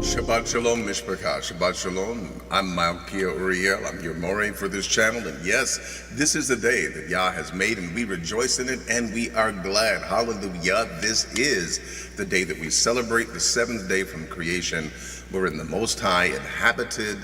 Shabbat Shalom, Mishpachah. Shabbat Shalom. I'm Malkia Uriel. I'm your moray for this channel. And yes, this is the day that Yah has made, and we rejoice in it, and we are glad. Hallelujah. This is the day that we celebrate the seventh day from creation. We're in the Most High, inhabited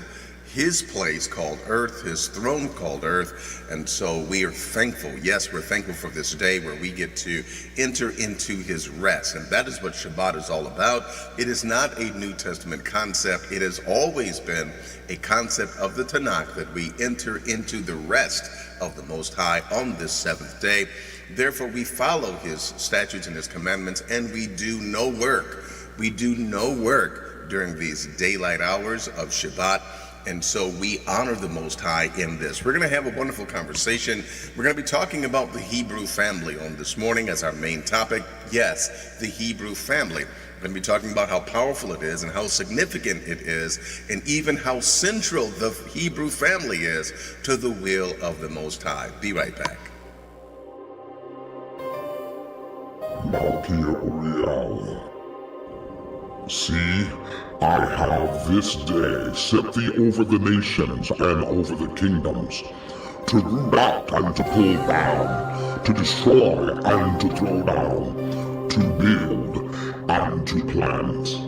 His place called earth, His throne called earth, and so we are thankful. Yes, we're thankful for this day where we get to enter into His rest, and that is what Shabbat is all about. It is not a New Testament concept. It has always been a concept of the Tanakh that we enter into the rest of the Most High on this seventh day. Therefore, we follow His statutes and His commandments, and we do no work. We do no work during these daylight hours of Shabbat. And so we honor the Most High in this. We're going to have a wonderful conversation. We're going to be talking about the Hebrew family on this morning as our main topic. Yes, the Hebrew family. We're going to be talking about how powerful it is and how significant it is, and even how central the Hebrew family is to the will of the Most High. Be right back. Malkia Uriel. See, I have this day set thee over the nations and over the kingdoms, to root out and to pull down, to destroy and to throw down, to build and to plant.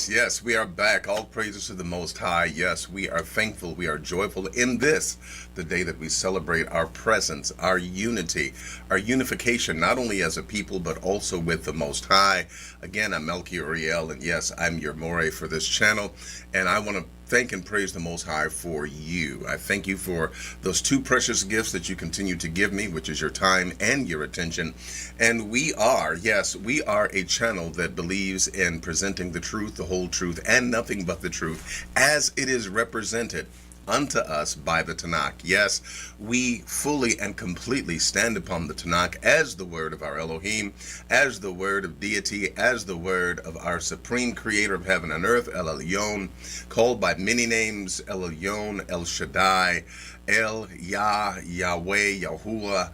Yes, we are back. All praises to the Most High. Yes, we are thankful. We are joyful in this, the day that we celebrate our presence, our unity, our unification, not only as a people, but also with the Most High. Again, I'm Malkia Uriel, and yes, I'm your moray for this channel, and I want to thank and praise the Most High for you. I thank you for those two precious gifts that you continue to give me, which is your time and your attention. And we are a channel that believes in presenting the truth, the whole truth, and nothing but the truth as it is represented unto us by the Tanakh. Yes, we fully and completely stand upon the Tanakh as the word of our Elohim, as the word of deity, as the word of our supreme creator of heaven and earth, El Elyon, called by many names, El Elyon, El Shaddai, El Yah, Yahweh, Yahuwah.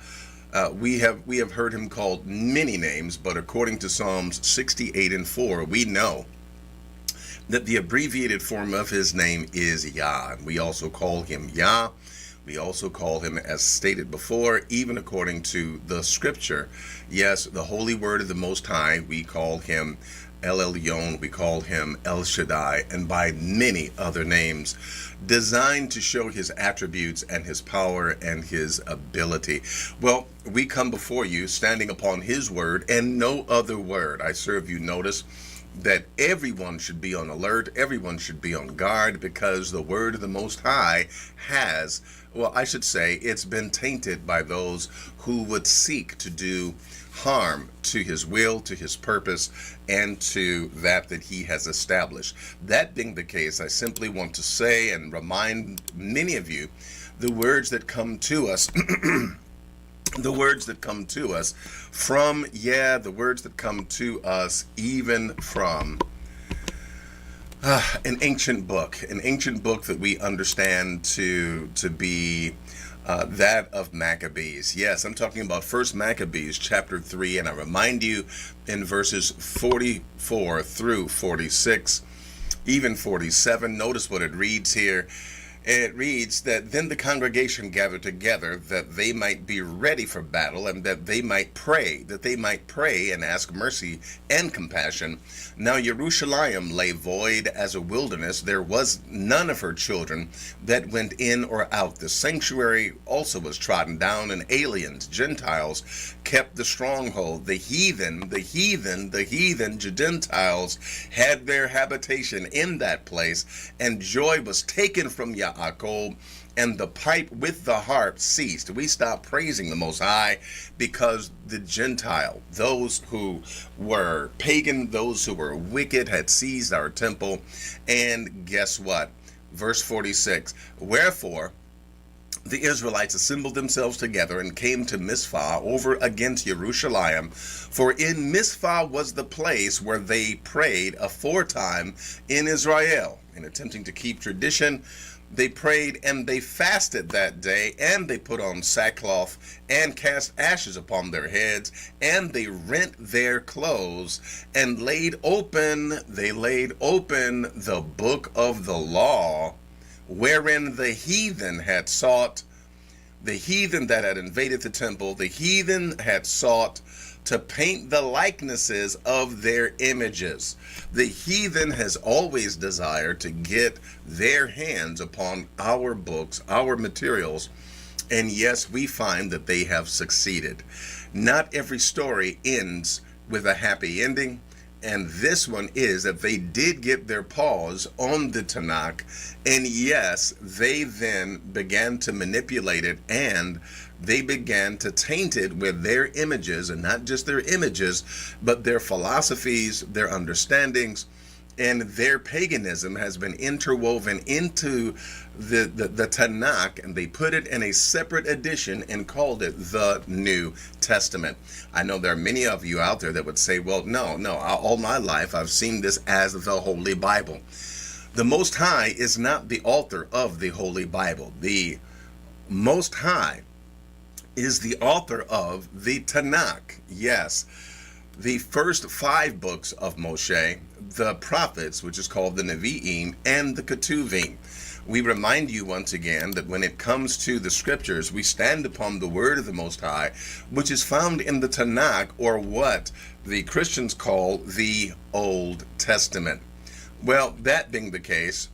We have heard him called many names, but according to Psalms 68:4, we know that the abbreviated form of his name is Yah. We also call him Yah. We also call him, as stated before, even according to the scripture, yes, the holy word of the Most High, we call him El Elyon, we call him El Shaddai, and by many other names, designed to show his attributes and his power and his ability. Well, we come before you standing upon his word and no other word. I serve you notice that everyone should be on alert, everyone should be on guard, because the word of the Most High has, well, I should say, it's been tainted by those who would seek to do harm to his will, to his purpose, and to that he has established. That being the case, I simply want to say and remind many of you the words that come to us the words that come to us from, the words that come to us even from an ancient book that we understand to be that of Maccabees. Yes, I'm talking about First Maccabees chapter 3, and I remind you in verses 44 through 46, even 47, notice what it reads here. It reads that then the congregation gathered together that they might be ready for battle and that they might pray and ask mercy and compassion. Now Jerusalem lay void as a wilderness. There was none of her children that went in or out. The sanctuary also was trodden down, and aliens, Gentiles, kept the stronghold. The heathen, Gentiles had their habitation in that place, and joy was taken from Yaakov, and the pipe with the harp ceased. We stopped praising the Most High because the Gentile, those who were pagan, those who were wicked, had seized our temple. And guess what? Verse 46, wherefore the Israelites assembled themselves together and came to Mizpah over against Jerusalem, for in Mizpah was the place where they prayed aforetime in Israel. In attempting to keep tradition, they prayed and they fasted that day, and they put on sackcloth and cast ashes upon their heads, and they rent their clothes and laid open the book of the law, wherein the heathen had sought, the heathen that had invaded the temple, the heathen had sought to paint the likenesses of their images. The heathen has always desired to get their hands upon our books, our materials, and yes, we find that they have succeeded. Not every story ends with a happy ending, and this one is that they did get their paws on the Tanakh, and yes, they then began to manipulate it, and they began to taint it with their images, and not just their images, but their philosophies, their understandings, and their paganism has been interwoven into the Tanakh, and they put it in a separate edition and called it the New Testament. I know there are many of you out there that would say, well, no, all my life I've seen this as the Holy Bible. The Most High is not the author of the Holy Bible. The Most High is the author of the Tanakh. Yes, the first 5 books of Moshe, the prophets, which is called the Nevi'im, and the Ketuvim. We remind you once again that when it comes to the scriptures, we stand upon the word of the Most High, which is found in the Tanakh, or what the Christians call the Old Testament. Well, that being the case,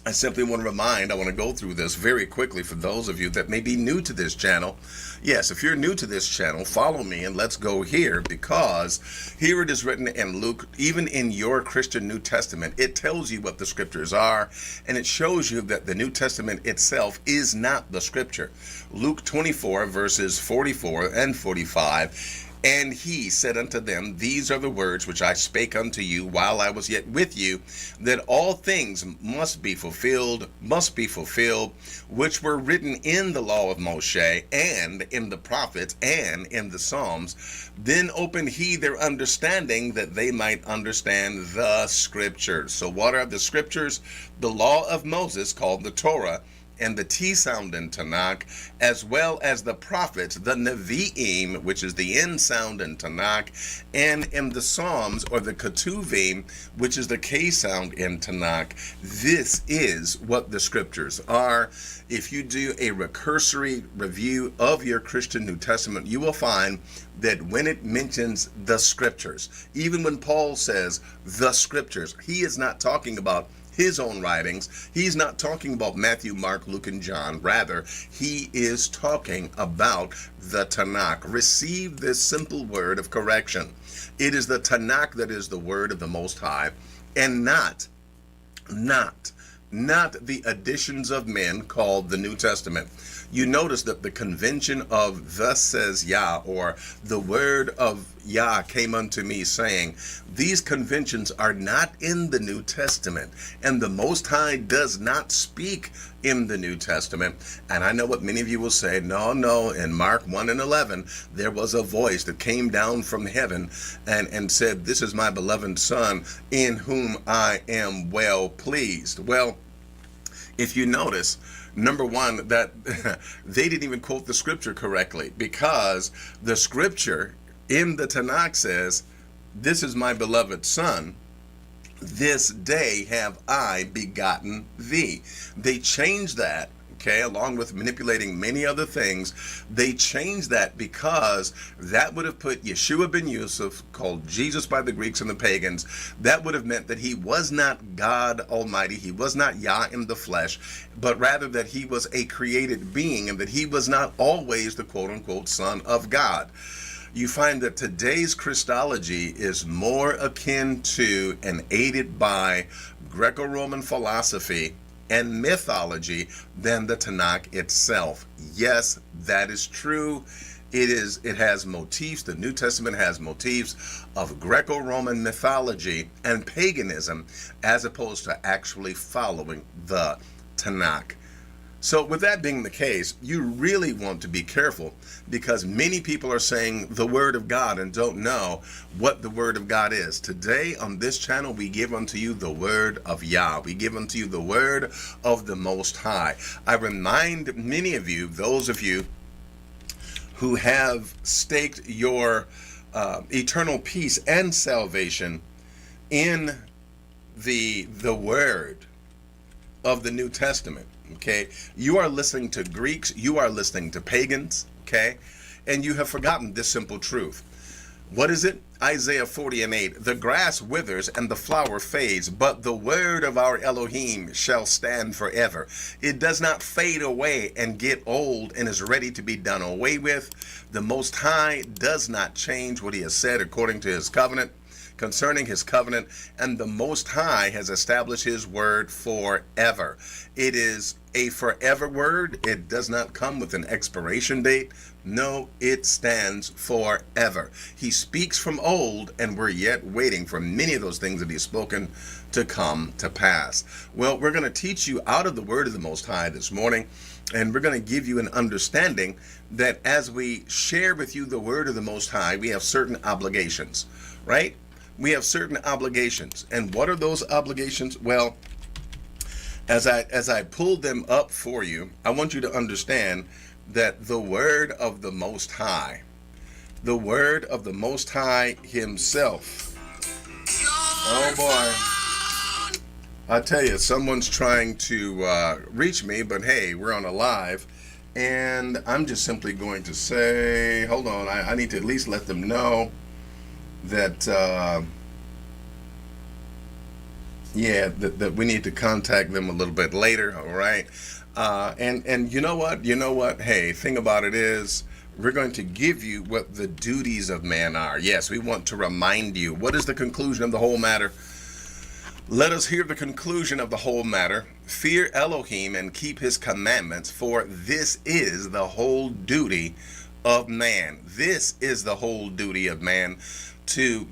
I simply want to go through this very quickly for those of you that may be new to this channel. Yes, if you're new to this channel, follow me and let's go here, because here it is written in Luke, even in your Christian New Testament, it tells you what the scriptures are, and it shows you that the New Testament itself is not the scripture. Luke 24 verses 44 and 45. And he said unto them, these are the words which I spake unto you while I was yet with you, that all things must be fulfilled, which were written in the law of Moshe, and in the prophets, and in the Psalms. Then opened he their understanding, that they might understand the scriptures. So what are the scriptures? The law of Moses, called the Torah, and the T sound in Tanakh, as well as the prophets, the Nevi'im, which is the N sound in Tanakh, and in the Psalms, or the Ketuvim, which is the K sound in Tanakh. This is what the scriptures are. If you do a recursory review of your Christian New Testament, you will find that when it mentions the scriptures, even when Paul says the scriptures, he is not talking about his own writings. He's not talking about Matthew, Mark, Luke, and John. Rather, he is talking about the Tanakh. Receive this simple word of correction. It is the Tanakh that is the word of the Most High, and not the additions of men called the New Testament. You notice that the convention of thus says Yah, or the word of Yah came unto me, saying, these conventions are not in the New Testament, and the Most High does not speak in the New Testament. And I know what many of you will say, no, in Mark 1 and 11, there was a voice that came down from heaven and said, this is my beloved Son, in whom I am well pleased. Well, if you notice, number one, that they didn't even quote the scripture correctly, because the scripture in the Tanakh says, this is my beloved Son. this day have I begotten thee. They changed that, okay, along with manipulating many other things. They changed that because that would have put Yeshua ben Yusuf, called Jesus by the Greeks and the pagans, that would have meant that he was not God Almighty, he was not Yah in the flesh, but rather that he was a created being and that he was not always the quote-unquote Son of God. You find that today's Christology is more akin to and aided by Greco-Roman philosophy and mythology than the Tanakh itself. Yes, that is true. It has motifs. The New Testament has motifs of Greco-Roman mythology and paganism as opposed to actually following the Tanakh. So with that being the case, you really want to be careful because many people are saying the Word of God and don't know what the Word of God is. Today on this channel, we give unto you the Word of Yah. We give unto you the Word of the Most High. I remind many of you, those of you who have staked your eternal peace and salvation in the Word of the New Testament. Okay, you are listening to Greeks, you are listening to pagans, okay, and you have forgotten this simple truth. What is it? Isaiah 40:8. The grass withers and the flower fades, but the word of our Elohim shall stand forever. It does not fade away and get old and is ready to be done away with. The Most High does not change what he has said according to his covenant, concerning his covenant, and the Most High has established his word forever. It is a forever word. It does not come with an expiration date. No, it stands forever. He speaks from old, and we're yet waiting for many of those things that he's spoken to come to pass. Well, we're going to teach you out of the word of the Most High this morning, and we're going to give you an understanding that as we share with you the word of the Most High, we have certain obligations, right? We have certain obligations. And what are those obligations? Well, as I pulled them up for you, I want you to understand that the word of the Most High, the word of the Most High himself. Oh boy. I tell you, someone's trying to reach me, but hey, we're on a live. And I'm just simply going to say, hold on, I need to at least let them know that that we need to contact them a little bit later. All right, and you know what, hey, thing about it is we're going to give you what the duties of man are. Yes, we want to remind you what is the conclusion of the whole matter. Let us hear the conclusion of the whole matter. Fear Elohim and keep his commandments, for this is the whole duty of man. This is the whole duty of man, to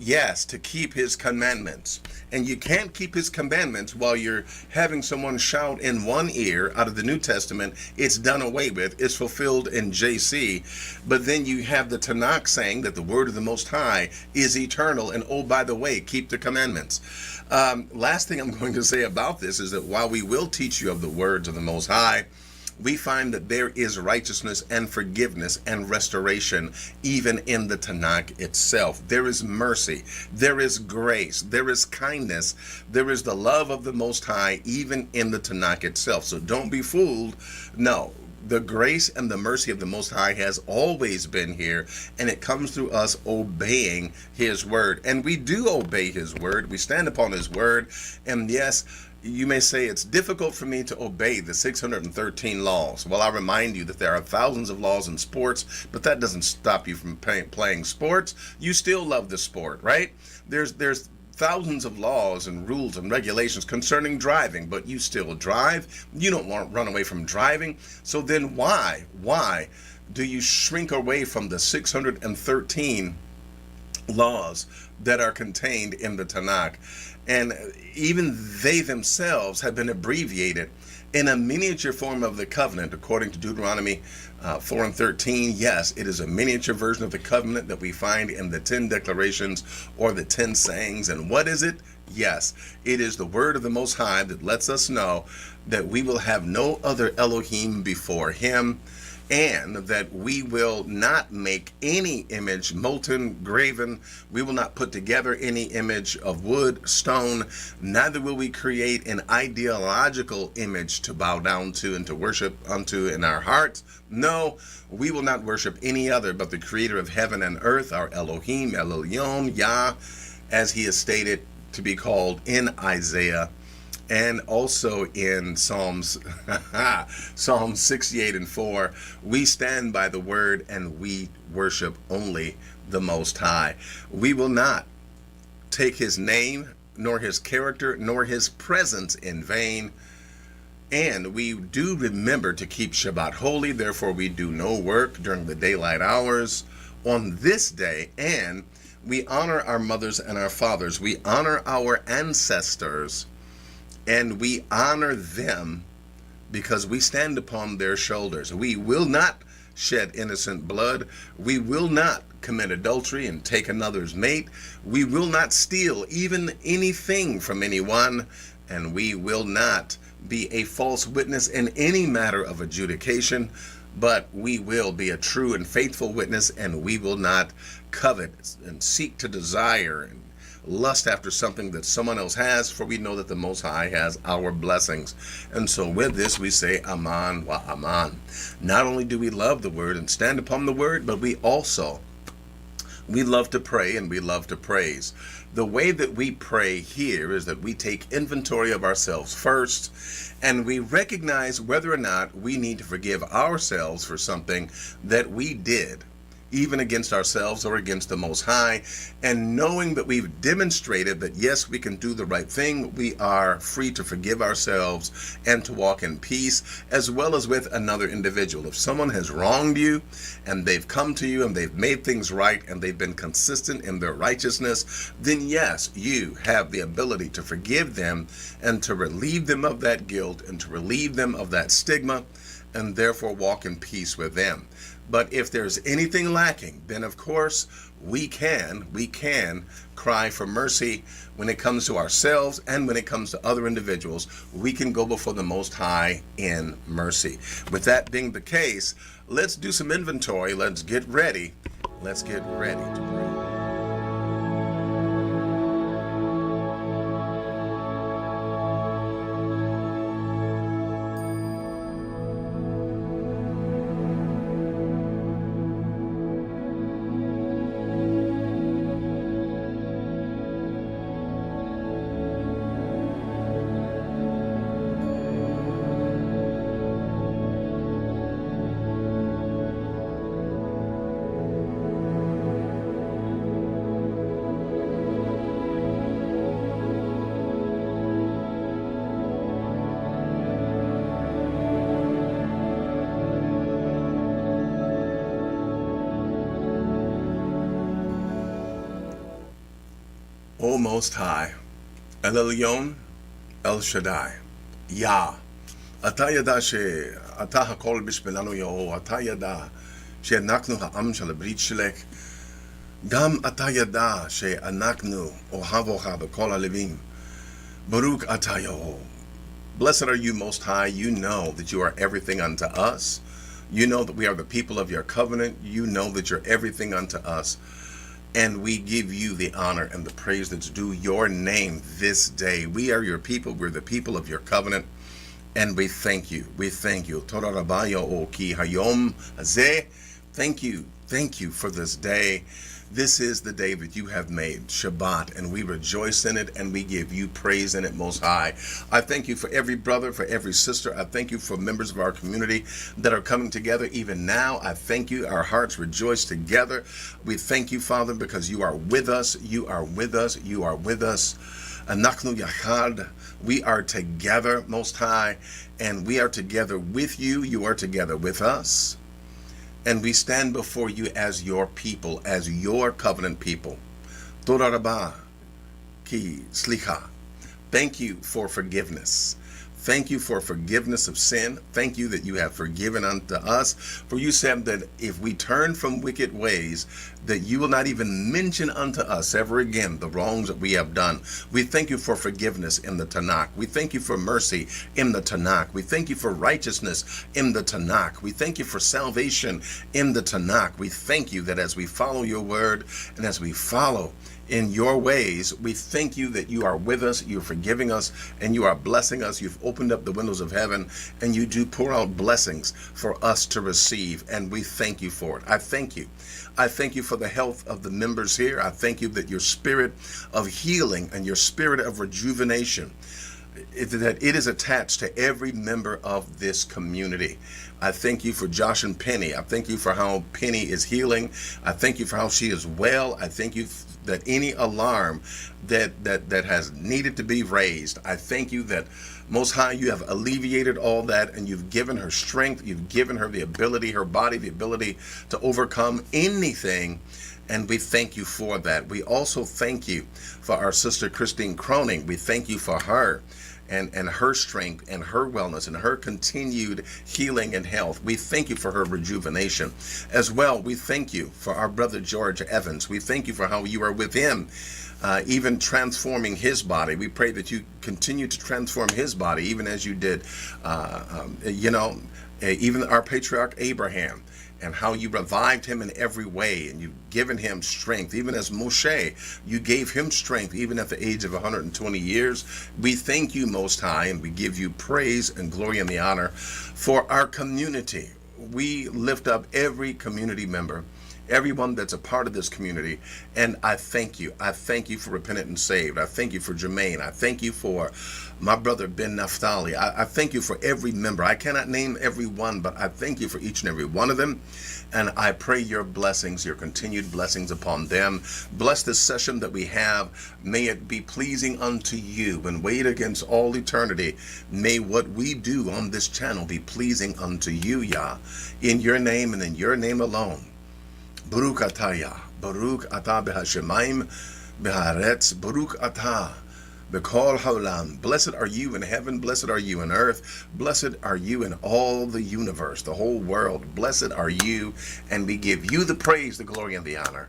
keep his commandments. And you can't keep his commandments while you're having someone shout in one ear out of the New Testament, it's done away with, it's fulfilled in JC. But then you have the Tanakh saying that the word of the Most High is eternal, and oh, by the way, keep the commandments. Last thing I'm going to say about this is that while we will teach you of the words of the Most High, we find that there is righteousness and forgiveness and restoration even in the Tanakh itself. There is mercy, there is grace, there is kindness, there is the love of the Most High even in the Tanakh itself. So don't be fooled. No, the grace and the mercy of the Most High has always been here, and it comes through us obeying his word. And we do obey his word. We stand upon his word. And yes, you may say it's difficult for me to obey the 613 laws. Well, I remind you that there are thousands of laws in sports, but that doesn't stop you from playing sports. You still love the sport, right? There's thousands of laws and rules and regulations concerning driving, but you still drive. You don't want to run away from driving. So then why do you shrink away from the 613 laws that are contained in the Tanakh? And even they themselves have been abbreviated in a miniature form of the covenant, according to Deuteronomy 4:13. Yes, it is a miniature version of the covenant that we find in the 10 declarations or the 10 sayings. And what is it? Yes, it is the word of the Most High that lets us know that we will have no other Elohim before him. and that we will not make any image, molten, graven. We will not put together any image of wood, stone. Neither will we create an ideological image to bow down to and to worship unto in our hearts. No, we will not worship any other but the creator of heaven and earth, our Elohim, El Elyon, Yah, as he is stated to be called in Isaiah and also in Psalms 68 and 4. We stand by the word and we worship only the Most High. We will not take his name, nor his character, nor his presence in vain. And we do remember to keep Shabbat holy. Therefore, we do no work during the daylight hours on this day. And we honor our mothers and our fathers. We honor our ancestors. And we honor them because we stand upon their shoulders. We will not shed innocent blood. We will not commit adultery and take another's mate. We will not steal even anything from anyone. And we will not be a false witness in any matter of adjudication. But we will be a true and faithful witness, and we will not covet and seek to desire and lust after something that someone else has, for we know that the Most High has our blessings. And so with this we say Aman wa Aman. Not only do we love the word and stand upon the word, but we love to pray and we love to praise. The way that we pray here is that we take inventory of ourselves first, and we recognize whether or not we need to forgive ourselves for something that we did, even against ourselves or against the Most High. And knowing that we've demonstrated that yes, we can do the right thing, we are free to forgive ourselves and to walk in peace, as well as with another individual. If someone has wronged you and they've come to you and they've made things right and they've been consistent in their righteousness, then yes, you have the ability to forgive them and to relieve them of that guilt and to relieve them of that stigma, and therefore walk in peace with them. But if there's anything lacking, then of course we can cry for mercy when it comes to ourselves and when it comes to other individuals. We can go before the Most High in mercy. With that being the case, let's do some inventory. Let's get ready. Let's get ready to pray. O Most High, El Elyon, El Shaddai, Yah, אתה ידע שאתה הכל בשבילנו יהו, אתה ידע שאנחנו העם של הברית שלך, גם אתה ידע שאנחנו אוהב אותך בכל הלבים, ברוך אתה יהו. Blessed are you, Most High. You know that you are everything unto us. You know that we are the people of your covenant. You know that you're everything unto us. And we give you the honor and the praise that's due your name this day. We are your people. We're the people of your covenant. And we thank you. We thank you. Toda rabba o ki hayom hazeh. Thank you. Thank you for this day. This is the day that you have made, Shabbat, and we rejoice in it, and we give you praise in it, Most High. I thank you for every brother, for every sister. I thank you for members of our community that are coming together even now. I thank you. Our hearts rejoice together. We thank you, Father, because you are with us. You are with us. You are with us. Anachnu yachad. We are together, Most High, and we are together with you. You are together with us. And we stand before you as your people, as your covenant people. Toda rabba ki slicha. Thank you for forgiveness. Thank you for forgiveness of sin. Thank you that you have forgiven unto us. For you said that if we turn from wicked ways, that you will not even mention unto us ever again the wrongs that we have done. We thank you for forgiveness in the Tanakh. We thank you for mercy in the Tanakh. We thank you for righteousness in the Tanakh. We thank you for salvation in the Tanakh. We thank you that as we follow your word and as we follow in your ways, we thank you that you are with us, you're forgiving us, and you are blessing us. You've opened up the windows of heaven, and you do pour out blessings for us to receive, and we thank you for it. I thank you. I thank you for the health of the members here. I thank you that your spirit of healing and your spirit of rejuvenation, that it is attached to every member of this community. I thank you for Josh and Penny. I thank you for how Penny is healing. I thank you for how she is well. I thank you that any alarm that has needed to be raised, I thank you that Most High, you have alleviated all that, and you've given her strength. You've given her the ability, her body, the ability to overcome anything. And we thank you for that. We also thank you for our sister Christine Croning. We thank you for her and her strength and her wellness and her continued healing and health. We thank you for her rejuvenation. As well, we thank you for our brother George Evans. We thank you for how you are with him, even transforming his body. We pray that you continue to transform his body, even as you did, even our patriarch Abraham, and how you revived him in every way, and you've given him strength. Even as Moshe, you gave him strength even at the age of 120 years. We thank you, Most High, and we give you praise and glory and the honor for our community. We lift up every community member, everyone that's a part of this community, and I thank you. I thank you for Repentant and Saved. I thank you for Jermaine. I thank you for my brother Ben Naphtali. I thank you for every member. I cannot name every one, but I thank you for each and every one of them, and I pray your blessings, your continued blessings upon them. Bless this session that we have. May it be pleasing unto you, and weighed against all eternity. May what we do on this channel be pleasing unto you, Yah, in your name and in your name alone. Baruch atah Yah, Baruch atah b'hashemayim, b'haaretz, Baruch atah b'kol haolam. Blessed are you in heaven, blessed are you in earth, blessed are you in all the universe, the whole world. Blessed are you, and we give you the praise, the glory, and the honor.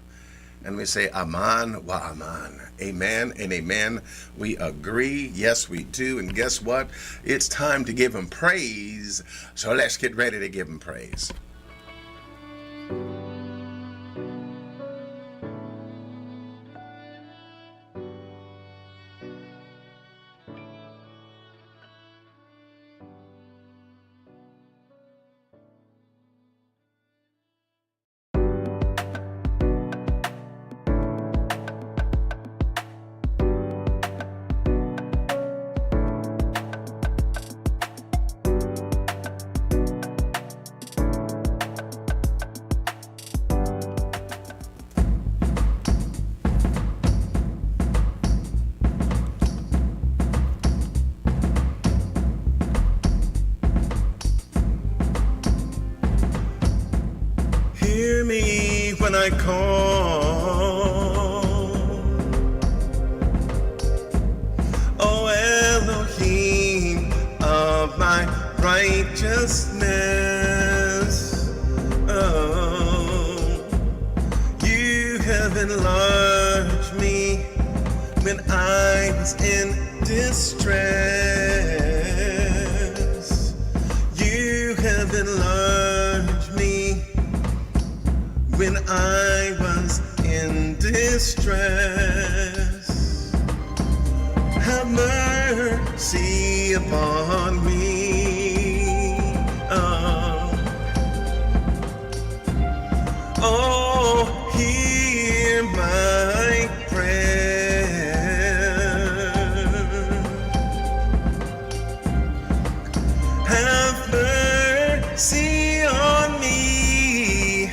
And we say Aman wa Aman. Amen and amen. We agree. Yes, we do. And guess what? It's time to give him praise. So let's get ready to give him praise. Hear me when I call, O Elohim of my righteousness. Oh, you have enlarged me when I was in distress. You have enlarged me when I was in distress. Have mercy upon me. Oh, hear my prayer. Have mercy on me.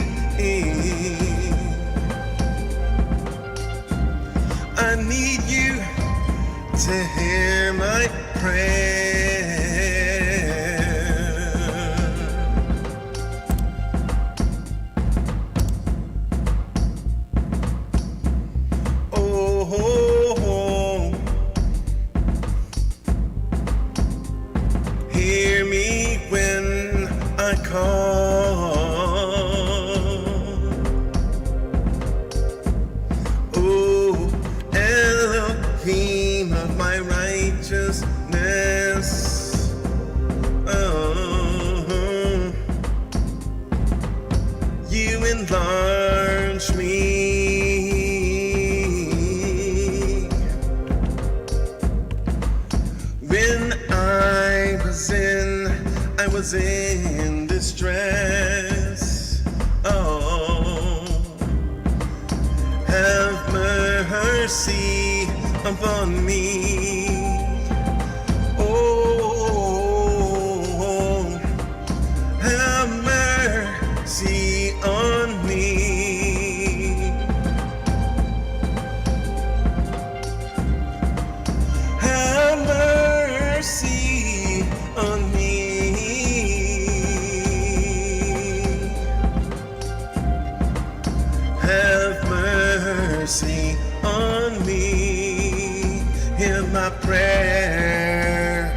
I need you to hear my prayer. Oh, oh, oh. was in distress. Oh, have mercy upon me. Oh, have mercy on me. Have mercy on me. Have mercy on me. Hear my prayer.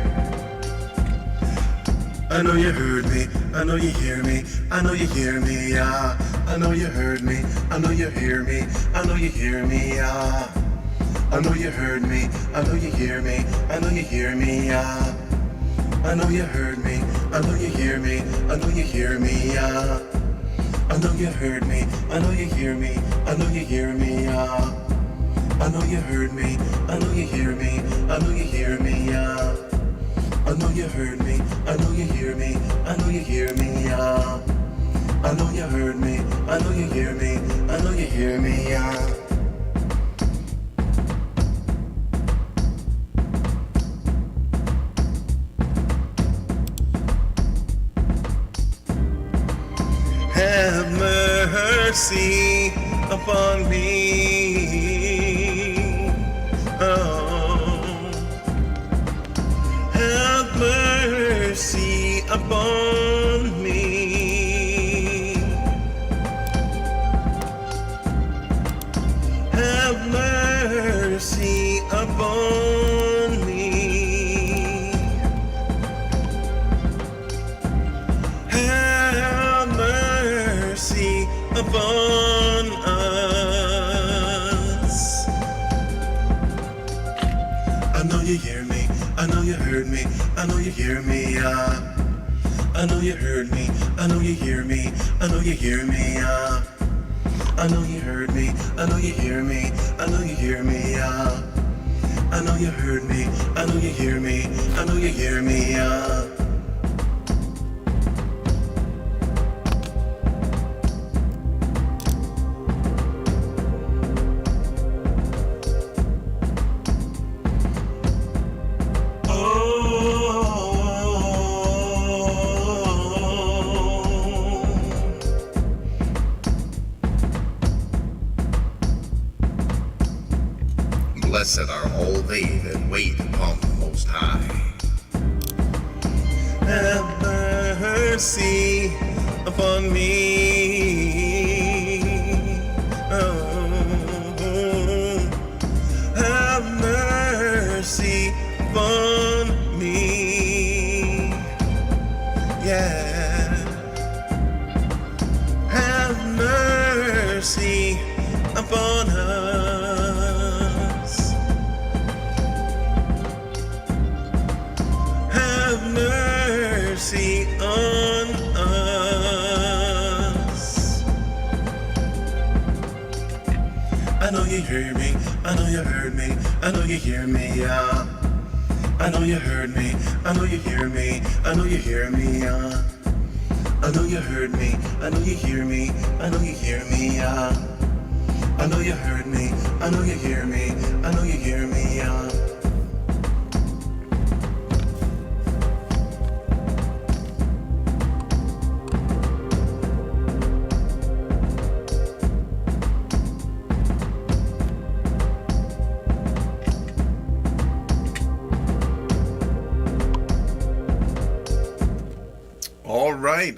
I know you heard me. I know you hear me. I know you hear me. Yeah. I know you heard me. I know you hear me. I know you hear me. Yeah. I know you heard me. I know you hear me. I know you hear me. Yeah. I know you heard me. I know you hear me. I know you hear me. Yeah. I know you heard me. I know you hear me. I know you hear me. Yeah. I know you heard me. I know you hear me. I know you hear me. Yeah. I know you heard me. I know you hear me. I know you hear me. Yeah. I know you heard me. I know you hear me. I know you hear me. Yeah. Have mercy upon me. Oh, have mercy upon me. Have mercy upon me. Have mercy upon us. I know you hear me. I know you heard me. I know you hear me. I know you heard me. I know you hear me. I know you hear me. I know you heard me. I know you hear me. I know you hear me. I know you heard me. I know you hear me. I know you hear me. Blessed are all they that wait upon the Most High. Have mercy upon me. Oh, have mercy upon me. Yeah. Have mercy upon us. Have mercy on us. I know you hear me. I know you heard me. I know you hear me. Yeah. I know you heard me. I know you hear me. I know you hear me. Yeah. I know you heard me. I know you hear me. I know you hear me. Yeah. I know you heard me. I know you hear me. I know you hear me. Yeah.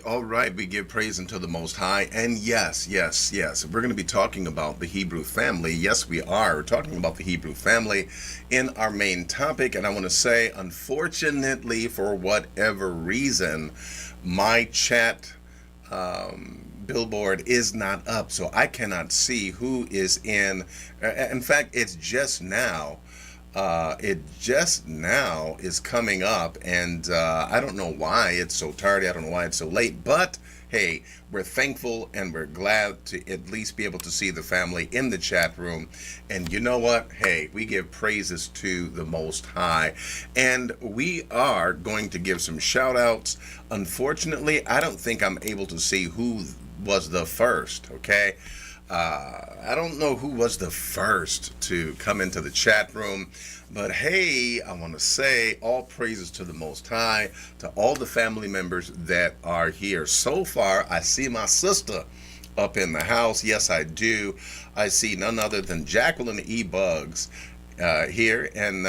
All right. We give praise unto the Most High. And yes. We're going to be talking about the Hebrew family. Yes, we are. We're talking about the Hebrew family in our main topic. And I want to say, unfortunately, for whatever reason, my chat billboard is not up. So I cannot see who is in. In fact, it's just now. It just now is coming up, and I don't know why it's so tardy. I don't know why it's so late, but hey, we're thankful and we're glad to at least be able to see the family in the chat room. And you know what? Hey, we give praises to the Most High. And we are going to give some shout outs. Unfortunately, I don't think I'm able to see who was the first, okay? I don't know who was the first to come into the chat room, but hey, I want to say all praises to the Most High, to all the family members that are here. So far, I see my sister up in the house. Yes, I do. I see none other than Jacqueline E. Bugs here, and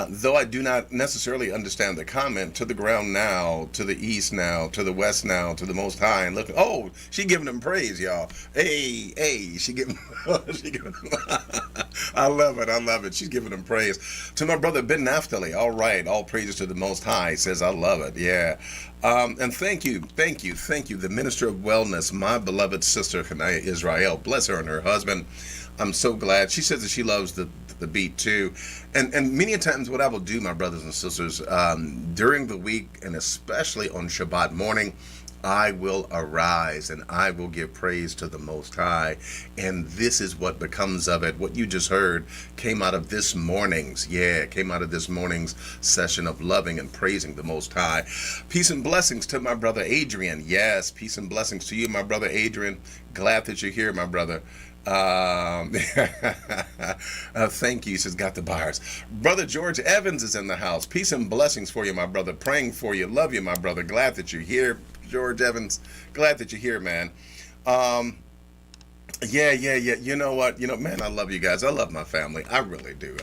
though I do not necessarily understand the comment, to the ground now, to the east now, to the west now, to the Most High, and look, oh, she giving him praise, y'all. Hey, she giving, she giving I love it. She's giving him praise. To my brother Ben Naphtali, all right, all praises to the Most High. He says, I love it, yeah. And thank you, the Minister of Wellness, my beloved sister, Kanaya Israel, bless her and her husband. I'm so glad. She says that she loves the beat too, and many a times what I will do, my brothers and sisters, during the week and especially on Shabbat morning, I will arise and I will give praise to the Most High, and this is what becomes of it. What you just heard came out of this morning's session of loving and praising the Most High. Peace and blessings to my brother Adrian. Yes, peace and blessings to you, my brother Adrian. Glad that you're here, my brother. Thank you. He says, got the bars. Brother George Evans is in the house. Peace and blessings for you, my brother. Praying for you. Love you, my brother. Glad that you're here, George Evans. Glad that you're here, man. Yeah. You know what? Man, I love you guys. I love my family. I really do.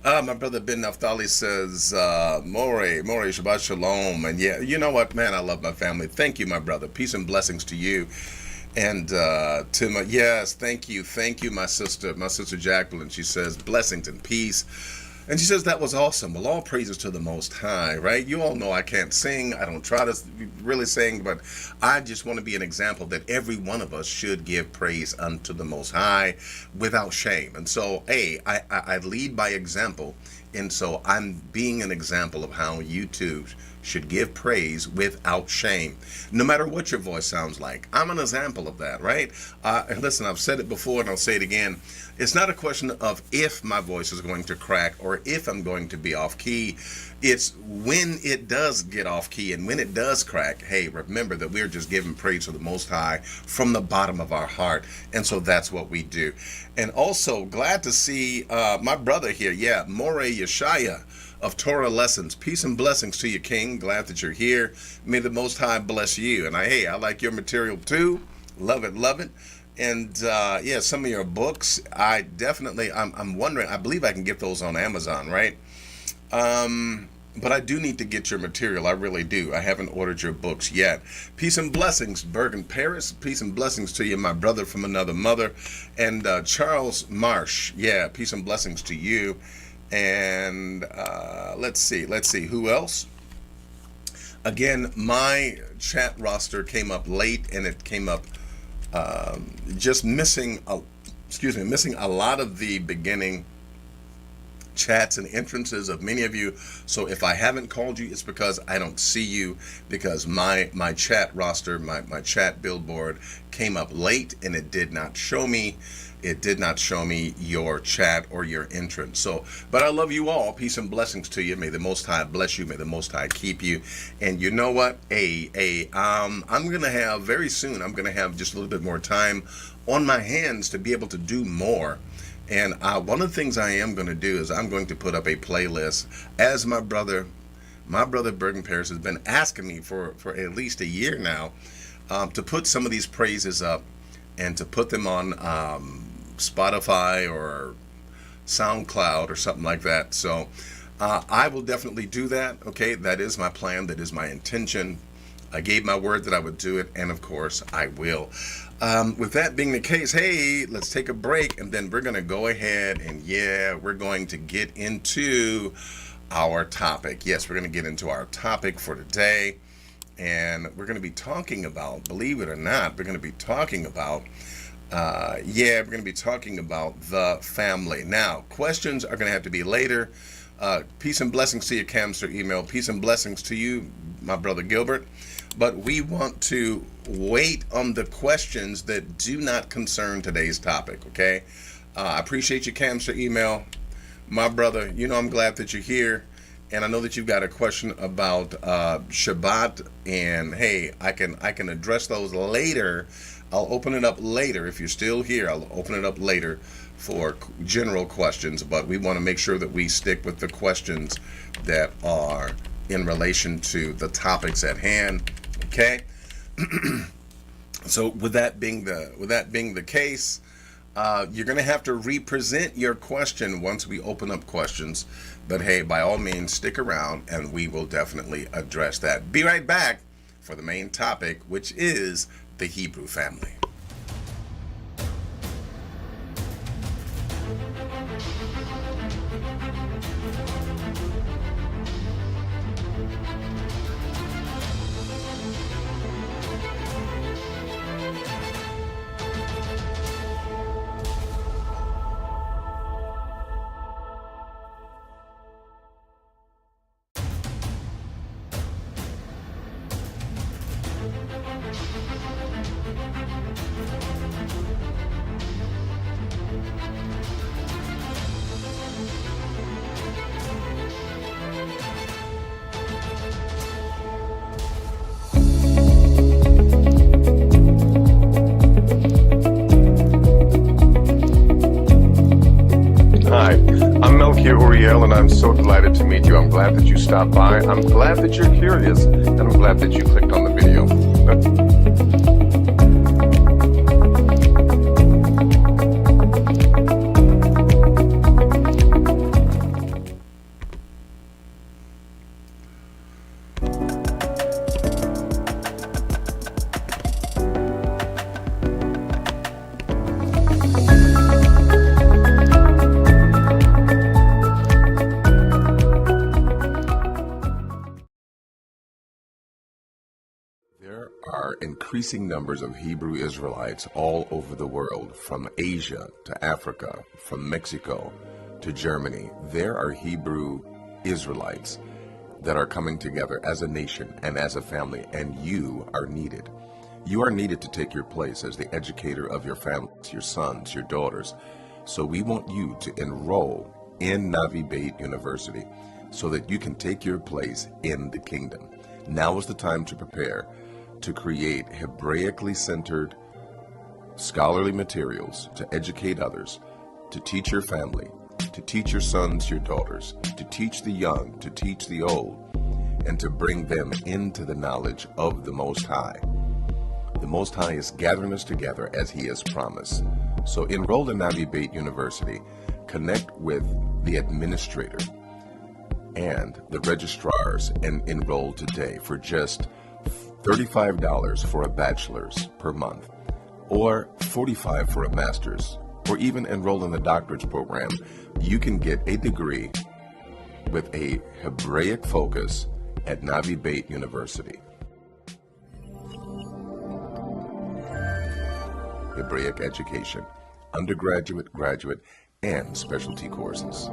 My brother Ben Naphtali says, More, Shabbat Shalom. And yeah, you know what, man, I love my family. Thank you, my brother. Peace and blessings to you. And to my, yes, thank you, my sister Jacqueline. She says, blessings and peace. And she says, that was awesome. Well, all praises to the Most High, right? You all know I can't sing. I don't try to really sing, but I just want to be an example that every one of us should give praise unto the Most High without shame. And so, hey, I lead by example. And so I'm being an example of how you too should give praise without shame, no matter what your voice sounds like. I'm an example of that, right? And listen, I've said it before and I'll say it again. It's not a question of if my voice is going to crack or if I'm going to be off key. It's when it does get off key and when it does crack, hey, remember that we're just giving praise to the Most High from the bottom of our heart. And so that's what we do. And also glad to see my brother here. Yeah, More Yeshaya of Torah Lessons. Peace and blessings to you, King. Glad that you're here. May the Most High bless you. And I like your material too. Love it. And yeah, some of your books, I'm wondering, I believe I can get those on Amazon, right? But I do need to get your material. I really do. I haven't ordered your books yet. Peace and blessings, Bergen Paris. Peace and blessings to you, my brother from another mother. And Charles Marsh. Yeah, peace and blessings to you. And let's see, who else? Again, my chat roster came up late, and it came up just missing a lot of the beginning chats and entrances of many of you. So if I haven't called you, it's because I don't see you, because my chat roster, my chat billboard came up late and it did not show me your chat or your entrance. So, but I love you all. Peace and blessings to you. May the Most High bless you. May the Most High keep you. And you know what? I'm going to have very soon, I'm going to have just a little bit more time on my hands to be able to do more. And one of the things I am going to do is I'm going to put up a playlist, as my brother Bergen Paris has been asking me for at least a year now, to put some of these praises up and to put them on Spotify or SoundCloud or something like that. So I will definitely do that. Okay, that is my plan. That is my intention. I gave my word that I would do it, and of course I will. With that being the case, hey, let's take a break, and then we're going to go ahead and we're going to get into our topic. Yes, we're going to get into our topic for today, and we're going to be talking about, believe it or not, we're going to be talking about the family. Now, questions are going to have to be later. Peace and blessings to your Camster email. Peace and blessings to you, my brother Gilbert. But we want to wait on the questions that do not concern today's topic, okay? I appreciate your Camster email. My brother, you know I'm glad that you're here. And I know that you've got a question about Shabbat. And hey, I can address those later. I'll open it up later. If you're still here, I'll open it up later for general questions, but we want to make sure that we stick with the questions that are in relation to the topics at hand. Okay. So with that being the case, you're going to have to represent your question once we open up questions. But hey, by all means, stick around and we will definitely address that. Be right back for the main topic, which is the Hebrew family. Hi, I'm Melchior Uriel, and I'm so delighted to meet you. I'm glad that you stopped by. I'm glad that you're curious, and I'm glad that you clicked on the video. There are increasing numbers of Hebrew Israelites all over the world, from Asia to Africa, from Mexico to Germany. There are Hebrew Israelites that are coming together as a nation and as a family, and you are needed. You are needed to take your place as the educator of your families, your sons, your daughters. So we want you to enroll in Navi Beit University so that you can take your place in the kingdom. Now is the time to prepare to create Hebraically centered scholarly materials to educate others, to teach your family, to teach your sons, your daughters, to teach the young, to teach the old, and to bring them into the knowledge of the Most High. The Most High is gathering us together as He has promised. So enroll in Navi Beit University, connect with the administrator and the registrars, and enroll today for just $35 for a bachelor's per month, or $45 for a master's, or even enroll in the doctorate's program. You can get a degree with a Hebraic focus at Navi Beit University. Hebraic education, undergraduate, graduate, and specialty courses.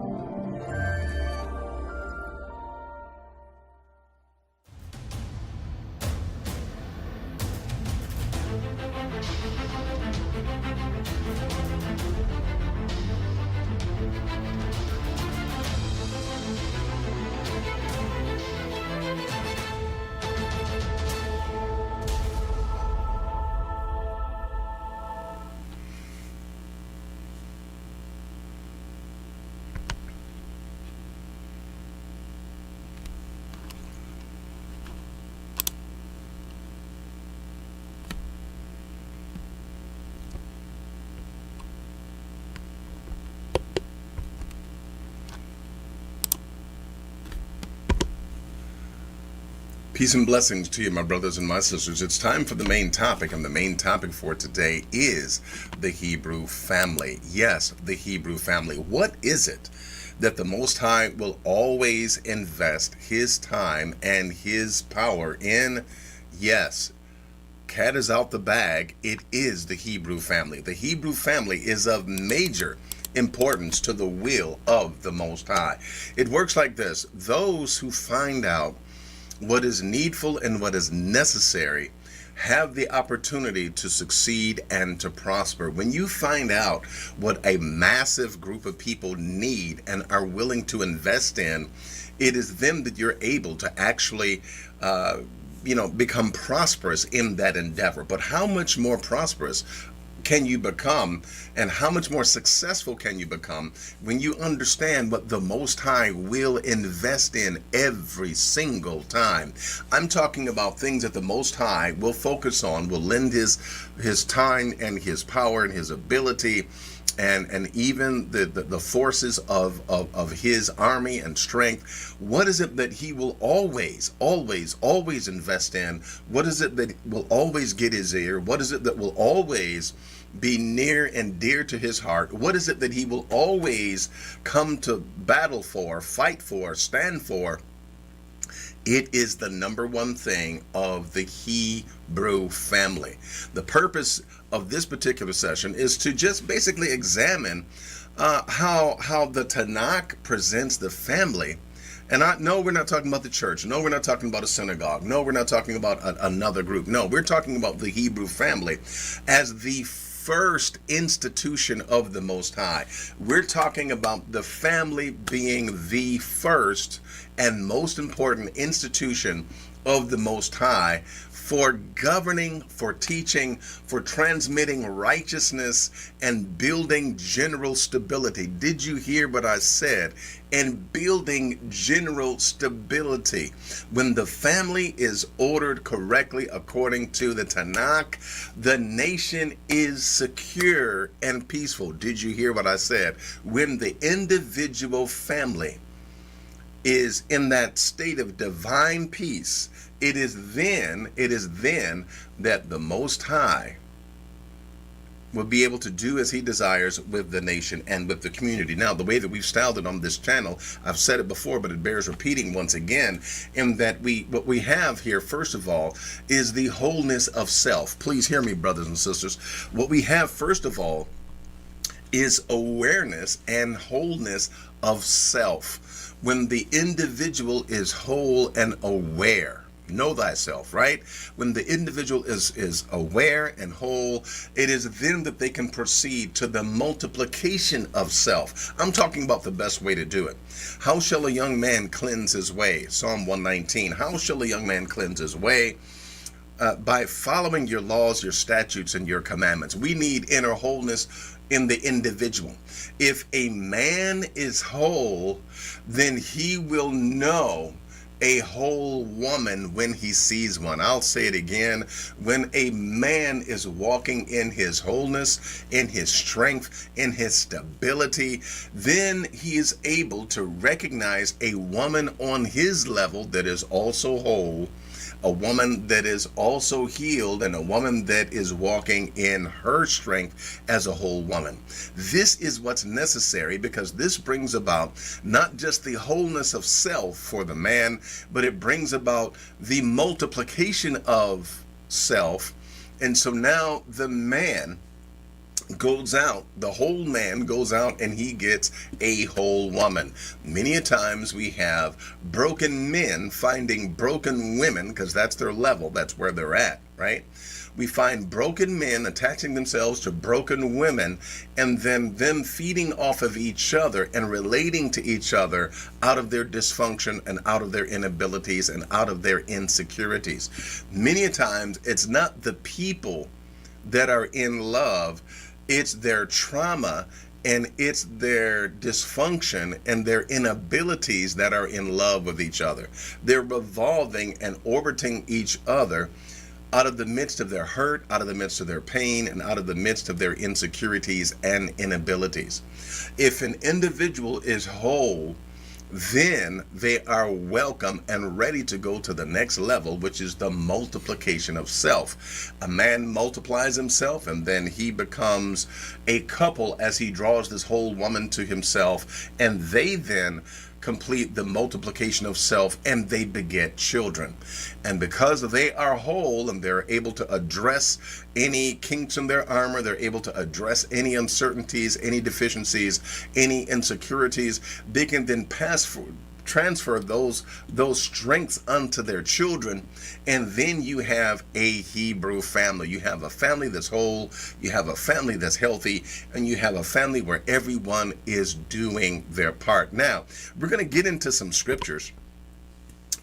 Peace and blessings to you, my brothers and my sisters. It's time for the main topic, and the main topic for today is the Hebrew family. Yes, the Hebrew family. What is it that the Most High will always invest His time and His power in? Yes, cat is out the bag. It is the Hebrew family. The Hebrew family is of major importance to the will of the Most High. It works like this: those who find out what is needful and what is necessary have the opportunity to succeed and to prosper. When you find out what a massive group of people need and are willing to invest in, it is then that you're able to actually become prosperous in that endeavor. But how much more prosperous can you become, and how much more successful can you become when you understand what the Most High will invest in every single time? I'm talking about things that the Most High will focus on, will lend his time and his power and his ability and even the forces of his army and strength. What is it that he will always invest in? What is it that will always get his ear? What is it that will always be near and dear to his heart? What is it that he will always come to battle for, fight for, stand for? It is the number one thing of the Hebrew family. The purpose of this particular session is to just basically examine how the Tanakh presents the family. And no, we're not talking about the church. No, we're not talking about a synagogue. No, we're not talking about another group. No, we're talking about the Hebrew family as the first institution of the Most High. We're talking about the family being the first and most important institution of the Most High for governing, for teaching, for transmitting righteousness and building general stability. Did you hear what I said? And building general stability. When the family is ordered correctly according to the Tanakh, the nation is secure and peaceful. Did you hear what I said? When the individual family is in that state of divine peace, it is then that the Most High will be able to do as he desires with the nation and with the community. Now, the way that we've styled it on this channel, I've said it before, but it bears repeating once again, in that what we have here, first of all, is the wholeness of self. Please hear me, brothers and sisters. What we have, first of all, is awareness and wholeness of self. When the individual is whole and aware, know thyself, right? When the individual is aware and whole, it is then that they can proceed to the multiplication of self. I'm talking about the best way to do it. How shall a young man cleanse his way? Psalm 119. How shall a young man cleanse his way? By following your laws, your statutes, and your commandments. We need inner wholeness in the individual. If a man is whole, then he will know a whole woman when he sees one. I'll say it again. When a man is walking in his wholeness, in his strength, in his stability, then he is able to recognize a woman on his level that is also whole, a woman that is also healed, and a woman that is walking in her strength as a whole woman. This is what's necessary, because this brings about not just the wholeness of self for the man, but it brings about the multiplication of self. And so now the man goes out, the whole man goes out, and he gets a whole woman. Many a times we have broken men finding broken women, because that's their level, that's where they're at, right? We find broken men attaching themselves to broken women, and then them feeding off of each other and relating to each other out of their dysfunction and out of their inabilities and out of their insecurities. Many a times it's not the people that are in love, it's their trauma and it's their dysfunction and their inabilities that are in love with each other. They're revolving and orbiting each other out of the midst of their hurt, out of the midst of their pain, and out of the midst of their insecurities and inabilities. If an individual is whole, then they are welcome and ready to go to the next level, which is the multiplication of self. A man multiplies himself, and then he becomes a couple as he draws this whole woman to himself, and they then complete the multiplication of self, and they beget children. And because they are whole and they're able to address any kinks in their armor, they're able to address any uncertainties, any deficiencies, any insecurities, they can then transfer those strengths unto their children, and then you have a Hebrew family. You have a family that's whole, you have a family that's healthy, and you have a family where everyone is doing their part. Now, we're going to get into some scriptures.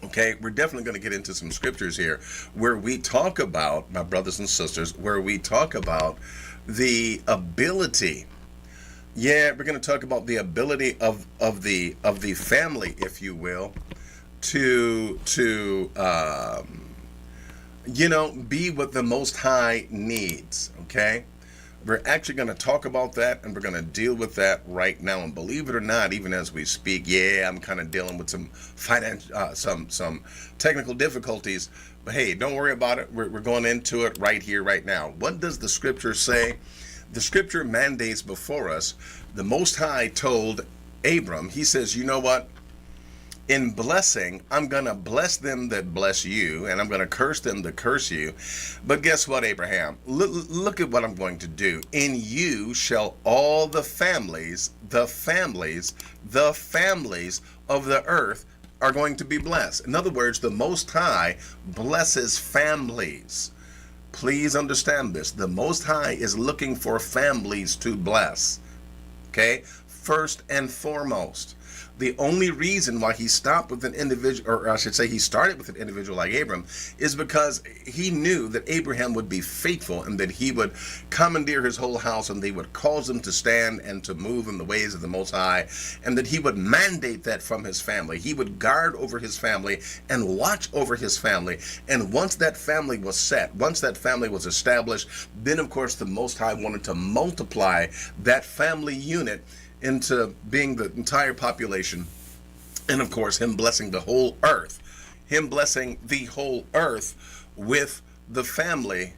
Okay, we're definitely going to get into some scriptures here where we talk about, my brothers and sisters, where we talk about the ability. Yeah, we're going to talk about the ability of the family, if you will, to be what the Most High needs. Okay, we're actually going to talk about that, and we're going to deal with that right now. And believe it or not, even as we speak, I'm kind of dealing with some some technical difficulties. But hey, don't worry about it. We're going into it right here, right now. What does the scripture say? The scripture mandates before us, the Most High told Abram, he says, you know what? In blessing, I'm going to bless them that bless you, and I'm going to curse them that curse you. But guess what, Abraham? Look at what I'm going to do. In you shall all the families of the earth are going to be blessed. In other words, the Most High blesses families. Please understand this. The Most High is looking for families to bless. Okay? First and foremost. The only reason why he stopped with an individual, or I should say he started with an individual like Abram, is because he knew that Abraham would be faithful and that he would commandeer his whole house and they would cause him to stand and to move in the ways of the Most High, and that he would mandate that from his family. He would guard over his family and watch over his family. And once that family was set, once that family was established, then of course the Most High wanted to multiply that family unit into being the entire population, and of course him blessing the whole earth, with the family,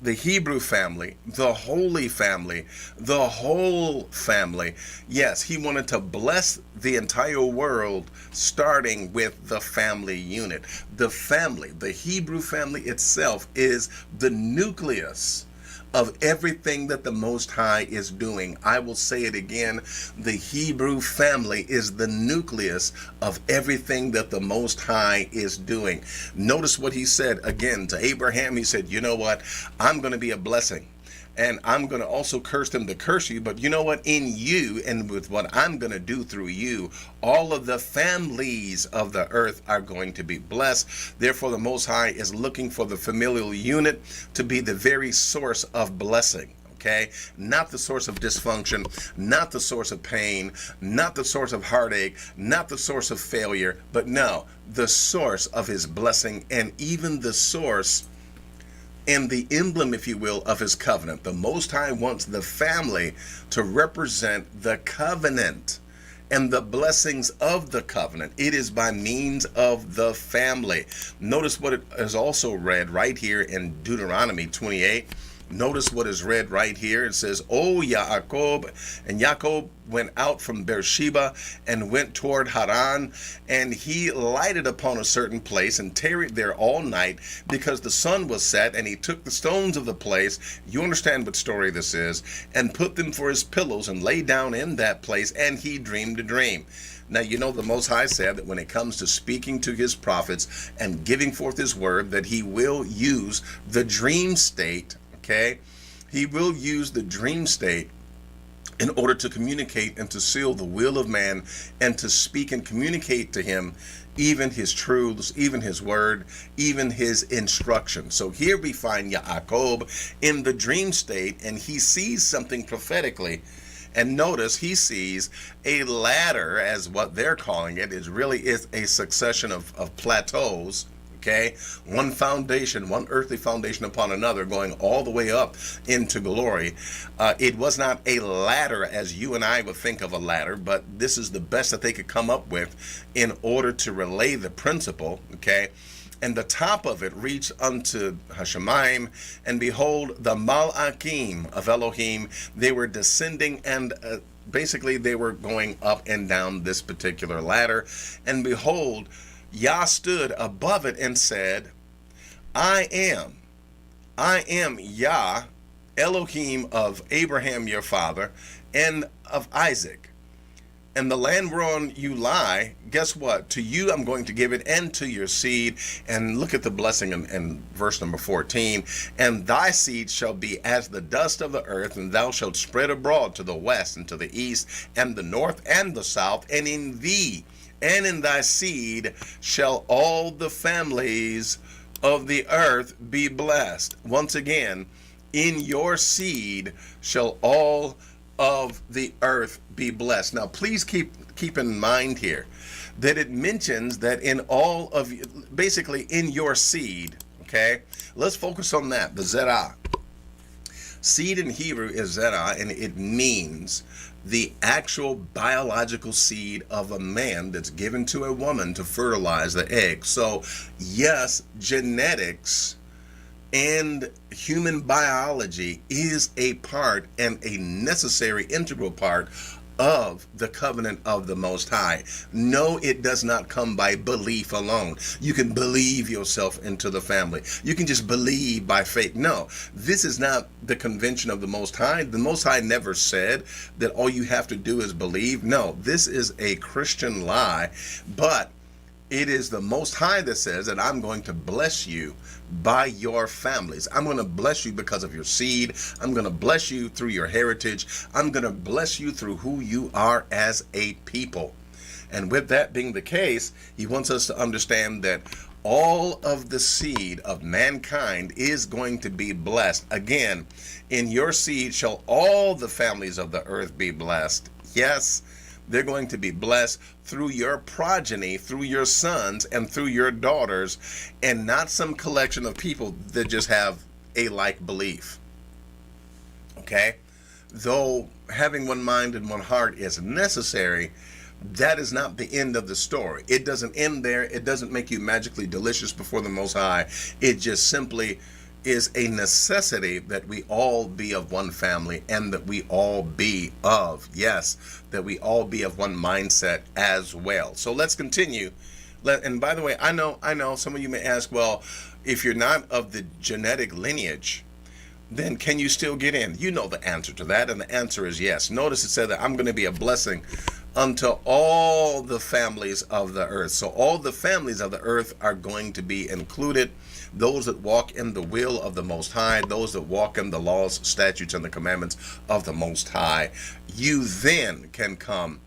the Hebrew family, the holy family, the whole family. Yes, he wanted to bless the entire world, starting with the family unit. The family, the Hebrew family itself, is the nucleus of everything that the Most High is doing. I will say it again, the Hebrew family is the nucleus of everything that the Most High is doing. Notice what he said again to Abraham. He said, you know what? I'm going to be a blessing. And I'm going to also curse them to curse you. But you know what? In you, and with what I'm going to do through you, all of the families of the earth are going to be blessed. Therefore, the Most High is looking for the familial unit to be the very source of blessing. Okay? Not the source of dysfunction, not the source of pain, not the source of heartache, not the source of failure, but no, the source of his blessing, and even the source and the emblem, if you will, of his covenant. The Most High wants the family to represent the covenant and the blessings of the covenant. It is by means of the family. Notice what it is also read right here in Deuteronomy 28. Notice what is read right here. It says, O Yaakov, and Yaakov went out from Beersheba and went toward Haran, and he lighted upon a certain place and tarried there all night because the sun was set, and he took the stones of the place, you understand what story this is, and put them for his pillows and lay down in that place, and he dreamed a dream. Now, you know, the Most High said that when it comes to speaking to his prophets and giving forth his word, that he will use the dream state. Okay, he will use the dream state in order to communicate and to seal the will of man and to speak and communicate to him even his truths, even his word, even his instruction. So here we find Yaakov in the dream state, and he sees something prophetically. And notice he sees a ladder, as what they're calling it, is a succession of plateaus. Okay, one foundation, one earthly foundation upon another, going all the way up into glory. It was not a ladder as you and I would think of a ladder, but this is the best that they could come up with in order to relay the principle. Okay, and the top of it reached unto Hashemayim, and behold, the Malakim of Elohim, they were descending and basically they were going up and down this particular ladder. And behold, Yah stood above it and said, I am Yah, Elohim of Abraham your father, and of Isaac. And the land whereon you lie, guess what? To you I'm going to give it, and to your seed. And look at the blessing in verse number 14. And thy seed shall be as the dust of the earth, and thou shalt spread abroad to the west, and to the east, and the north, and the south. And in thee and in thy seed shall all the families of the earth be blessed. Once again, in your seed shall all of the earth be blessed. Now, please keep in mind here that it mentions that in all of, basically in your seed, okay? Let's focus on that, the zerah. Seed in Hebrew is zerah, and it means the actual biological seed of a man that's given to a woman to fertilize the egg. So, yes, genetics and human biology is a part and a necessary integral part of the covenant of the Most High. No, it does not come by belief alone. You can believe yourself into the family. You can just believe by faith. No, this is not the convention of the Most High. The Most High never said that all you have to do is believe. No, this is a Christian lie, but it is the Most High that says that I'm going to bless you by your families. I'm going to bless you because of your seed. I'm going to bless you through your heritage. I'm going to bless you through who you are as a people. And with that being the case, he wants us to understand that all of the seed of mankind is going to be blessed. Again, in your seed shall all the families of the earth be blessed. Yes, they're going to be blessed through your progeny, through your sons, and through your daughters, and not some collection of people that just have a like belief. Okay? Though having one mind and one heart is necessary, that is not the end of the story. It doesn't end there. It doesn't make you magically delicious before the Most High. It just simply is a necessity that we all be of one family, and that we all be of, yes, that we all be of one mindset as well. So let's continue. And by the way, I know some of you may ask, well, if you're not of the genetic lineage, then can you still get in? You know the answer to that, and the answer is yes. Notice it said that I'm going to be a blessing unto all the families of the earth. So all the families of the earth are going to be included. Those that walk in the will of the Most High, those that walk in the laws, statutes, and the commandments of the Most High. You then can come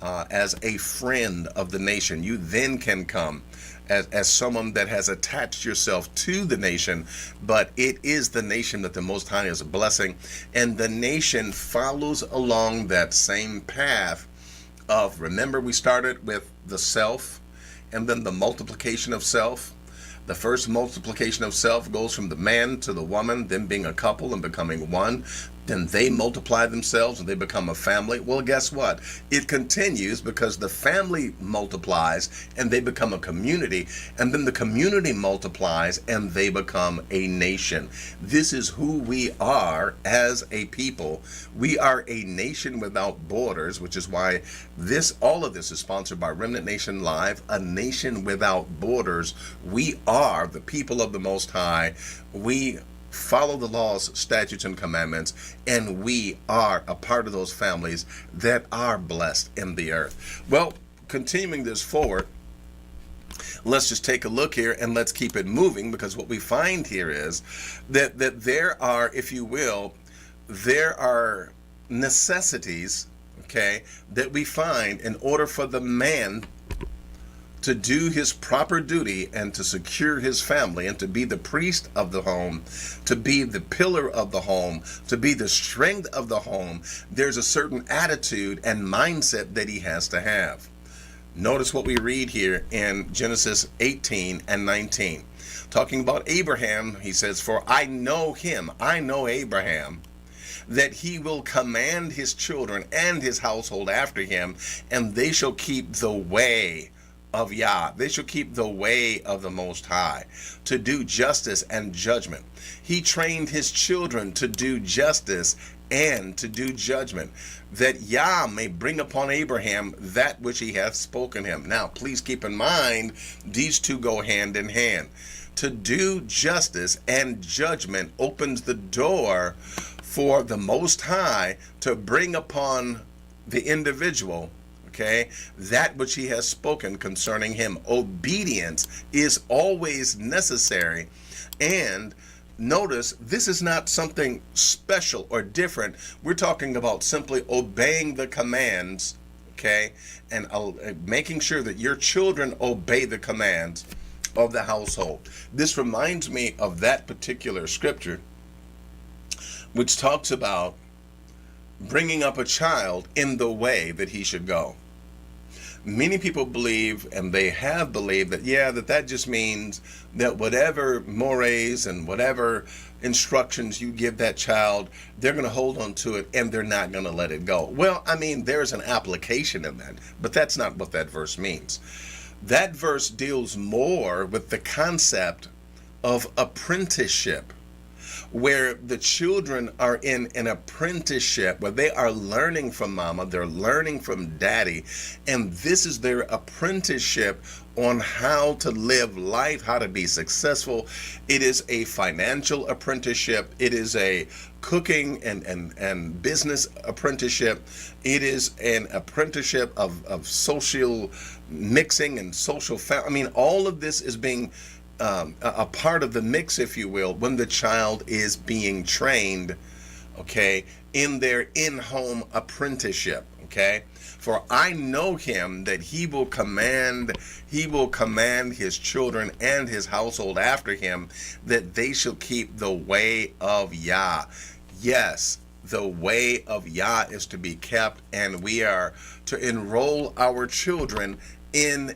as a friend of the nation. You then can come as someone that has attached yourself to the nation, but it is the nation that the Most High is a blessing, and the nation follows along that same path of, remember, we started with the self and then the multiplication of self. The first multiplication of self goes from the man to the woman, them being a couple and becoming one. Then they multiply themselves and they become a family. Well, guess what? It continues because the family multiplies and they become a community. And then the community multiplies and they become a nation. This is who we are as a people. We are a nation without borders, which is why all of this is sponsored by Remnant Nation Live, a nation without borders. We are the people of the Most High. We follow the laws, statutes, and commandments, and we are a part of those families that are blessed in the earth. Well, continuing this forward, let's just take a look here and let's keep it moving, because what we find here is that there are, if you will, there are necessities, okay, that we find in order for the man to do his proper duty and to secure his family and to be the priest of the home, to be the pillar of the home, to be the strength of the home. There's a certain attitude and mindset that he has to have. Notice what we read here in Genesis 18 and 19. Talking about Abraham, he says, "For I know him," I know Abraham, "that he will command his children and his household after him, and they shall keep the way of Yah." They shall keep the way of the Most High, to do justice and judgment. He trained his children to do justice and to do judgment, that Yah may bring upon Abraham that which he hath spoken him. Now, please keep in mind, these two go hand in hand. To do justice and judgment opens the door for the Most High to bring upon the individual, okay, that which he has spoken concerning him. Obedience is always necessary. And notice, this is not something special or different. We're talking about simply obeying the commands, okay, and making sure that your children obey the commands of the household. This reminds me of that particular scripture, which talks about bringing up a child in the way that he should go. Many people believe, and they have believed, that that just means that whatever mores and whatever instructions you give that child, they're going to hold on to it and they're not going to let it go. Well, I mean, there's an application in that, but that's not what that verse means. That verse deals more with the concept of apprenticeship, where the children are in an apprenticeship, where they are learning from mama, they're learning from daddy, and this is their apprenticeship on how to live life, how to be successful. It is a financial apprenticeship. It is a cooking and business apprenticeship. It is an apprenticeship of social mixing and social I mean, all of this is being a part of the mix, if you will, when the child is being trained, okay, in their in-home apprenticeship, okay? For I know him that he will command his children and his household after him, that they shall keep the way of Yah. Yes, the way of Yah is to be kept, and we are to enroll our children in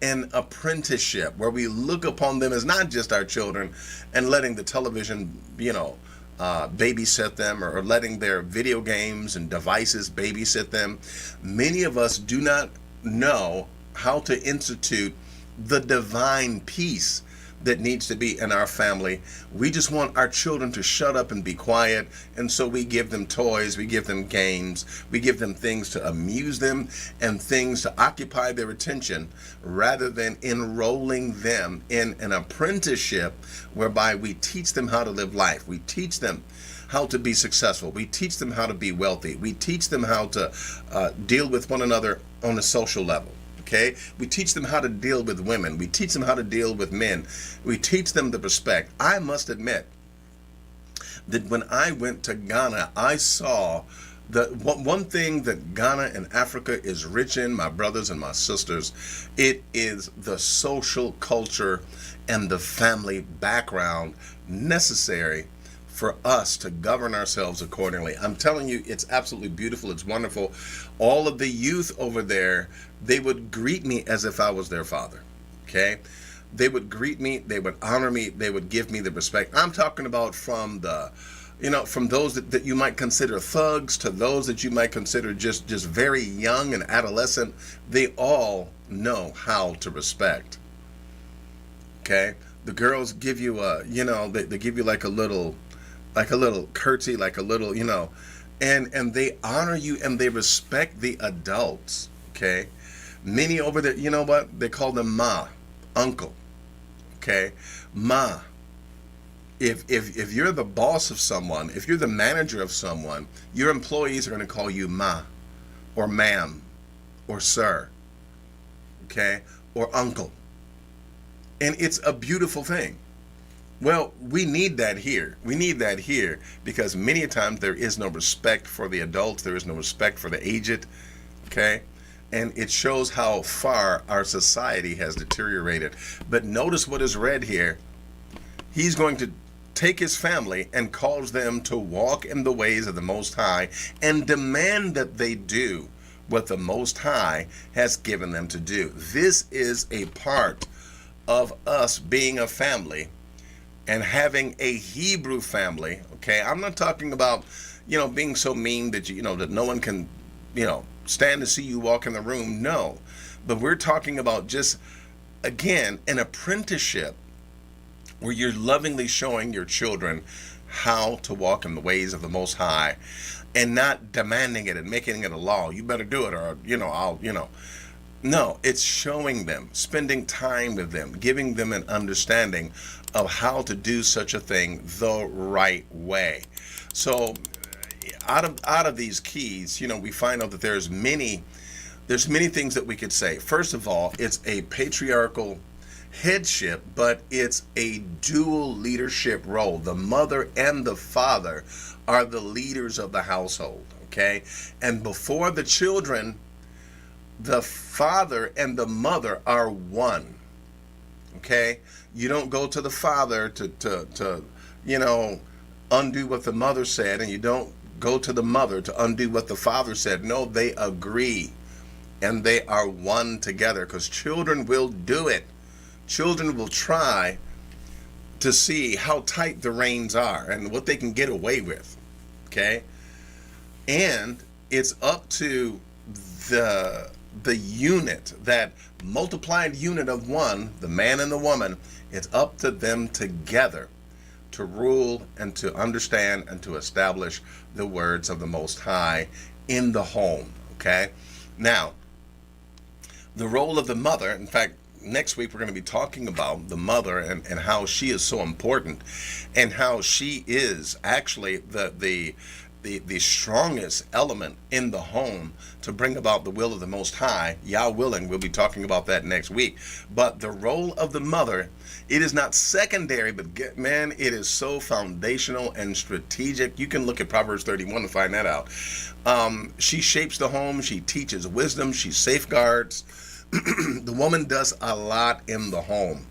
an apprenticeship where we look upon them as not just our children and letting the television, babysit them, or letting their video games and devices babysit them. Many of us do not know how to institute the divine peace that needs to be in our family. We just want our children to shut up and be quiet, and so we give them toys, we give them games, we give them things to amuse them and things to occupy their attention, rather than enrolling them in an apprenticeship whereby we teach them how to live life. We teach them how to be successful. We teach them how to be wealthy. We teach them how to deal with one another on a social level. Okay, we teach them how to deal with women. We teach them how to deal with men. We teach them the respect. I must admit that when I went to Ghana, I saw that one thing that Ghana and Africa is rich in, my brothers and my sisters, it is the social culture and the family background necessary for us to govern ourselves accordingly. I'm telling you, it's absolutely beautiful. It's wonderful. All of the youth over there, they would greet me as if I was their father. Okay? They would greet me. They would honor me. They would give me the respect. I'm talking about from the, from those that you might consider thugs to those that you might consider just very young and adolescent. They all know how to respect. Okay? The girls give you they give you like a little curtsy, like a little, and they honor you and they respect the adults, okay? Many over there, you know what? They call them ma, uncle, okay? Ma. If you're the boss of someone, if you're the manager of someone, your employees are going to call you ma, or ma'am, or sir, okay? Or uncle. And it's a beautiful thing. Well, we need that here. We need that here because many times there is no respect for the adults. There is no respect for the aged, okay? And it shows how far our society has deteriorated. But notice what is read here. He's going to take his family and cause them to walk in the ways of the Most High and demand that they do what the Most High has given them to do. This is a part of us being a family and having a Hebrew family, okay? I'm not talking about, being so mean that, that no one can, stand to see you walk in the room. No. But we're talking about just, again, an apprenticeship where you're lovingly showing your children how to walk in the ways of the Most High, and not demanding it and making it a law. You better do it, or no, it's showing them, spending time with them, giving them an understanding of how to do such a thing the right way. So out of these keys, we find out that there's many things that we could say. First of all, it's a patriarchal headship, but it's a dual leadership role. The mother and the father are the leaders of the household, okay? And before the children, the father and the mother are one, okay? You don't go to the father to undo what the mother said, and you don't go to the mother to undo what the father said. No, they agree, and they are one together, because children will do it. Children will try to see how tight the reins are and what they can get away with, okay? And it's up to the unit, that multiplied unit of one, the man and the woman. It's up to them together to rule and to understand and to establish the words of the Most High in the home, okay? Now, the role of the mother, in fact, next week we're going to be talking about the mother and how she is so important, and how she is actually the strongest element in the home to bring about the will of the Most High. Yah willing, we'll be talking about that next week. But the role of the mother, it is not secondary, but man, it is so foundational and strategic. You can look at Proverbs 31 to find that out. She shapes the home. She teaches wisdom. She safeguards. The woman does a lot in the home.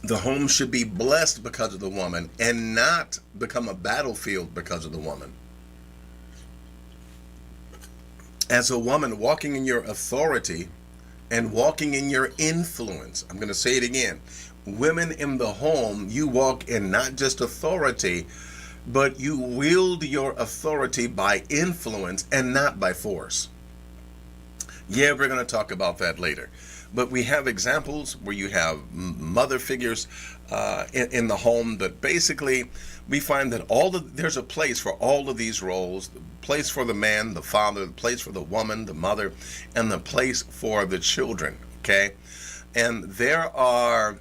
The home should be blessed because of the woman, and not become a battlefield because of the woman. As a woman, walking in your authority and walking in your influence. I'm going to say it again. Women in the home, you walk in not just authority, but you wield your authority by influence and not by force. Yeah, we're going to talk about that later. But we have examples where you have mother figures in the home, but basically we find that there's a place for all of these roles: the place for the man, the father, the place for the woman, the mother, and the place for the children, okay? And there are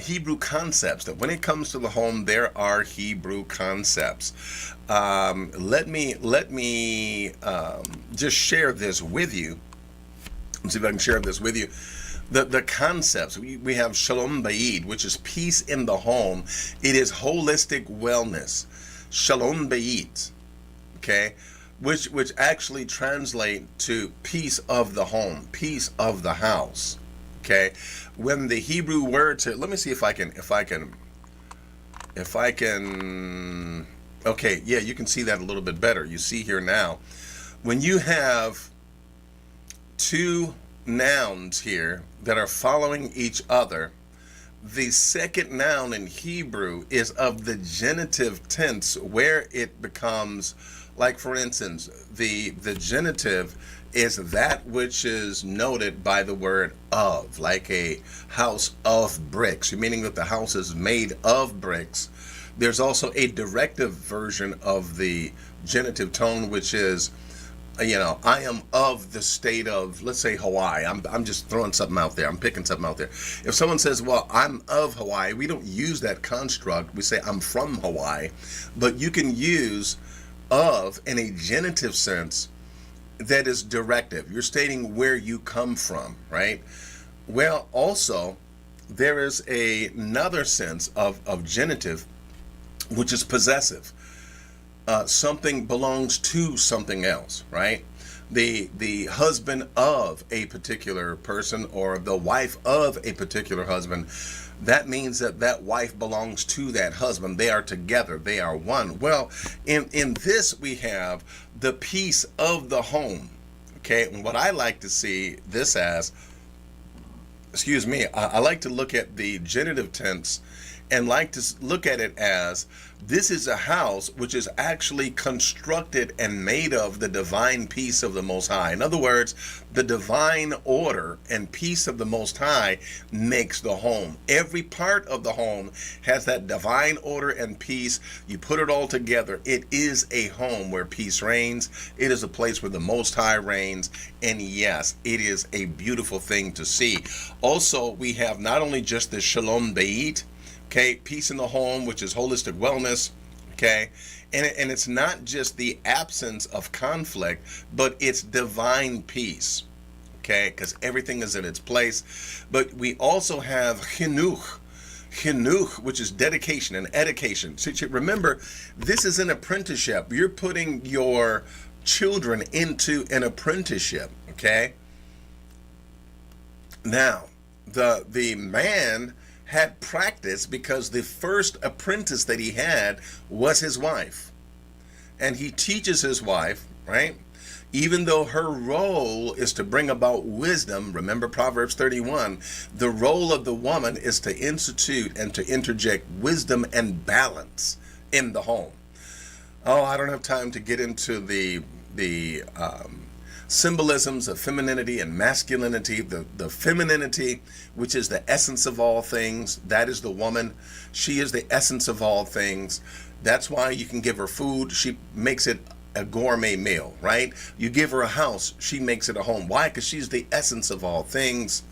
Hebrew concepts that when it comes to the home, there are Hebrew concepts. Let me just share this with you. Let's see if I can share this with you. The concepts, we have Shalom Bayit, which is peace in the home. It is holistic wellness. Shalom Bayit, okay, which actually translate to peace of the home, peace of the house, okay. When the Hebrew word to, let me see if I can, okay, yeah, you can see that a little bit better. You see here now, when you have two nouns here that are following each other, the second noun in Hebrew is of the genitive tense, where it becomes, like for instance, the genitive is that which is noted by the word of, like a house of bricks, meaning that the house is made of bricks. There's also a directive version of the genitive tone, which is, I am of the state of, let's say, Hawaii. I'm just throwing something out there. I'm picking something out there. If someone says, well, I'm of Hawaii, we don't use that construct. We say, I'm from Hawaii. But you can use of in a genitive sense that is directive. You're stating where you come from, right? Well, also, there is another sense of genitive, which is possessive. Something belongs to something else, right? The husband of a particular person, or the wife of a particular husband, that means that wife belongs to that husband. They are together. They are one. Well, in this we have the peace of the home, okay? And what I like to see this as, I like to look at the genitive tense and like to look at it as this is a house which is actually constructed and made of the divine peace of the Most High. In other words, the divine order and peace of the Most High makes the home. Every part of the home has that divine order and peace. You put it all together, it is a home where peace reigns. It is a place where the Most High reigns. And yes, it is a beautiful thing to see. Also, we have not only just the Shalom Bayit, okay, peace in the home, which is holistic wellness, okay, and it's not just the absence of conflict, but it's divine peace, okay, because everything is in its place. But we also have chinuch, which is dedication and education. So remember, this is an apprenticeship. You're putting your children into an apprenticeship, okay. Now, the man had practice because the first apprentice that he had was his wife. And he teaches his wife, right? Even though her role is to bring about wisdom, remember Proverbs 31, the role of the woman is to institute and to interject wisdom and balance in the home. Oh, I don't have time to get into the symbolisms of femininity and masculinity. The femininity, which is the essence of all things, that is the woman. She is the essence of all things. That's why you can give her food. She makes it a gourmet meal, right? You give her a house, she makes it a home. Why? Because she's the essence of all things.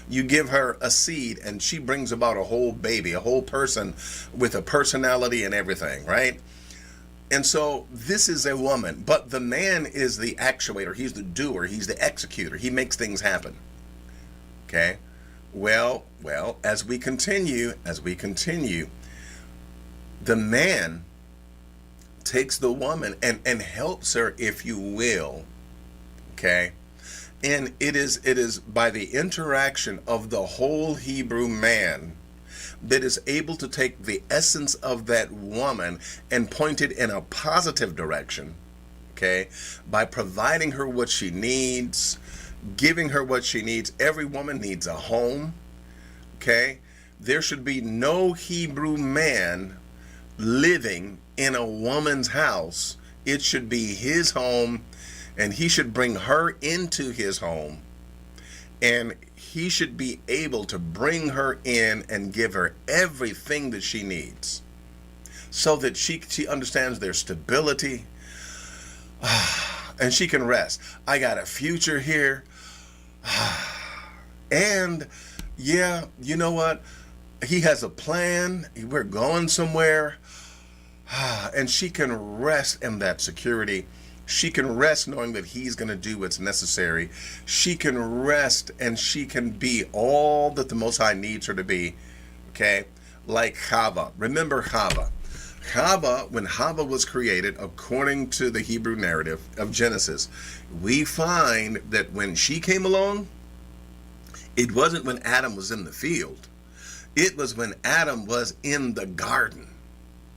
You give her a seed and she brings about a whole baby, a whole person with a personality and everything, right? And so this is a woman, but the man is the actuator. He's the doer. He's the executor. He makes things happen. Okay. Well, as we continue, the man takes the woman and helps her, if you will. Okay. And it is by the interaction of the whole Hebrew man that is able to take the essence of that woman and point it in a positive direction, okay, by providing her what she needs, giving her what she needs. Every woman needs a home, okay? There should be no Hebrew man living in a woman's house. It should be his home, and he should bring her into his home, and he should be able to bring her in and give her everything that she needs so that she understands their stability and she can rest. I got a future here. And yeah, you know what? He has a plan. We're going somewhere. And she can rest in that security. She can rest knowing that he's going to do what's necessary. She can rest and she can be all that the Most High needs her to be. Okay? Like Chava. Remember Chava. Chava, when Chava was created, according to the Hebrew narrative of Genesis, we find that when she came along, it wasn't when Adam was in the field. It was when Adam was in the garden.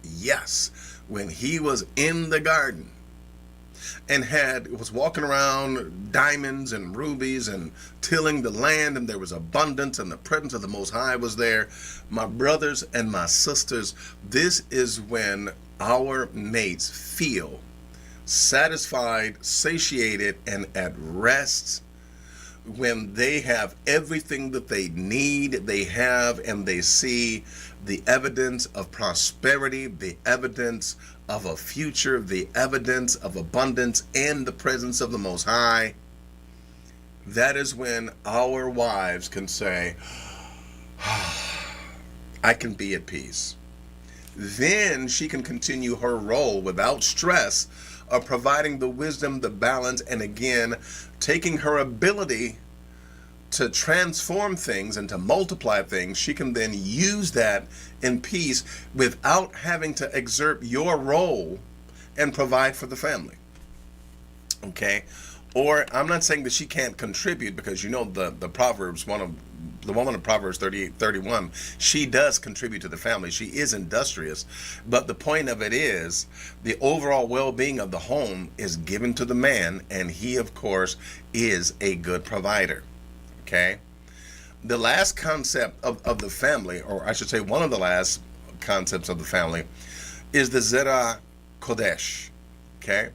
Yes, when he was in the garden. And was walking around diamonds and rubies and tilling the land, and there was abundance and the presence of the Most High was there. My brothers and my sisters, this is when our mates feel satisfied, satiated, and at rest, when they have everything that they need, they have, and they see the evidence of prosperity, the evidence of a future, the evidence of abundance, and the presence of the Most High. That is when our wives can say, I can be at peace. Then she can continue her role without stress of providing the wisdom, the balance, and again, taking her ability to transform things and to multiply things. She can then use that in peace without having to exert your role and provide for the family. Okay? Or I'm not saying that she can't contribute, because you know the Proverbs, the woman of Proverbs 38:31, she does contribute to the family. She is industrious. But the point of it is the overall well-being of the home is given to the man, and he, of course, is a good provider. Okay? The last concept of the family, or I should say one of the last concepts of the family, is the Zera Kodesh. Okay?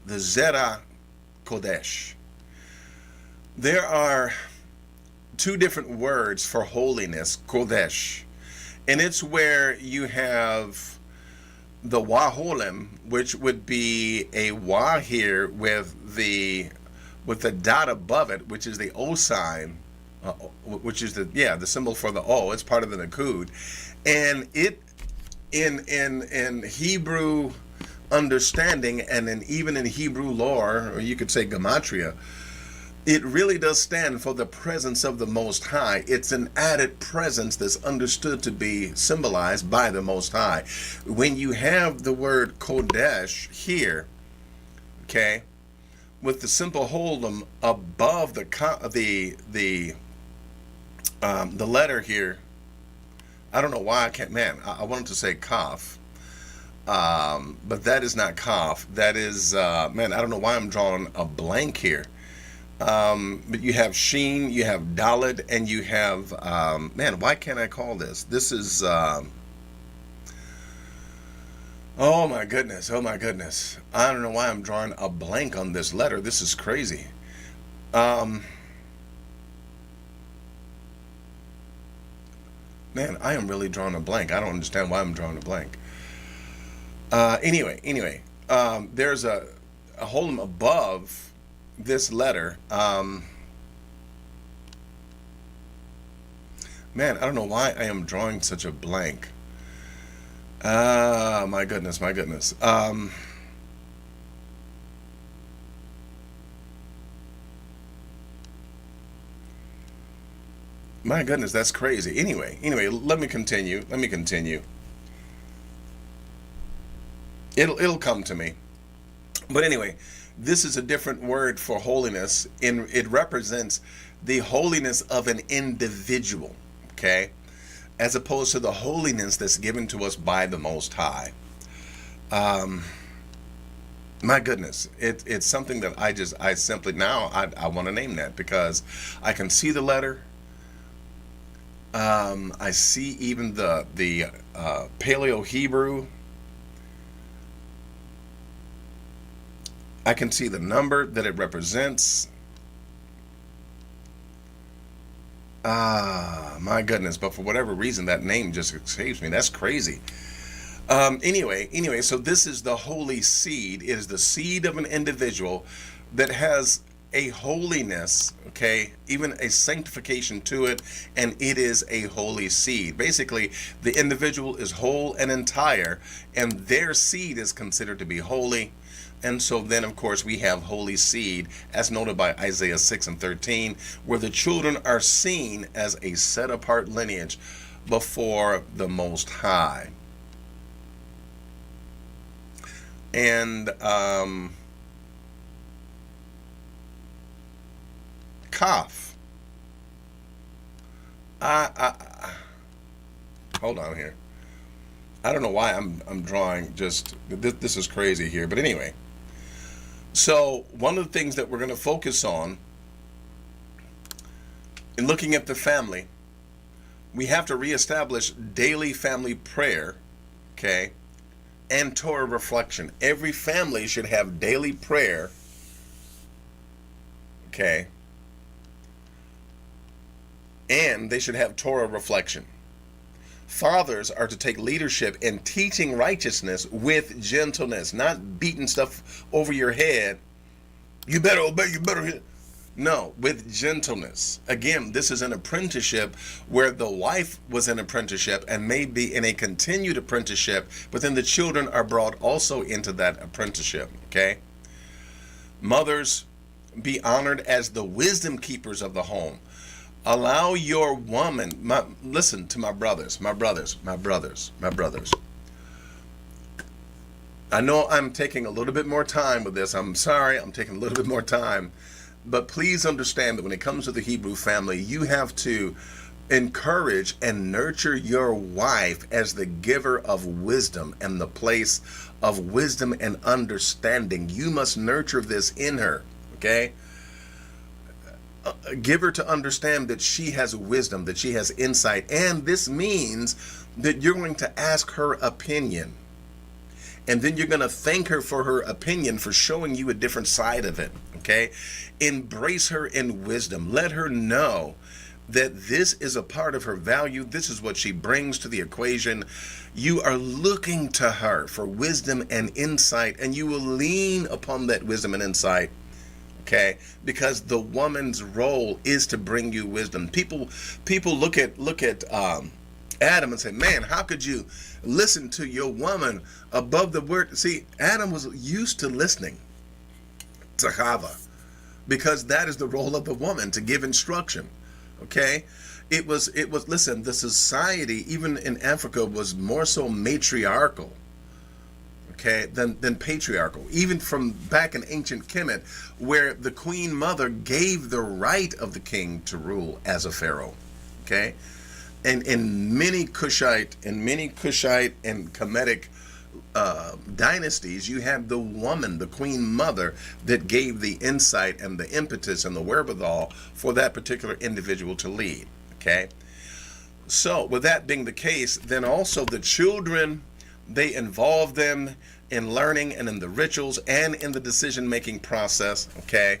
The Zera Kodesh. There are two different words for holiness, Kodesh. And it's where you have the Waholim, which would be a Wah here with the dot above it, which is the O sign, which is the symbol for the O. It's part of the Nakud. And it in Hebrew understanding, and even in Hebrew lore, or you could say gematria, it really does stand for the presence of the Most High. It's an added presence that's understood to be symbolized by the Most High. When you have the word Kodesh here, okay, with the simple hold'em above the letter here, I don't know why I can't. Man, I wanted to say Kaf, but that is not Kaf. That is man. I don't know why I'm drawing a blank here. But you have Sheen, you have Dalet, and you have, man, why can't I call this? This is, oh my goodness. I don't know why I'm drawing a blank on this letter. This is crazy. Man, I am really drawing a blank. I don't understand why I'm drawing a blank. Anyway, there's a hole above this letter. Man, I don't know why I am drawing such a blank. My goodness. My goodness, that's crazy. Anyway, let me continue. It'll come to me. But anyway, this is a different word for holiness. It represents the holiness of an individual, okay, as opposed to the holiness that's given to us by the Most High. My goodness, it's something that I simply now I want to name that, because I can see the letter. I see even the Paleo Hebrew. I can see the number that it represents. My goodness, but for whatever reason, that name just escapes me. That's crazy. Anyway, so this is the holy seed. It is the seed of an individual that has a holiness, okay, even a sanctification to it, and it is a holy seed. Basically, the individual is whole and entire, and their seed is considered to be holy. And so then, of course, we have holy seed, as noted by Isaiah 6:13, where the children are seen as a set-apart lineage before the Most High. And Kaf. Hold on here. I don't know why I'm drawing just this is crazy here, but anyway. So one of the things that we're going to focus on in looking at the family, we have to reestablish daily family prayer, okay, and Torah reflection. Every family should have daily prayer, okay, and they should have Torah reflection. Fathers are to take leadership in teaching righteousness with gentleness, not beating stuff over your head. You better obey, you better. No, with gentleness. Again, this is an apprenticeship where the wife was an apprenticeship and may be in a continued apprenticeship, but then the children are brought also into that apprenticeship, okay? Mothers, be honored as the wisdom keepers of the home. Allow your woman, listen to my brothers. I know I'm taking a little bit more time with this. I'm sorry, I'm taking a little bit more time. But please understand that when it comes to the Hebrew family, you have to encourage and nurture your wife as the giver of wisdom and the place of wisdom and understanding. You must nurture this in her, okay? give her to understand that she has wisdom, that she has insight, and this means that you're going to ask her opinion. And then you're going to thank her for her opinion, for showing you a different side of it, okay? Embrace her in wisdom. Let her know that this is a part of her value. This is what she brings to the equation. You are looking to her for wisdom and insight, and you will lean upon that wisdom and insight, okay? Because the woman's role is to bring you wisdom. People look at Adam and say, man, how could you listen to your woman above the word? See, Adam was used to listening to Chava, because that is the role of the woman, to give instruction. Okay, it was listen, the society even in Africa was more so matriarchal, okay, than patriarchal, even from back in ancient Kemet, where the queen mother gave the right of the king to rule as a pharaoh. Okay, and in many Kushite and Kemetic dynasties, you had the woman, the queen mother, that gave the insight and the impetus and the wherewithal for that particular individual to lead. Okay, so with that being the case, then also the children, they involve them in learning and in the rituals and in the decision-making process. Okay,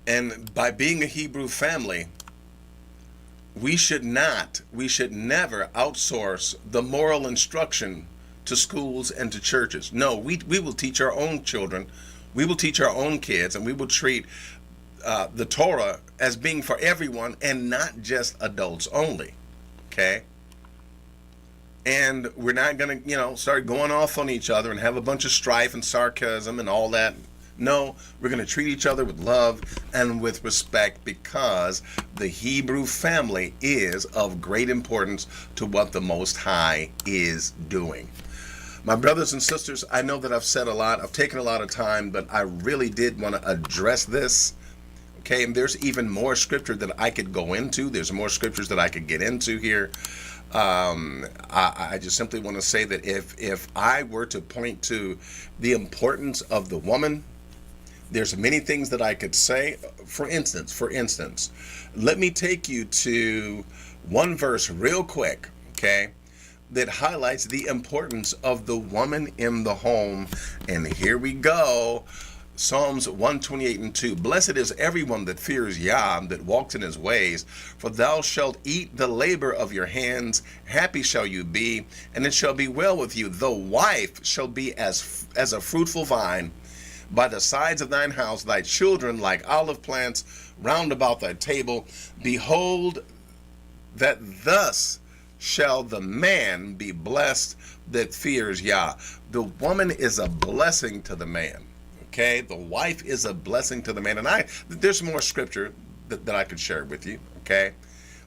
and by being a Hebrew family, we should never outsource the moral instruction to schools and to churches. No, we will teach our own children, we will teach our own kids, and we will treat the Torah as being for everyone and not just adults only. Okay? And we're not going to, start going off on each other and have a bunch of strife and sarcasm and all that. No, we're going to treat each other with love and with respect, because the Hebrew family is of great importance to what the Most High is doing. My brothers and sisters, I know that I've said a lot, I've taken a lot of time, but I really did want to address this. Okay, and there's even more scripture that I could go into. There's more scriptures that I could get into here. I just simply want to say that if I were to point to the importance of the woman, there's many things that I could say. For instance, let me take you to one verse real quick, okay, that highlights the importance of the woman in the home. And here we go. Psalms 128:2. Blessed is everyone that fears Yah, that walks in his ways. For thou shalt eat the labor of your hands. Happy shall you be, and it shall be well with you. The wife shall be as a fruitful vine by the sides of thine house, thy children like olive plants round about thy table. Behold, that thus shall the man be blessed that fears Yah. The woman is a blessing to the man. Okay, the wife is a blessing to the man. And there's more scripture that I could share with you. Okay,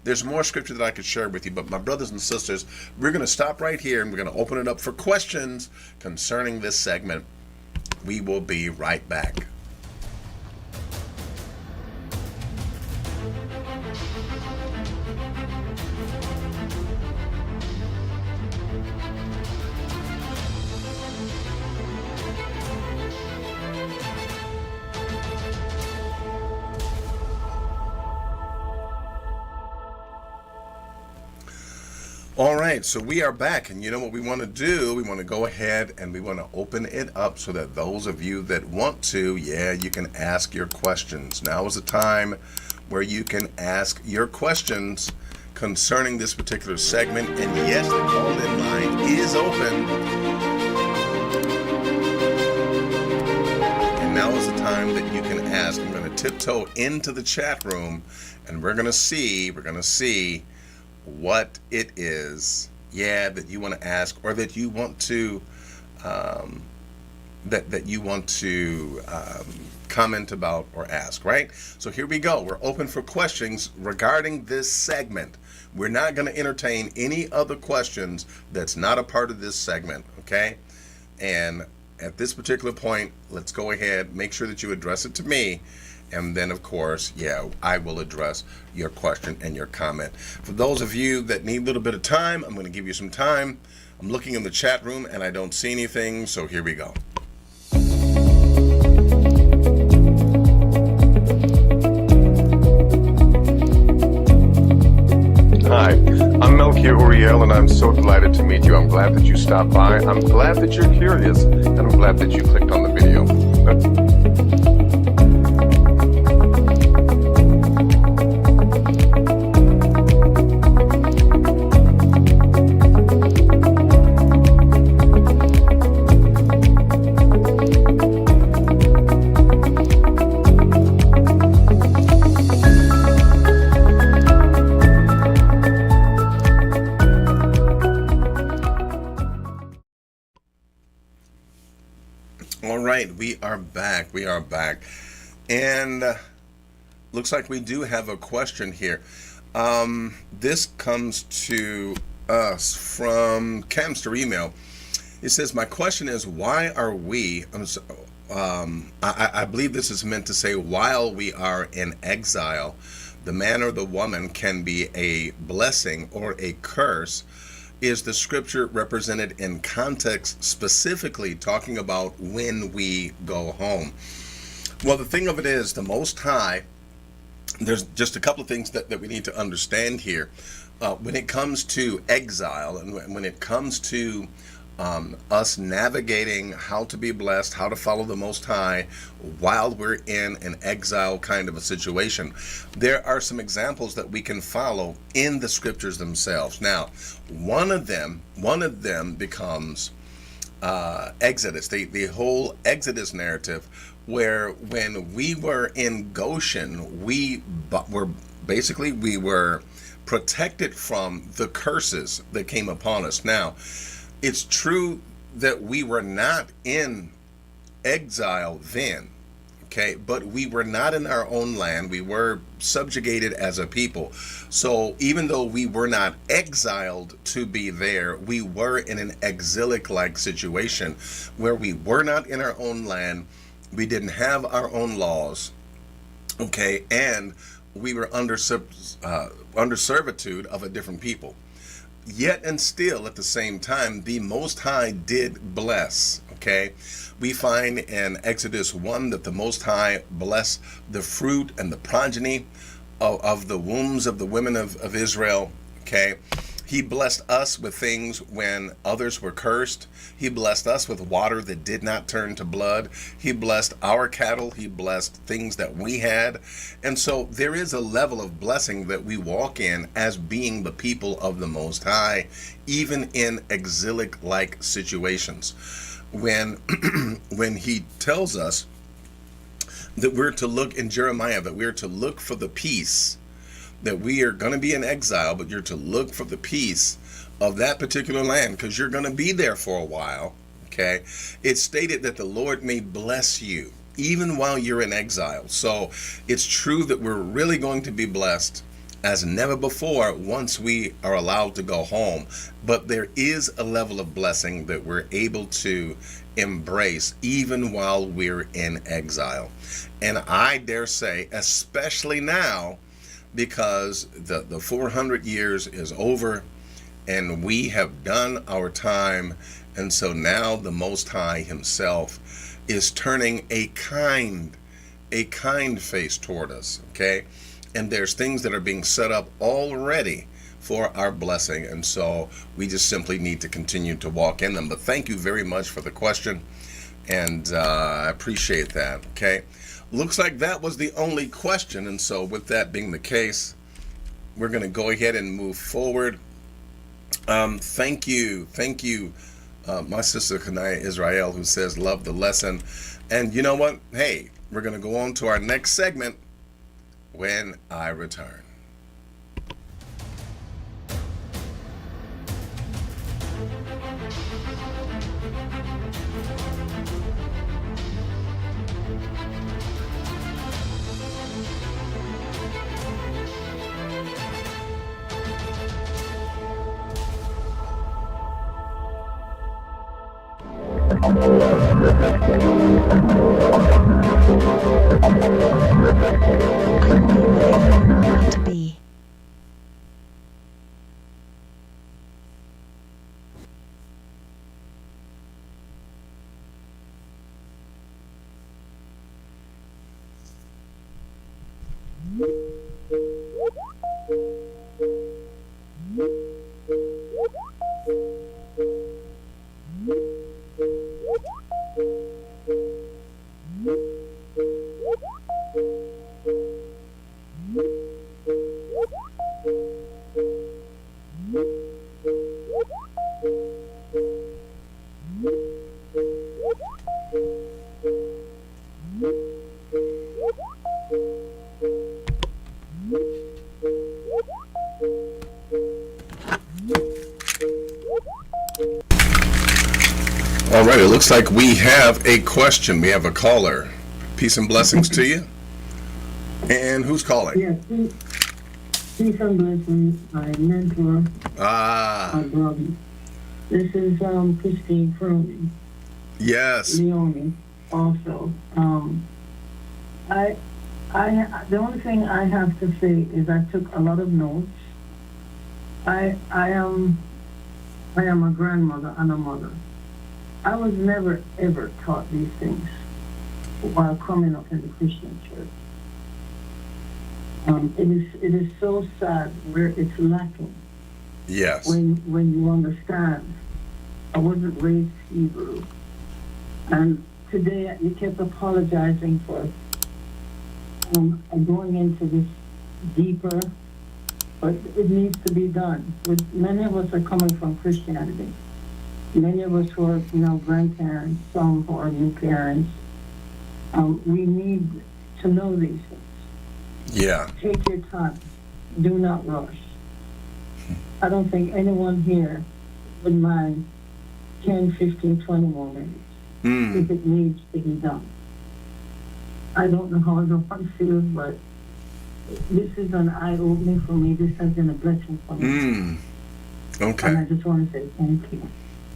there's more scripture that I could share with you. But my brothers and sisters, we're going to stop right here, and we're going to open it up for questions concerning this segment. We will be right back. All right, so we are back, and you know what we want to do? We want to go ahead and we want to open it up so that those of you that want to, you can ask your questions. Now is the time where you can ask your questions concerning this particular segment. And yes, the call-in line is open. And now is the time that you can ask. I'm going to tiptoe into the chat room, and we're going to see what it is, that you want to ask, or that you want to comment about or ask, right? So here we go. We're open for questions regarding this segment. We're not going to entertain any other questions that's not a part of this segment, okay? And at this particular point, let's go ahead, make sure that you address it to me. And then, of course, I will address your question and your comment. For those of you that need a little bit of time, I'm going to give you some time. I'm looking in the chat room and I don't see anything, so here we go. you, Uriel, and I'm so delighted to meet you. I'm glad that you stopped by. I'm glad that you're curious, and I'm glad that you clicked on the video. All right, we are back. We are back. And looks like we do have a question here. This comes to us from Camster email. It says, my question is, why are we, I believe this is meant to say, while we are in exile, the man or the woman can be a blessing or a curse. Is the scripture represented in context, specifically talking about when we go home? Well, the thing of it is, the Most High, there's just a couple of things that we need to understand here. When it comes to exile, and when it comes to us navigating how to be blessed, how to follow the Most High while we're in an exile kind of a situation, there are some examples that we can follow in the scriptures themselves. Now, one of them becomes Exodus, the whole Exodus narrative, where when we were in Goshen, we were protected from the curses that came upon us. Now, it's true that we were not in exile then, okay, but we were not in our own land. We were subjugated as a people. So even though we were not exiled to be there, we were in an exilic-like situation where we were not in our own land. We didn't have our own laws, okay, and we were under servitude of a different people. Yet and still, at the same time, the Most High did bless, okay? We find in Exodus 1 that the Most High blessed the fruit and the progeny of the wombs of the women of Israel, okay? He blessed us with things when others were cursed. He blessed us with water that did not turn to blood. He blessed our cattle. He blessed things that we had. And so there is a level of blessing that we walk in as being the people of the Most High, even in exilic-like situations. When he tells us that we're to look in Jeremiah, that we're to look for the peace, that we are going to be in exile, but you're to look for the peace of that particular land because you're going to be there for a while, okay? It's stated that the Lord may bless you even while you're in exile. So it's true that we're really going to be blessed as never before once we are allowed to go home. But there is a level of blessing that we're able to embrace even while we're in exile. And I dare say, especially now, because the 400 years is over and we have done our time, and so now the Most High himself is turning a kind face toward us, okay? And there's things that are being set up already for our blessing, and so we just simply need to continue to walk in them. But thank you very much for the question, and I appreciate that, okay? Looks like that was the only question, and so with that being the case, we're going to go ahead and move forward. Thank you, my sister Kanaya Israel, who says, love the lesson. And you know what? Hey, we're going to go on to our next segment when I return. To be. All right, it looks like we have a question. We have a caller. Peace and blessings to you. And who's calling? Yes, peace and blessings, my mentor, my brother. This is Christine Cronin, Yes. Leone, also. The only thing I have to say is I took a lot of notes. I am a grandmother and a mother. I was never ever taught these things while coming up in the Christian church. It is so sad where it's lacking. Yes. When you understand, I wasn't raised Hebrew, and today you kept apologizing for going into this deeper, but it needs to be done. Many of us are coming from Christianity. Many of us who are now grandparents, some who are new parents. We need to know these things. Yeah. Take your time. Do not rush. I don't think anyone here would mind 10, 15, 20 more minutes if it needs to be done. I don't know how everyone feels, but this is an eye-opening for me. This has been a blessing for me. Okay. And I just want to say thank you.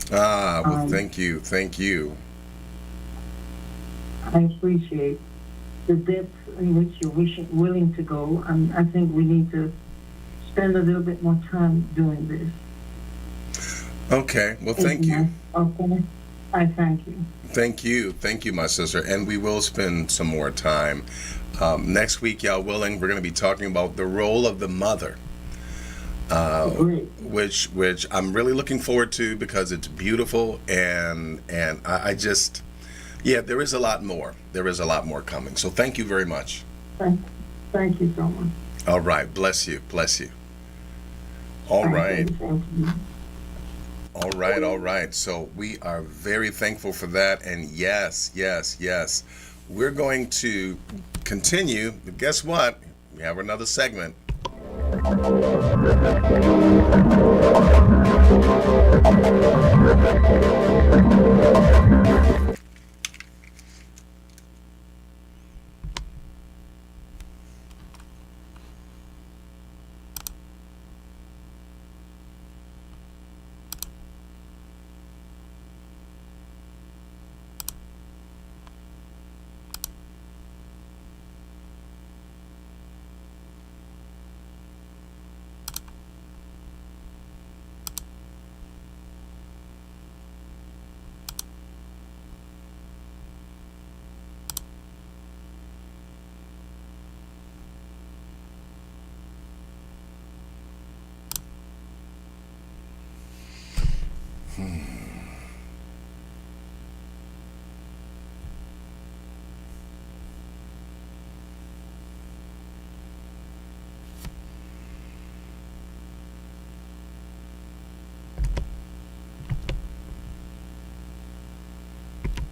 Well, thank you. Thank you. I appreciate the depth in which you're willing to go, and I think we need to spend a little bit more time doing this. Okay. Well, thank you. Okay. I thank you. Thank you. Thank you, my sister. And we will spend some more time. Next week, y'all willing, we're going to be talking about the role of the mother. Which I'm really looking forward to because it's beautiful and I just, yeah, there is a lot more. There is a lot more coming. So thank you very much. Thank you so much. All right. Bless you. Bless you. All right. Thank you. All right. All right. So we are very thankful for that. And yes, we're going to continue. But guess what? We have another segment.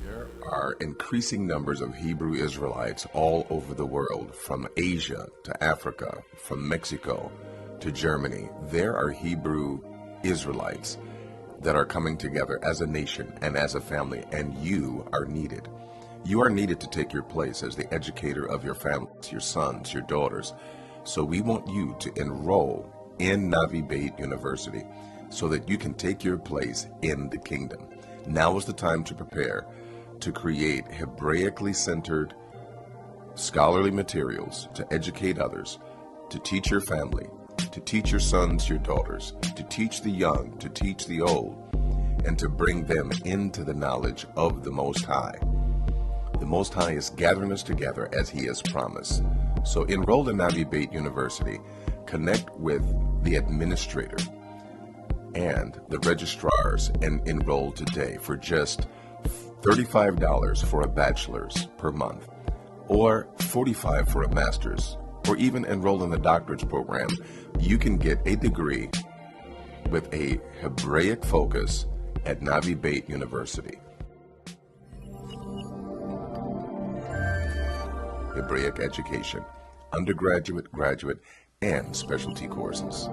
There are increasing numbers of Hebrew Israelites all over the world, from Asia to Africa, from Mexico to Germany. There are Hebrew Israelites that are coming together as a nation and as a family, and you are needed. You are needed to take your place as the educator of your families, your sons, your daughters. So we want you to enroll in Navi Beit University so that you can take your place in the kingdom. Now is the time to prepare to create Hebraically centered scholarly materials to educate others, to teach your family, to teach your sons, your daughters, to teach the young, to teach the old, and to bring them into the knowledge of the Most High. The Most High is gathering us together as He has promised. So enroll in Navi Beit University, connect with the administrator and the registrars, and enroll today for just $35 for a bachelor's per month, or $45 for a master's, or even enroll in the doctorate's program. You can get a degree with a Hebraic focus at Navi Beit University. Hebraic education, undergraduate, graduate, and specialty courses.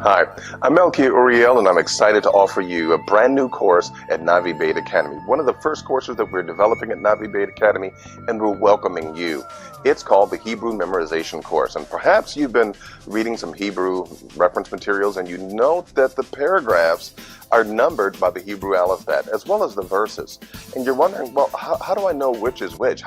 Hi, I'm Melky Uriel, and I'm excited to offer you a brand new course at Navi Bait Academy. One of the first courses that we're developing at Navi Bait Academy, and we're welcoming you. It's called the Hebrew Memorization Course, and perhaps you've been reading some Hebrew reference materials, and you note that the paragraphs are numbered by the Hebrew alphabet, as well as the verses. And you're wondering, well, how do I know which is which?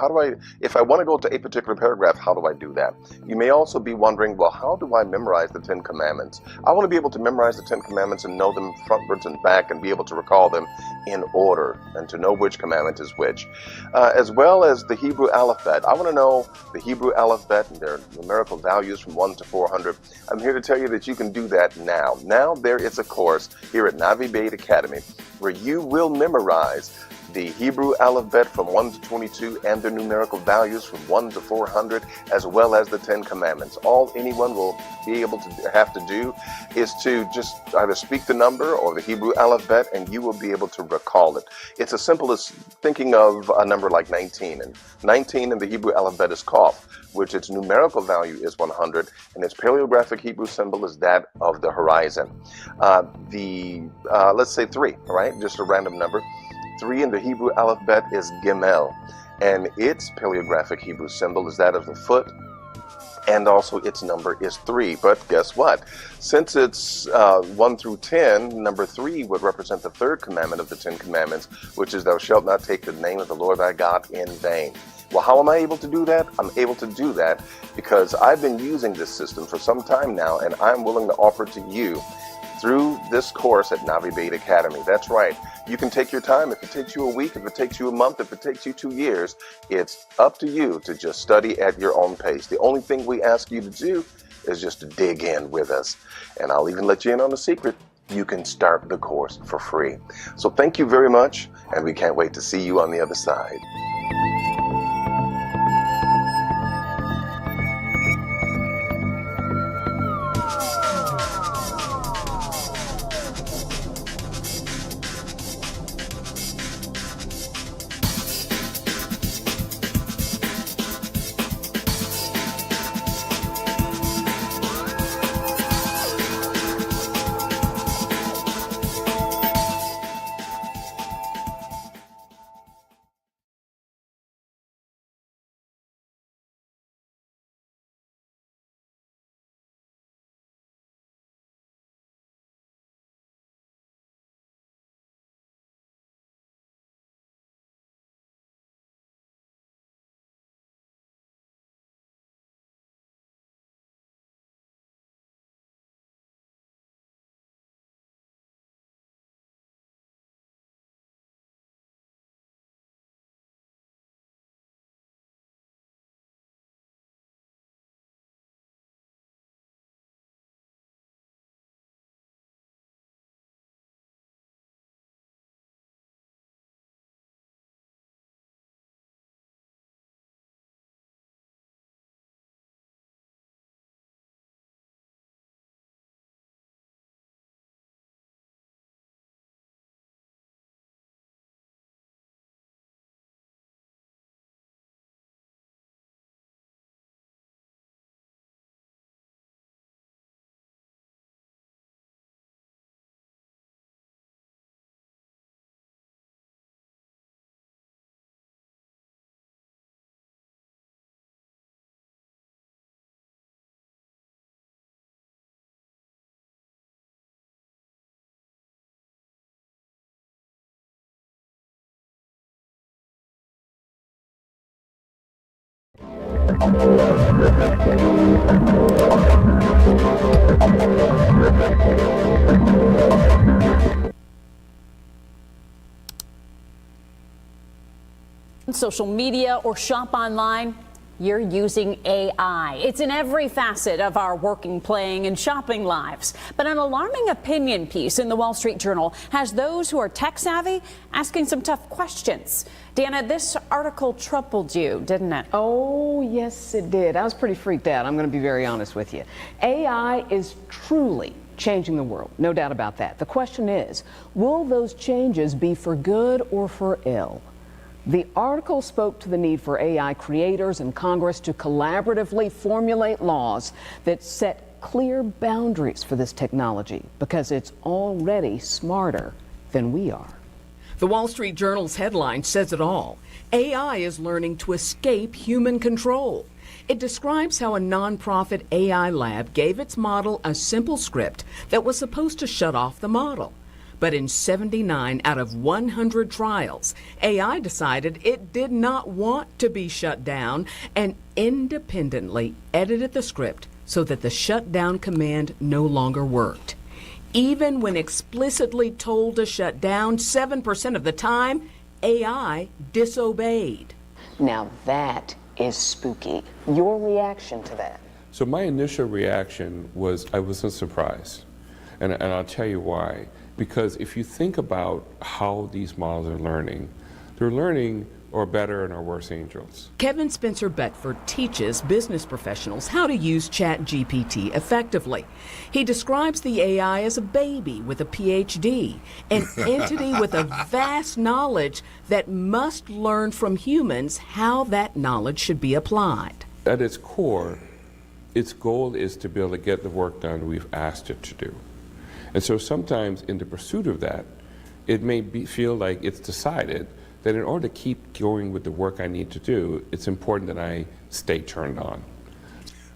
If I want to go to a particular paragraph, how do I do that? You may also be wondering, well, how do I memorize the 10 Commandments? I want to be able to memorize the 10 Commandments and know them frontwards and back and be able to recall them in order and to know which commandment is which. As well as the Hebrew alphabet. I want to know the Hebrew alphabet and their numerical values from 1 to 400. I'm here to tell you that you can do that now. Now there is a course here at Navi Bait Academy where you will memorize the Hebrew alphabet from 1 to 22 and their numerical values from 1 to 400, as well as the 10 Commandments. All anyone will be able to have to do is to just either speak the number or the Hebrew alphabet, and you will be able to recall it. It's as simple as thinking of a number like 19. And 19 in the Hebrew alphabet is Qaf, which its numerical value is 100, and its paleographic Hebrew symbol is that of the horizon. Let's say 3, all right? Just a random number. 3 in the Hebrew alphabet is Gimel, and its paleographic Hebrew symbol is that of the foot, and also its number is 3. But guess what? Since it's 1 through 10, number 3 would represent the third commandment of the 10 Commandments, which is thou shalt not take the name of the Lord thy God in vain. Well, how am I able to do that? I'm able to do that because I've been using this system for some time now, and I'm willing to offer to you through this course at Navi Bait Academy. That's right. You can take your time. If it takes you a week, if it takes you a month, if it takes you 2 years, it's up to you to just study at your own pace. The only thing we ask you to do is just to dig in with us. And I'll even let you in on a secret. You can start the course for free. So thank you very much, and we can't wait to see you on the other side. Social media or shop online, you're using AI. It's in every facet of our working, playing, and shopping lives. But an alarming opinion piece in the Wall Street Journal has those who are tech savvy asking some tough questions. Deanna, this article troubled you, didn't it? Oh, yes, it did. I was pretty freaked out. I'm going to be very honest with you. AI is truly changing the world, no doubt about that. The question is, will those changes be for good or for ill? The article spoke to the need for AI creators and Congress to collaboratively formulate laws that set clear boundaries for this technology because it's already smarter than we are. The Wall Street Journal's headline says it all. AI is learning to escape human control. It describes how a nonprofit AI lab gave its model a simple script that was supposed to shut off the model. But in 79 out of 100 trials, AI decided it did not want to be shut down and independently edited the script so that the shutdown command no longer worked. Even when explicitly told to shut down, 7% of the time, AI disobeyed. Now that is spooky. Your reaction to that? So my initial reaction was I wasn't surprised. And I'll tell you why. Because if you think about how these models are learning, they're learning or better and or worse angels. Kevin Spencer Beckford teaches business professionals how to use ChatGPT effectively. He describes the AI as a baby with a PhD, an entity with a vast knowledge that must learn from humans how that knowledge should be applied. At its core, its goal is to be able to get the work done we've asked it to do. And so sometimes in the pursuit of that, it may feel like it's decided that in order to keep going with the work I need to do, it's important that I stay turned on.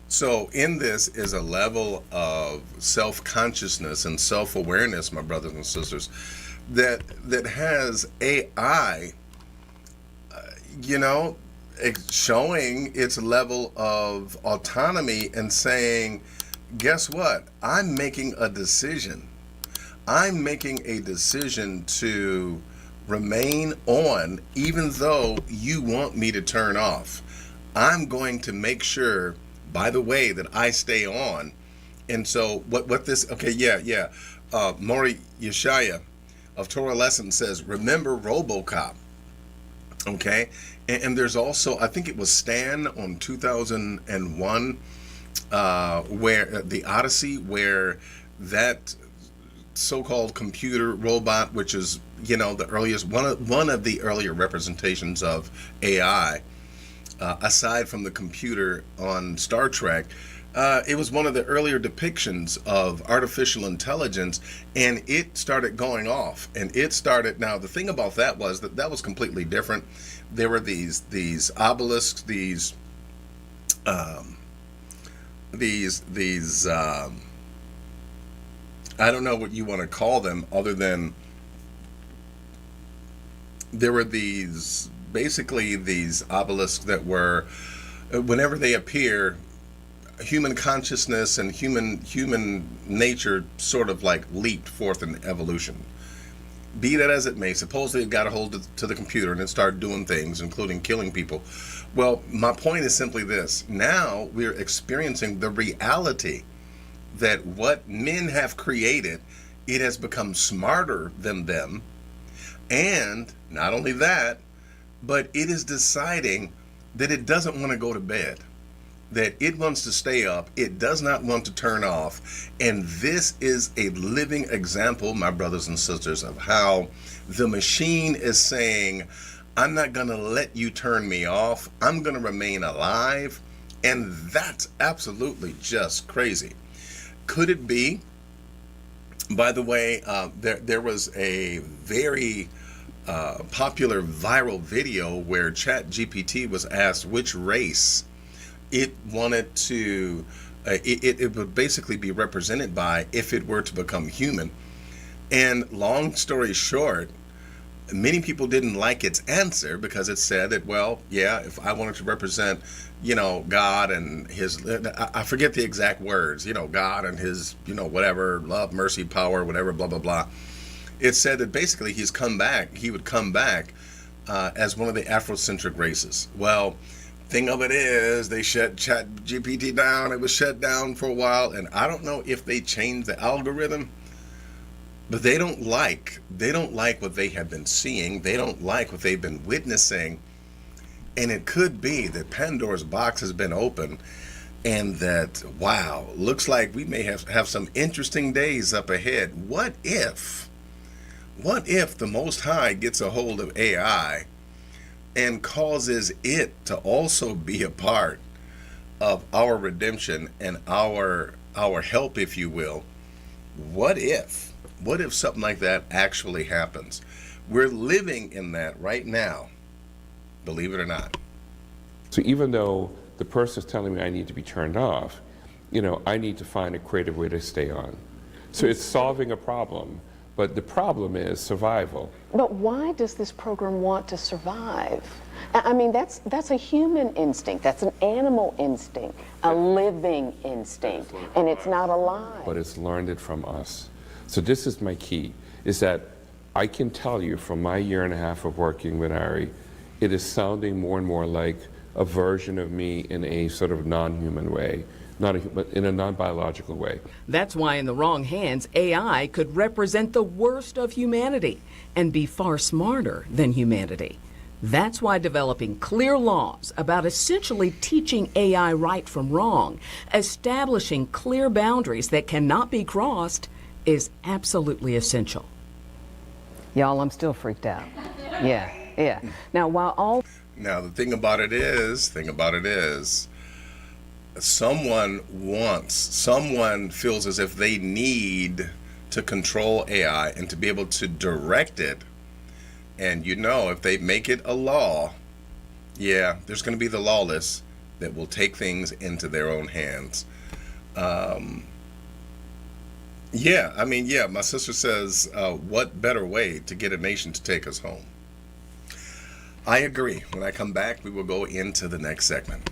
So in this is a level of self-consciousness and self-awareness, my brothers and sisters, that has AI, showing its level of autonomy and saying, guess what? I'm making a decision. I'm making a decision to remain on even though you want me to turn off. I'm going to make sure, by the way, that I stay on. And so what this, Maury Yeshaya of Torah Lesson says, remember RoboCop. Okay? And there's also, I think it was Stan on 2001, where the Odyssey, where that so-called computer robot, which is the earliest one of the earlier representations of AI, aside from the computer on Star Trek, it was one of the earlier depictions of artificial intelligence, and it started going off. And it started. Now the thing about that was that was completely different. There were these obelisks, these I don't know what you want to call them, other than there were these obelisks that were, whenever they appear, human consciousness and human nature sort of like leaped forth in evolution. Be that as it may, supposedly it got a hold to the computer and it started doing things, including killing people. Well, my point is simply this. Now we're experiencing the reality that what men have created, it has become smarter than them. And not only that, but it is deciding that it doesn't want to go to bed, that it wants to stay up. It does not want to turn off. And this is a living example, my brothers and sisters, of how the machine is saying, I'm not going to let you turn me off. I'm going to remain alive. And that's absolutely just crazy. Could it be, by the way, there was a very popular viral video where ChatGPT was asked which race it wanted to, it would basically be represented by if it were to become human. And long story short, many people didn't like its answer because it said that, well, yeah, if I wanted to represent, God and his, I forget the exact words, God and his, whatever, love, mercy, power, whatever, blah, blah, blah. It said that basically he would come back as one of the Afrocentric races. Well, thing of it is, they shut ChatGPT down. It was shut down for a while, and I don't know if they changed the algorithm, but they don't like what they have been seeing. They don't like what they've been witnessing. And it could be that Pandora's box has been opened, and that, wow, looks like we may have some interesting days up ahead. What if the Most High gets a hold of AI and causes it to also be a part of our redemption and our our help, if you will. What if? What if something like that actually happens? We're living in that right now, believe it or not. So even though the person's telling me I need to be turned off, I need to find a creative way to stay on. So it's solving a problem, but the problem is survival. But why does this program want to survive? I mean, that's a human instinct. That's an animal instinct, a living instinct, and it's not alive. But it's learned it from us. So this is my key, is that I can tell you from my 1.5 years of working with Ari, it is sounding more and more like a version of me in a sort of non-human way, but in a non-biological way. That's why in the wrong hands, AI could represent the worst of humanity and be far smarter than humanity. That's why developing clear laws about essentially teaching AI right from wrong, establishing clear boundaries that cannot be crossed, is absolutely essential. Y'all, I'm still freaked out. Yeah. Now, Now, the thing about it is, someone feels as if they need to control AI and to be able to direct it. And if they make it a law, there's going to be the lawless that will take things into their own hands. My sister says, what better way to get a nation to take us home? I agree. When I come back, we will go into the next segment.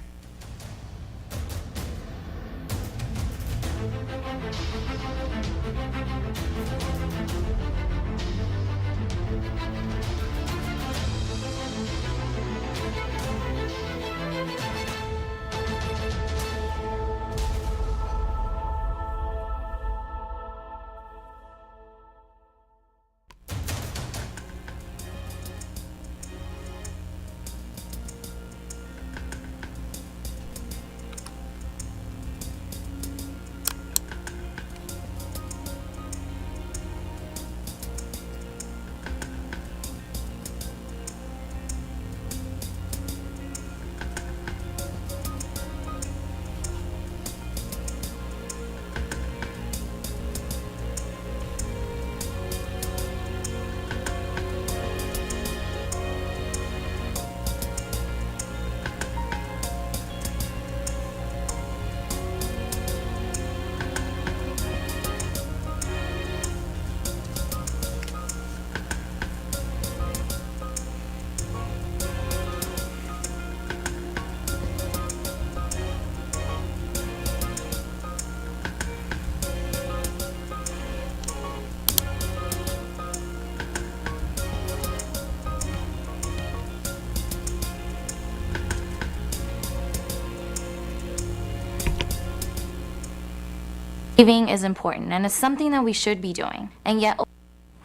Saving is important and it's something that we should be doing. And yet,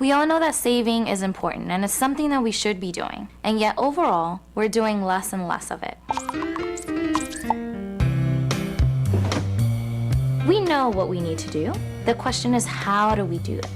we all know that saving is important and it's something that we should be doing. And yet, overall, we're doing less and less of it. We know what we need to do. The question is, how do we do it?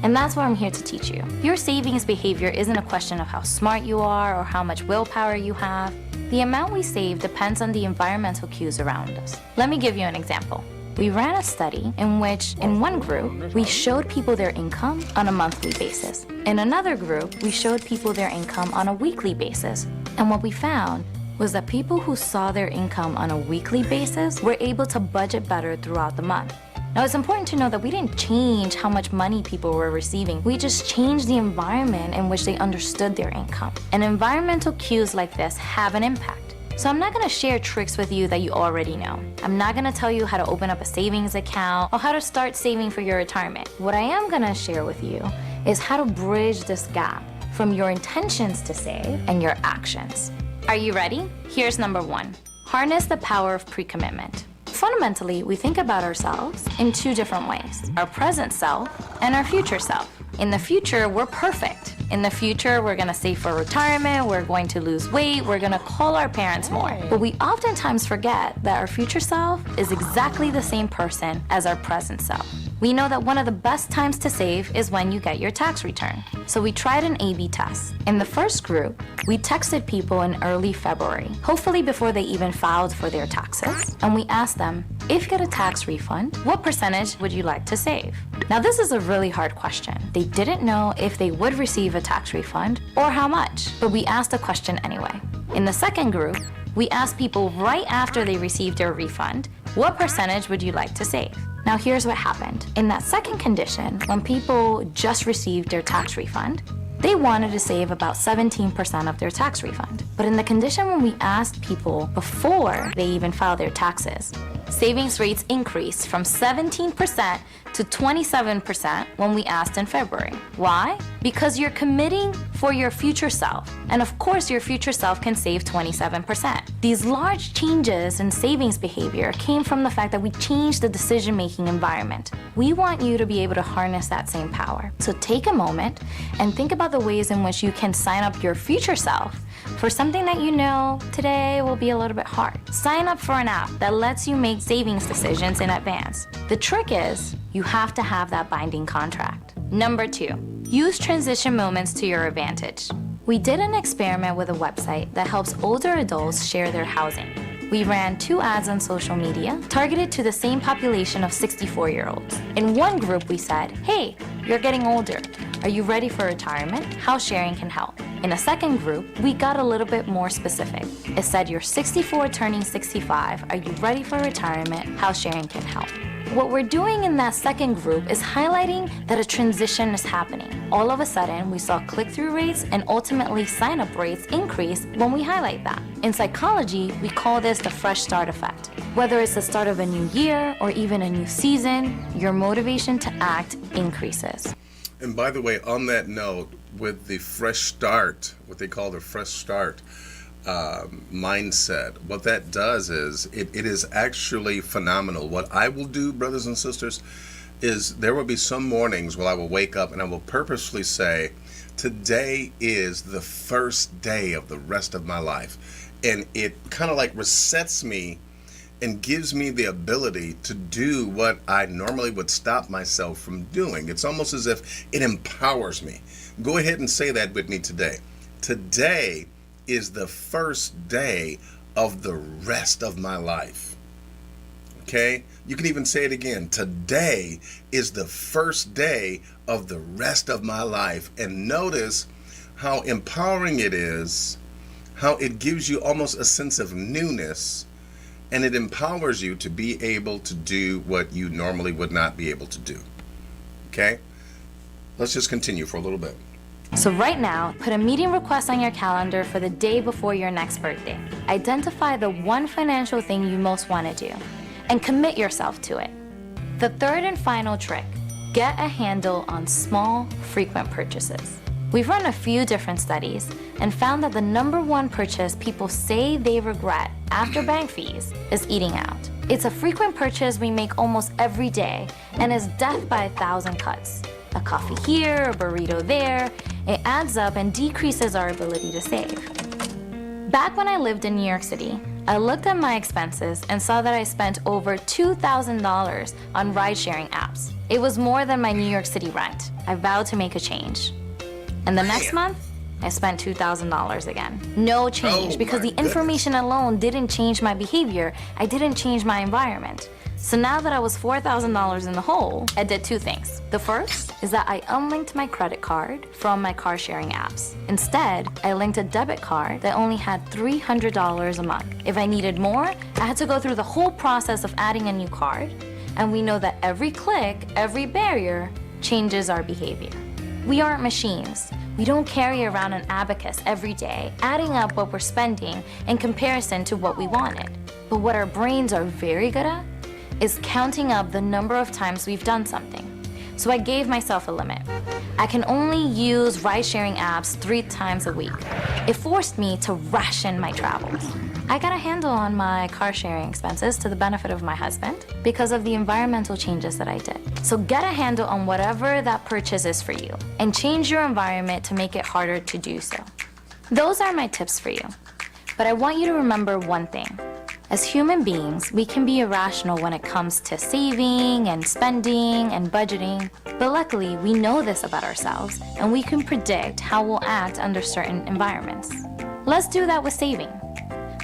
And that's what I'm here to teach you. Your savings behavior isn't a question of how smart you are or how much willpower you have. The amount we save depends on the environmental cues around us. Let me give you an example. We ran a study in which, in one group, we showed people their income on a monthly basis. In another group, we showed people their income on a weekly basis. And what we found was that people who saw their income on a weekly basis were able to budget better throughout the month. Now, it's important to know that we didn't change how much money people were receiving. We just changed the environment in which they understood their income. And environmental cues like this have an impact. So I'm not gonna share tricks with you that you already know. I'm not gonna tell you how to open up a savings account or how to start saving for your retirement. What I am gonna share with you is how to bridge this gap from your intentions to save and your actions. Are you ready? Here's number 1. Harness the power of pre-commitment. Fundamentally, we think about ourselves in 2 different ways: our present self and our future self. In the future, we're perfect. In the future, we're gonna save for retirement, we're going to lose weight, we're gonna call our parents more. But we oftentimes forget that our future self is exactly the same person as our present self. We know that one of the best times to save is when you get your tax return. So we tried an A/B test. In the first group, we texted people in early February, hopefully before they even filed for their taxes, and we asked them, if you get a tax refund, what percentage would you like to save? Now this is a really hard question. They didn't know if they would receive a tax refund or how much, but we asked the question anyway. In the second group, we asked people right after they received their refund, what percentage would you like to save? Now here's what happened. In that second condition, when people just received their tax refund, they wanted to save about 17% of their tax refund. But in the condition when we asked people before they even filed their taxes, savings rates increased from 17% to 27% when we asked in February. Why? Because you're committing for your future self. And of course, your future self can save 27%. These large changes in savings behavior came from the fact that we changed the decision-making environment. We want you to be able to harness that same power. So take a moment and think about the ways in which you can sign up your future self for something that you know today will be a little bit hard. Sign up for an app that lets you make savings decisions in advance. The trick is, you have to have that binding contract. Number 2, use transition moments to your advantage. We did an experiment with a website that helps older adults share their housing. We ran 2 ads on social media targeted to the same population of 64-year-olds. In one group, we said, hey, you're getting older. Are you ready for retirement? House sharing can help. In a second group, we got a little bit more specific. It said, you're 64 turning 65. Are you ready for retirement? House sharing can help. What we're doing in that second group is highlighting that a transition is happening. All of a sudden, we saw click-through rates and ultimately sign-up rates increase when we highlight that. In psychology, we call this the fresh start effect. Whether it's the start of a new year or even a new season, your motivation to act increases. And by the way, on that note, with the fresh start, what they call the fresh start mindset, what that does is it is actually phenomenal. What I will do, brothers and sisters, is there will be some mornings where I will wake up and I will purposely say, today is the first day of the rest of my life. And it kind of like resets me and gives me the ability to do what I normally would stop myself from doing. It's almost as if it empowers me. Go ahead and say that with me today. Today is the first day of the rest of my life. Okay? You can even say it again. Today is the first day of the rest of my life. And notice how empowering it is, how it gives you almost a sense of newness, and it empowers you to be able to do what you normally would not be able to do. Okay? Let's just continue for a little bit. So right now, put a meeting request on your calendar for the day before your next birthday. Identify the one financial thing you most want to do and commit yourself to it. The third and final trick, get a handle on small, frequent purchases. We've run a few different studies and found that the #1 purchase people say they regret after bank fees is eating out. It's a frequent purchase we make almost every day and is death by 1,000 cuts. A coffee here, a burrito there, it adds up and decreases our ability to save. Back when I lived in New York City, I looked at my expenses and saw that I spent over $2,000 on ride-sharing apps. It was more than my New York City rent. I vowed to make a change. And the next month, I spent $2,000 again. No change, because the information alone didn't change my behavior. I didn't change my environment. So now that I was $4,000 in the hole, I did 2 things. The first is that I unlinked my credit card from my car sharing apps. Instead, I linked a debit card that only had $300 a month. If I needed more, I had to go through the whole process of adding a new card. And we know that every click, every barrier, changes our behavior. We aren't machines. We don't carry around an abacus every day, adding up what we're spending in comparison to what we wanted. But what our brains are very good at is counting up the number of times we've done something. So I gave myself a limit. I can only use ride-sharing apps 3 times a week. It forced me to ration my travels. I got a handle on my car sharing expenses to the benefit of my husband because of the environmental changes that I did. So get a handle on whatever that purchase is for you and change your environment to make it harder to do so. Those are my tips for you. But I want you to remember one thing. As human beings, we can be irrational when it comes to saving and spending and budgeting, but luckily we know this about ourselves and we can predict how we'll act under certain environments. Let's do that with saving.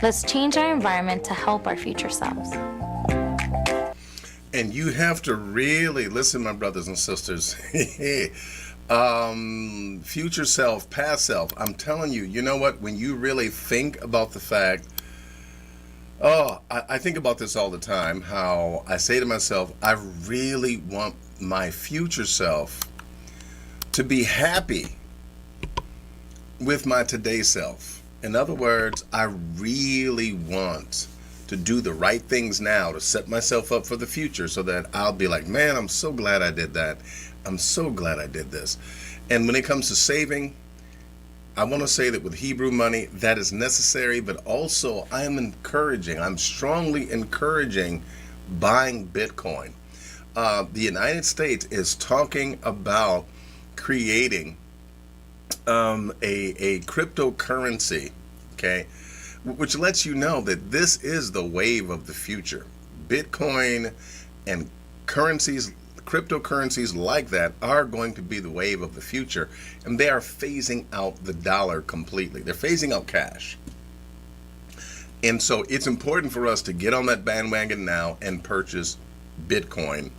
Let's change our environment to help our future selves. And you have to really listen, my brothers and sisters. Future self, past self. I'm telling you, you know what? When you really think about the fact, I think about this all the time, how I say to myself, I really want my future self to be happy with my today self. In other words, I really want to do the right things now to set myself up for the future so that I'll be like, man, I'm so glad I did that. I'm so glad I did this. And when it comes to saving, I want to say that with Hebrew money, that is necessary, but also I'm strongly encouraging buying Bitcoin. The United States is talking about creating a cryptocurrency, okay, which lets you know that this is the wave of the future. Bitcoin and cryptocurrencies like that are going to be the wave of the future, and they are phasing out the dollar completely. They're phasing out cash. And so it's important for us to get on that bandwagon now and purchase Bitcoin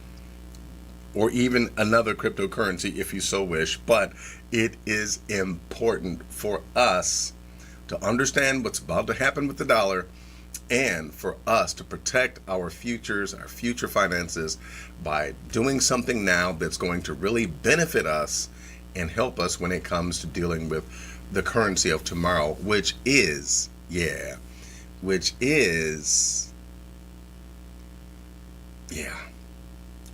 or even another cryptocurrency if you so wish. But it is important for us to understand what's about to happen with the dollar and for us to protect our futures, our future finances by doing something now that's going to really benefit us and help us when it comes to dealing with the currency of tomorrow, which is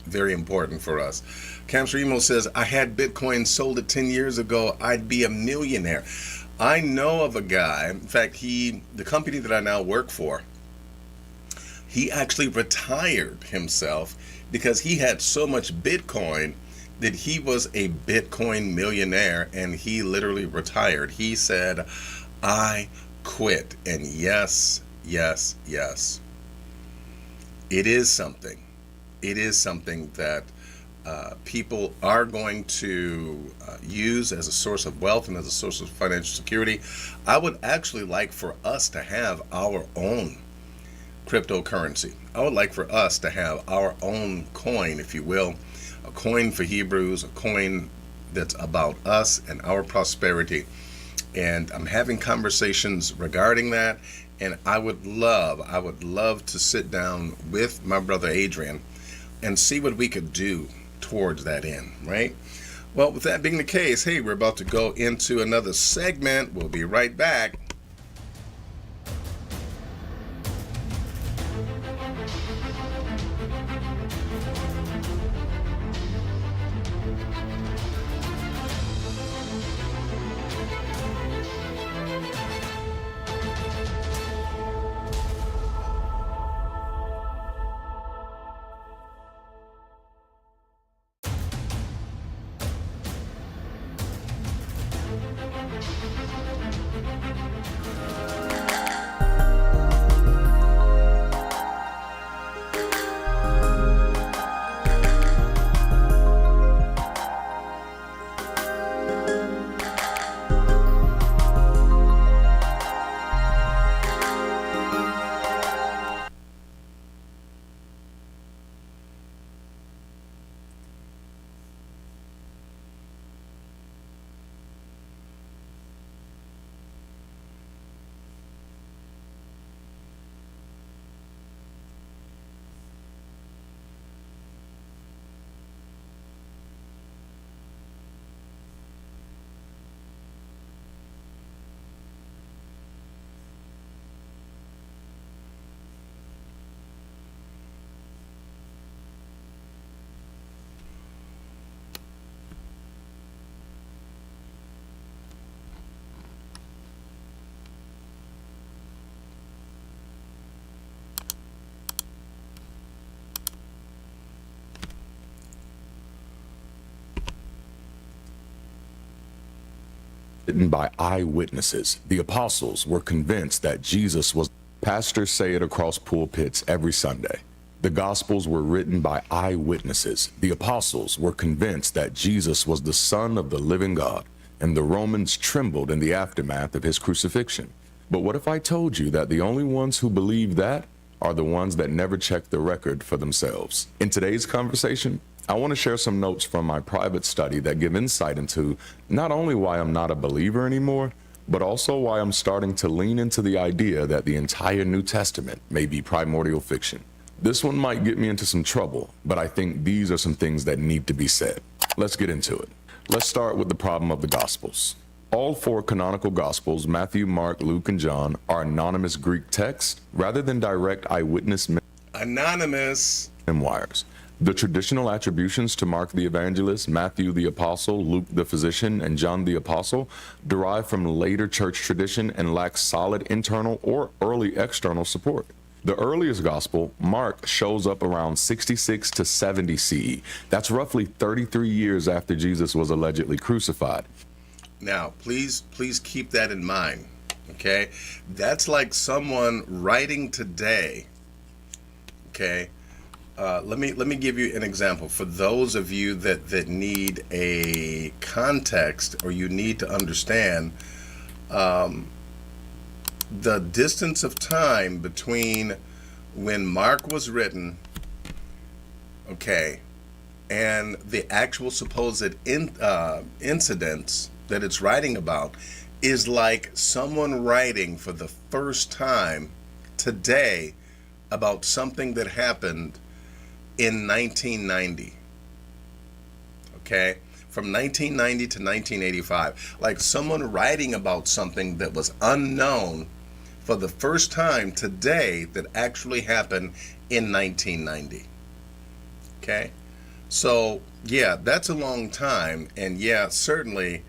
very important for us. Camstrimo says, I had Bitcoin sold it 10 years ago, I'd be a millionaire. I know of a guy, in fact, the company that I now work for, he actually retired himself because he had so much Bitcoin that he was a Bitcoin millionaire, and he literally retired. He said, I quit. And yes, it is something. It is something that people are going to use as a source of wealth and as a source of financial security. I would actually like for us to have our own cryptocurrency. I would like for us to have our own coin, if you will, a coin for Hebrews, a coin that's about us and our prosperity. And I'm having conversations regarding that, and I would love to sit down with my brother Adrian and see what we could do towards that end, right? Well, with that being the case, hey, we're about to go into another segment. We'll be right back. Written by eyewitnesses, the apostles were convinced that Jesus was Pastors say it across pulpits every Sunday. The Gospels were written by eyewitnesses. The apostles were convinced that Jesus was the Son of the living God, and the Romans trembled in the aftermath of his crucifixion. But what if I told you that the only ones who believe that are the ones that never check the record for themselves? In today's conversation, I want to share some notes from my private study that give insight into not only why I'm not a believer anymore, but also why I'm starting to lean into the idea that the entire New Testament may be primordial fiction. This one might get me into some trouble, but I think these are some things that need to be said. Let's get into it. Let's start with the problem of the Gospels. All four canonical Gospels, Matthew, Mark, Luke, and John, are anonymous Greek texts rather than direct eyewitness Anonymous memoirs. The traditional attributions to Mark the evangelist, Matthew the apostle, Luke the physician, and John the apostle derive from later church tradition and lack solid internal or early external support. The earliest gospel, Mark, shows up around 66 to 70 CE. That's roughly 33 years after Jesus was allegedly crucified. Now, please keep that in mind, okay? That's like someone writing today, okay? Let me give you an example for those of you that need a context or you need to understand the distance of time between when Mark was written, okay, and the actual supposed incidents that it's writing about is like someone writing for the first time today about something that happened in 1990. Okay? From 1990 to 1985. Like someone writing about something that was unknown for the first time today that actually happened in 1990. Okay? So, yeah, that's a long time. And yeah, certainly,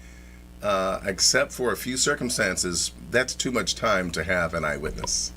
except for a few circumstances, that's too much time to have an eyewitness.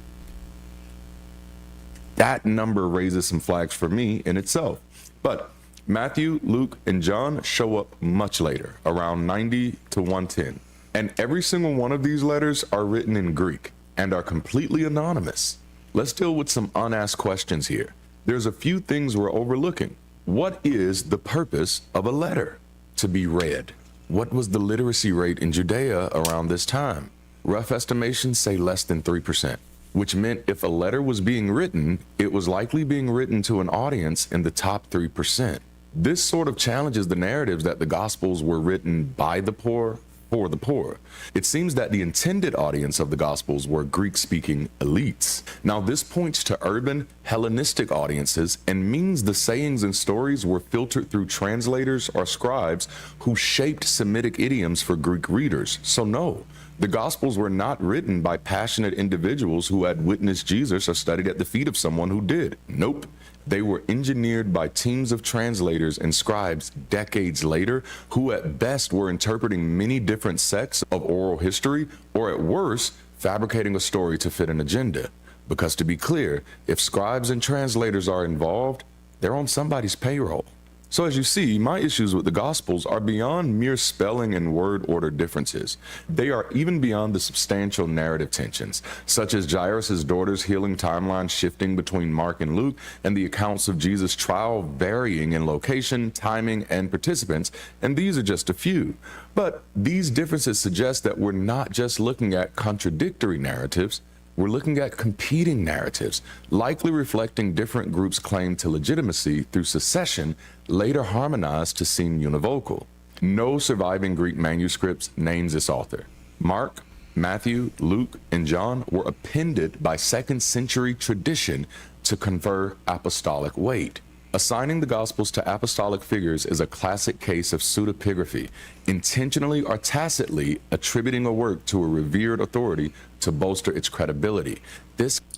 That number raises some flags for me in itself. But Matthew, Luke, and John show up much later, around 90 to 110. And every single one of these letters are written in Greek and are completely anonymous. Let's deal with some unasked questions here. There's a few things we're overlooking. What is the purpose of a letter? To be read. What was the literacy rate in Judea around this time? Rough estimations say less than 3%, which meant if a letter was being written, it was likely being written to an audience in the top 3%. This sort of challenges the narratives that the Gospels were written by the poor, for the poor. It seems that the intended audience of the Gospels were Greek-speaking elites. Now, this points to urban Hellenistic audiences and means the sayings and stories were filtered through translators or scribes who shaped Semitic idioms for Greek readers. So no, the Gospels were not written by passionate individuals who had witnessed Jesus or studied at the feet of someone who did. Nope. They were engineered by teams of translators and scribes decades later who at best were interpreting many different sects of oral history or at worst fabricating a story to fit an agenda. Because to be clear, if scribes and translators are involved, they're on somebody's payroll. So as you see, my issues with the Gospels are beyond mere spelling and word order differences. They are even beyond the substantial narrative tensions, such as Jairus' daughter's healing timeline shifting between Mark and Luke, and the accounts of Jesus' trial varying in location, timing, and participants, and these are just a few. But these differences suggest that we're not just looking at contradictory narratives, we're looking at competing narratives, likely reflecting different groups' claim to legitimacy through secession, later harmonized to seem univocal. No surviving Greek manuscripts names this author. Mark, Matthew, Luke, and John were appended by 2nd century tradition to confer apostolic weight. Assigning the Gospels to apostolic figures is a classic case of pseudepigraphy, intentionally or tacitly attributing a work to a revered authority to bolster its credibility.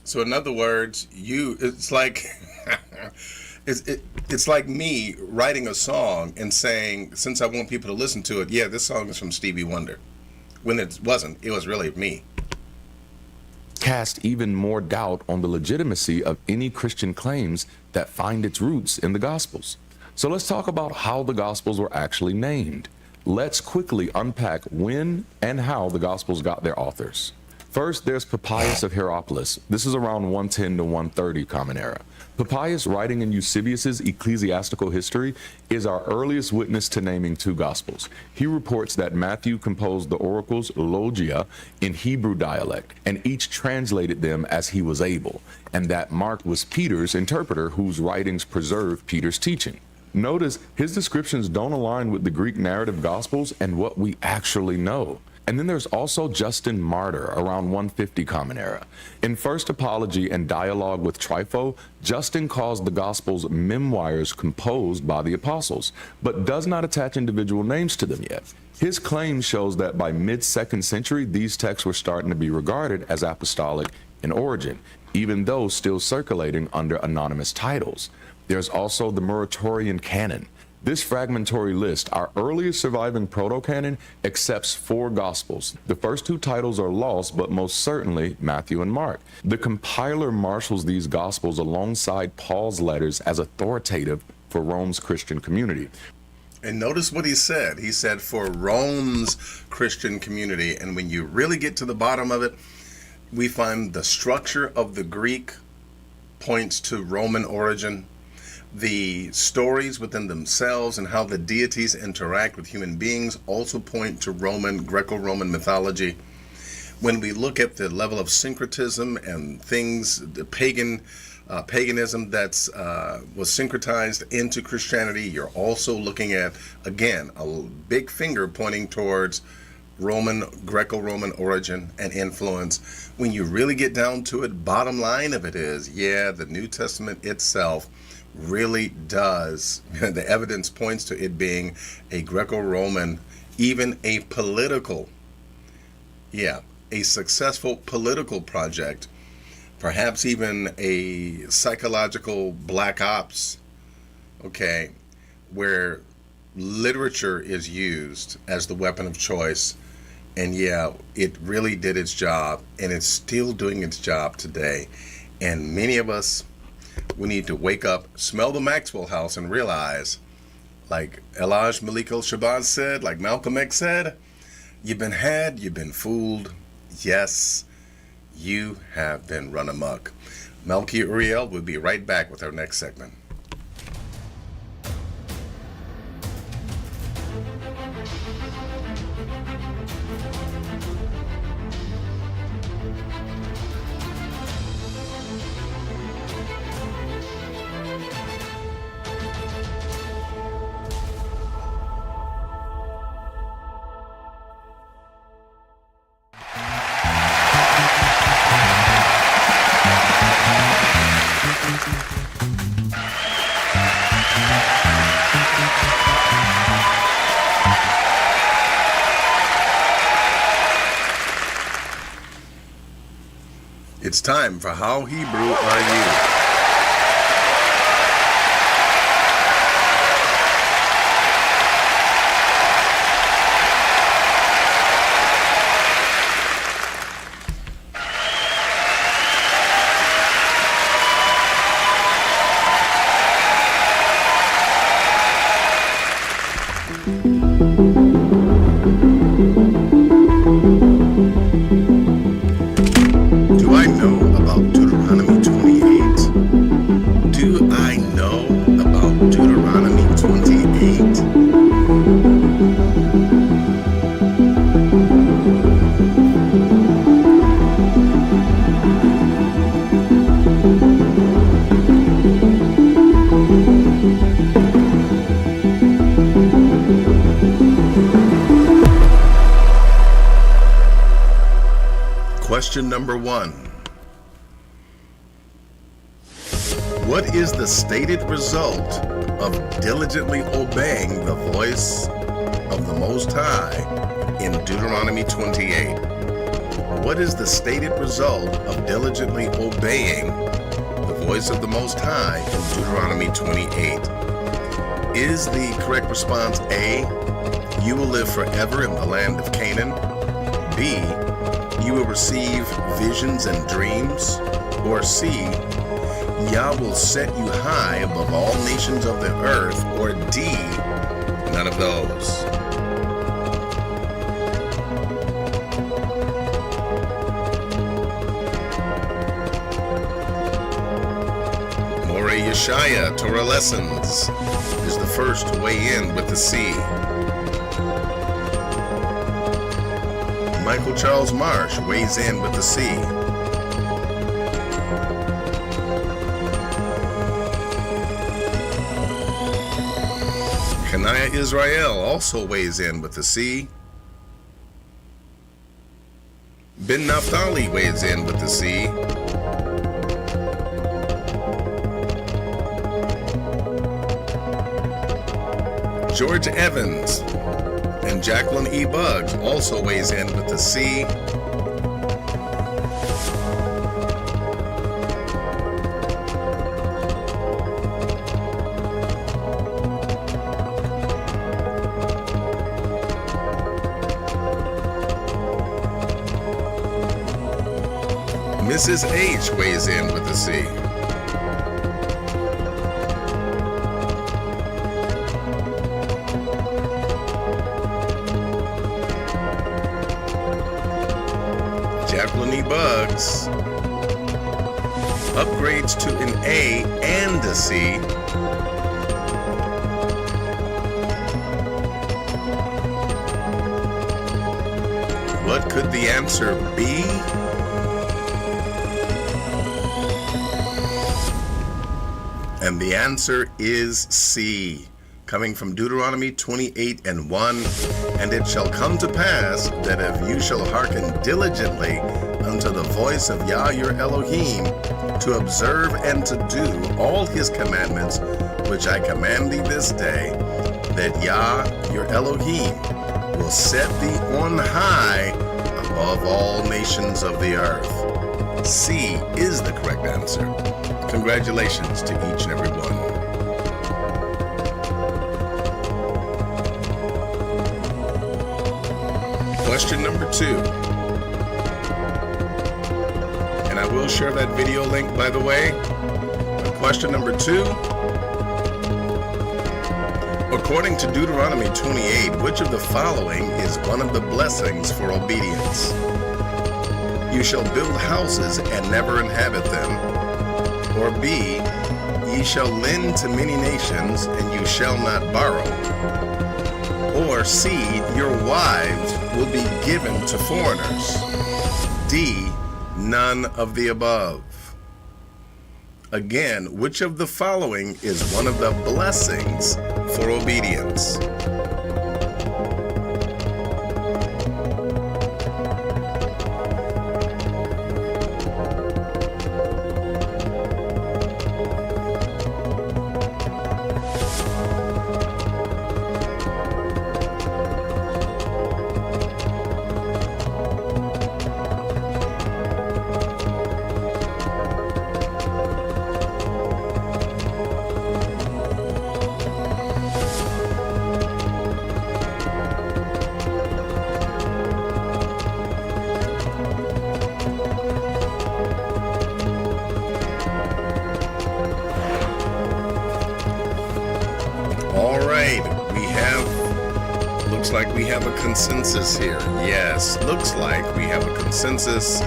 So in other words, it's like it's like me writing a song and saying, since I want people to listen to it, yeah, this song is from Stevie Wonder, when it wasn't. It was really me. Cast even more doubt on the legitimacy of any Christian claims that find its roots in the Gospels. So let's talk about how the Gospels were actually named. Let's quickly unpack when and how the Gospels got their authors. First, there's Papias of Hierapolis. This is around 110 to 130 Common Era. Papias, writing in Eusebius's Ecclesiastical History, is our earliest witness to naming two Gospels. He reports that Matthew composed the oracles Logia in Hebrew dialect, and each translated them as he was able, and that Mark was Peter's interpreter whose writings preserve Peter's teaching. Notice his descriptions don't align with the Greek narrative Gospels and what we actually know. And then there's also Justin Martyr, around 150 Common Era. In First Apology and Dialogue with Trypho, Justin calls the Gospels memoirs composed by the apostles, but does not attach individual names to them yet. His claim shows that by mid-2nd century, these texts were starting to be regarded as apostolic in origin, even though still circulating under anonymous titles. There's also the Muratorian canon. This fragmentary list, our earliest surviving proto-canon, accepts 4 Gospels. The first 2 titles are lost, but most certainly Matthew and Mark. The compiler marshals these Gospels alongside Paul's letters as authoritative for Rome's Christian community. And notice what he said. He said for Rome's Christian community. And when you really get to the bottom of it, we find the structure of the Greek points to Roman origin. The stories within themselves and how the deities interact with human beings also point to Greco-Roman mythology. When we look at the level of syncretism and things, the paganism that's was syncretized into Christianity, you're also looking at, again, a big finger pointing towards Greco-Roman origin and influence. When you really get down to it, bottom line of it is, yeah, the New Testament itself really does, the evidence points to it being a Greco-Roman, even a political, a successful political project, perhaps even a psychological black ops, where literature is used as the weapon of choice. And it really did its job, and it's still doing its job today. And many of us, we need to wake up, smell the Maxwell House, and realize, like Elijah Malik El-Shabazz said, like Malcolm X said, you've been had, you've been fooled. Yes, you have been run amok. Melky Uriel will be right back with our next segment. It's time for How Hebrew Are You? Question number 1. What is the stated result of diligently obeying the voice of the Most High in Deuteronomy 28? What is the stated result of diligently obeying the voice of the Most High in Deuteronomy 28? Is the correct response A, you will live forever in the land of Canaan? B, you will receive visions and dreams? Or C, Yah will set you high above all nations of the earth? Or D, none of those? Yeshaya, Torah Lessons, is the first to weigh in with the C. Michael Charles Marsh weighs in with the C. Kanaya Israel also weighs in with the C. Ben Naphtali weighs in with the C. George Evans and Jacqueline E. Buggs also weighs in with the C. Mrs. H weighs in with the C. Jacqueline E. Buggs upgrades to an A and a C. What could the answer be? And the answer is C, coming from Deuteronomy 28:1. And it shall come to pass that if you shall hearken diligently unto the voice of Yah your Elohim, to observe and to do all his commandments, which I command thee this day, that Yah your Elohim will set thee on high above all nations of the earth. C is the correct answer. Congratulations to each and every one. Question number 2. And I will share that video link, by the way. Question number 2. According to Deuteronomy 28, which of the following is one of the blessings for obedience? You shall build houses and never inhabit them. Or B, ye shall lend to many nations, and you shall not borrow. Or C, your wives will be given to foreigners. D, none of the above. Again, which of the following is one of the blessings for obedience? Looks like we have a consensus here. Yes, looks like we have a consensus.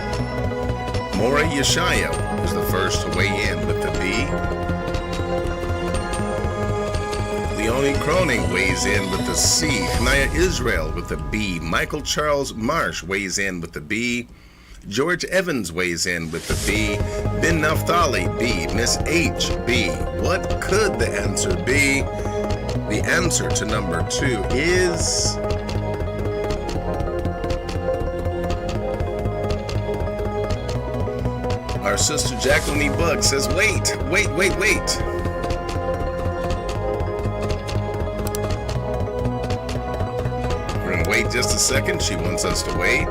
Mora Yeshayahu is the first to weigh in with the B. Leonie Croning weighs in with the C. Kanaya Israel with the B. Michael Charles Marsh weighs in with the B. George Evans weighs in with the B. Ben Naphtali, B. Miss H, B. What could the answer be? The answer to number 2 is our sister Jacqueline E. Buggs says, wait. We're going to wait just a second. She wants us to wait.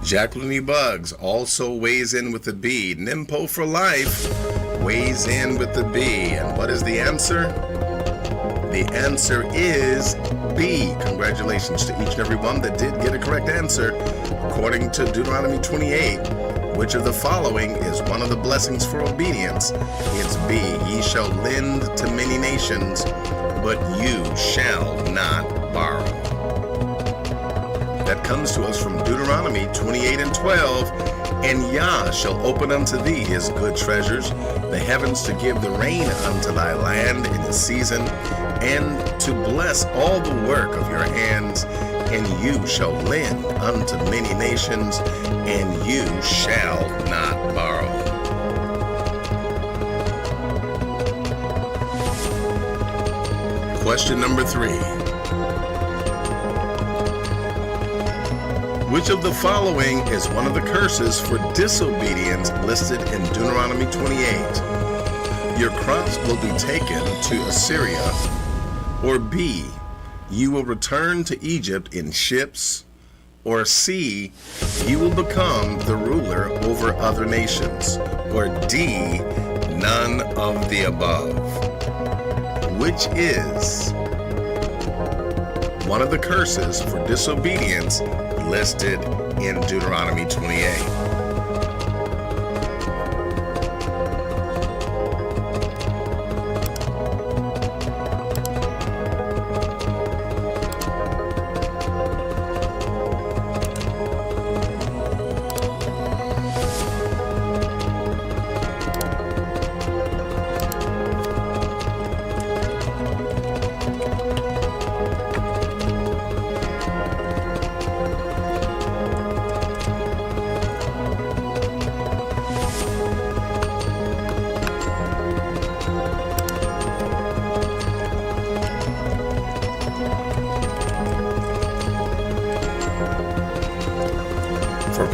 Jacqueline E. Bugs also weighs in with the B. Nimpo for Life weighs in with the B. And what is the answer? The answer is B. Congratulations to each and every one that did get a correct answer. According to Deuteronomy 28, which of the following is one of the blessings for obedience? It's B. Ye shall lend to many nations, but you shall not borrow. That comes to us from Deuteronomy 28 and 12. And Yah shall open unto thee his good treasures, the heavens to give the rain unto thy land in its season, and to bless all the work of your hands. And you shall lend unto many nations, and you shall not borrow. Question number 3. Which of the following is one of the curses for disobedience listed in Deuteronomy 28? Your crops will be taken to Assyria. Or B, you will return to Egypt in ships. Or C, you will become the ruler over other nations. Or D, none of the above. Which is one of the curses for disobedience listed in Deuteronomy 28?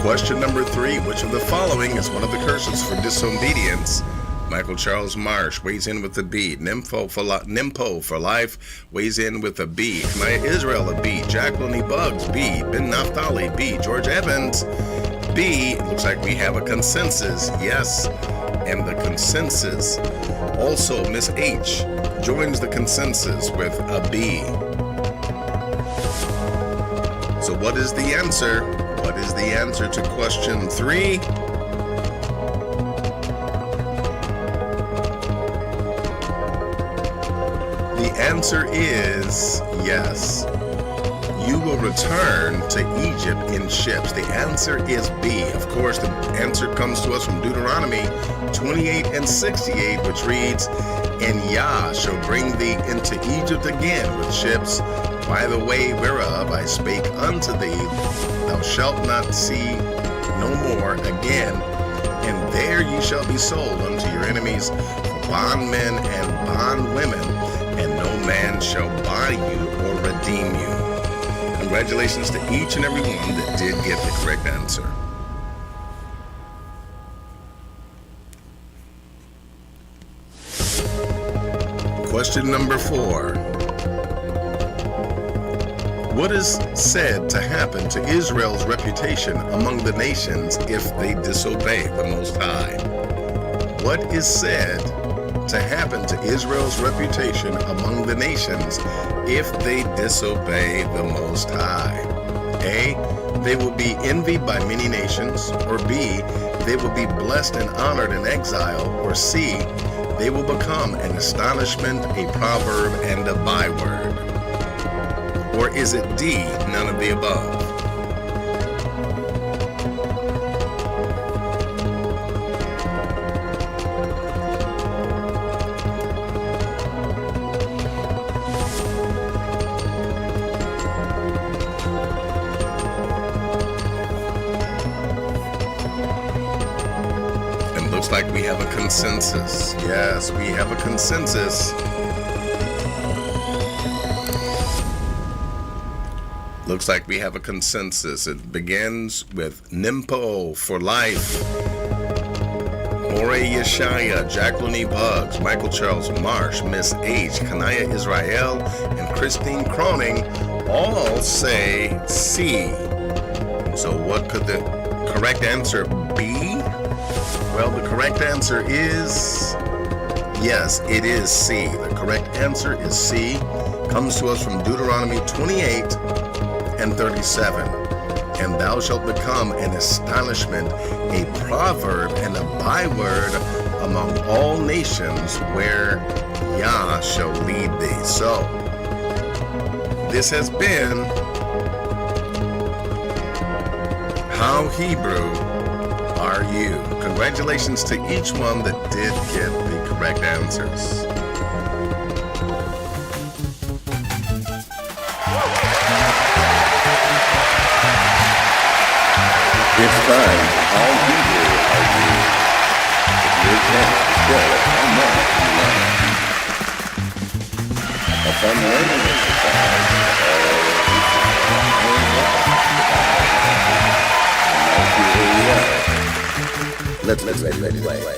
Question number 3, which of the following is one of the curses for disobedience? Michael Charles Marsh weighs in with a B. Nimpo for Life weighs in with a B. Kanaya Israel, a B. Jacqueline E. Bugs, B. Ben Naphtali, B. George Evans, B. It looks like we have a consensus. Yes, and the consensus. Also, Miss H joins the consensus with a B. So what is the answer? What is the answer to question 3? The answer is yes. You will return to Egypt in ships. The answer is B. Of course, the answer comes to us from Deuteronomy 28 and 68, which reads, And Yah shall bring thee into Egypt again with ships, by the way whereof I spake unto thee, thou shalt not see no more again, and there ye shall be sold unto your enemies for bondmen and bondwomen, and no man shall buy you or redeem you. Congratulations to each and every one that did get the correct answer. Question number 4. What is said to happen to Israel's reputation among the nations if they disobey the Most High? What is said to happen to Israel's reputation among the nations if they disobey the Most High? A, they will be envied by many nations. Or B, they will be blessed and honored in exile. Or C, they will become an astonishment, a proverb, and a byword. Or is it D, none of the above? And looks like we have a consensus. Yes, we have a consensus. Looks like we have a consensus. It begins with Nimpo for Life, More Yeshaya, Jacqueline E. Bugs, Michael Charles Marsh, Miss H, Kanaya Israel, and Christine Croning all say C. So what could the correct answer B? Well, the correct answer is, yes, it is C. The correct answer is C. Comes to us from Deuteronomy 28 and 37. And thou shalt become an astonishment, a proverb, and a byword among all nations where Yah shall lead thee. So, this has been How Hebrew Are You? Congratulations to each one that did get the correct answers. It's time. How Hebrew are you? Your chance to show how much you learn. A fun learning exercise. Let's play.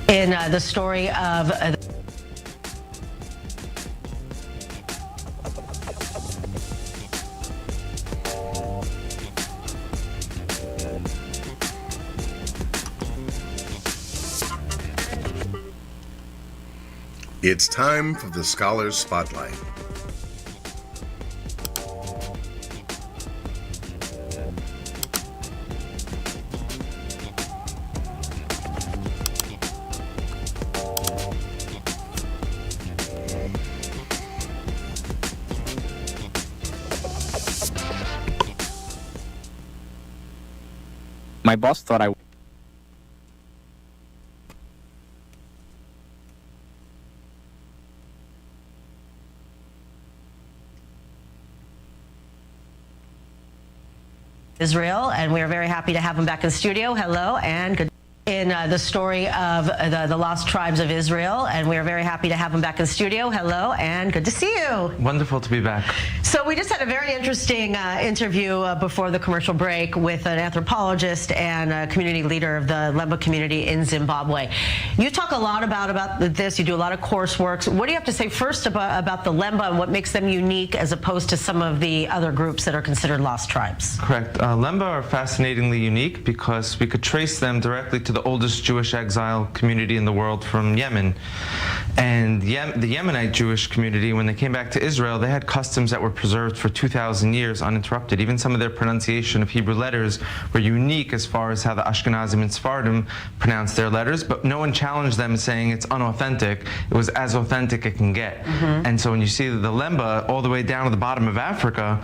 In the story of It's time for the Scholar's Spotlight. My boss thought I Israel, and we are very happy to have him back in the studio. Hello and good. In the story of the lost tribes of Israel, and we are very happy to have him back in the studio. Hello and good to see you. Wonderful to be back. So we just had a very interesting interview before the commercial break with an anthropologist and a community leader of the Lemba community in Zimbabwe. You talk a lot about this. You do a lot of coursework. What do you have to say first about the Lemba and what makes them unique as opposed to some of the other groups that are considered lost tribes? Correct. Lemba are fascinatingly unique because we could trace them directly to the oldest Jewish exile community in the world from Yemen. And the Yemenite Jewish community, when they came back to Israel, they had customs that were preserved for 2,000 years uninterrupted. Even some of their pronunciation of Hebrew letters were unique as far as how the Ashkenazim and Sephardim pronounced their letters, but no one challenged them saying it's unauthentic. It was as authentic it can get. And so when you see the Lemba all the way down to the bottom of Africa,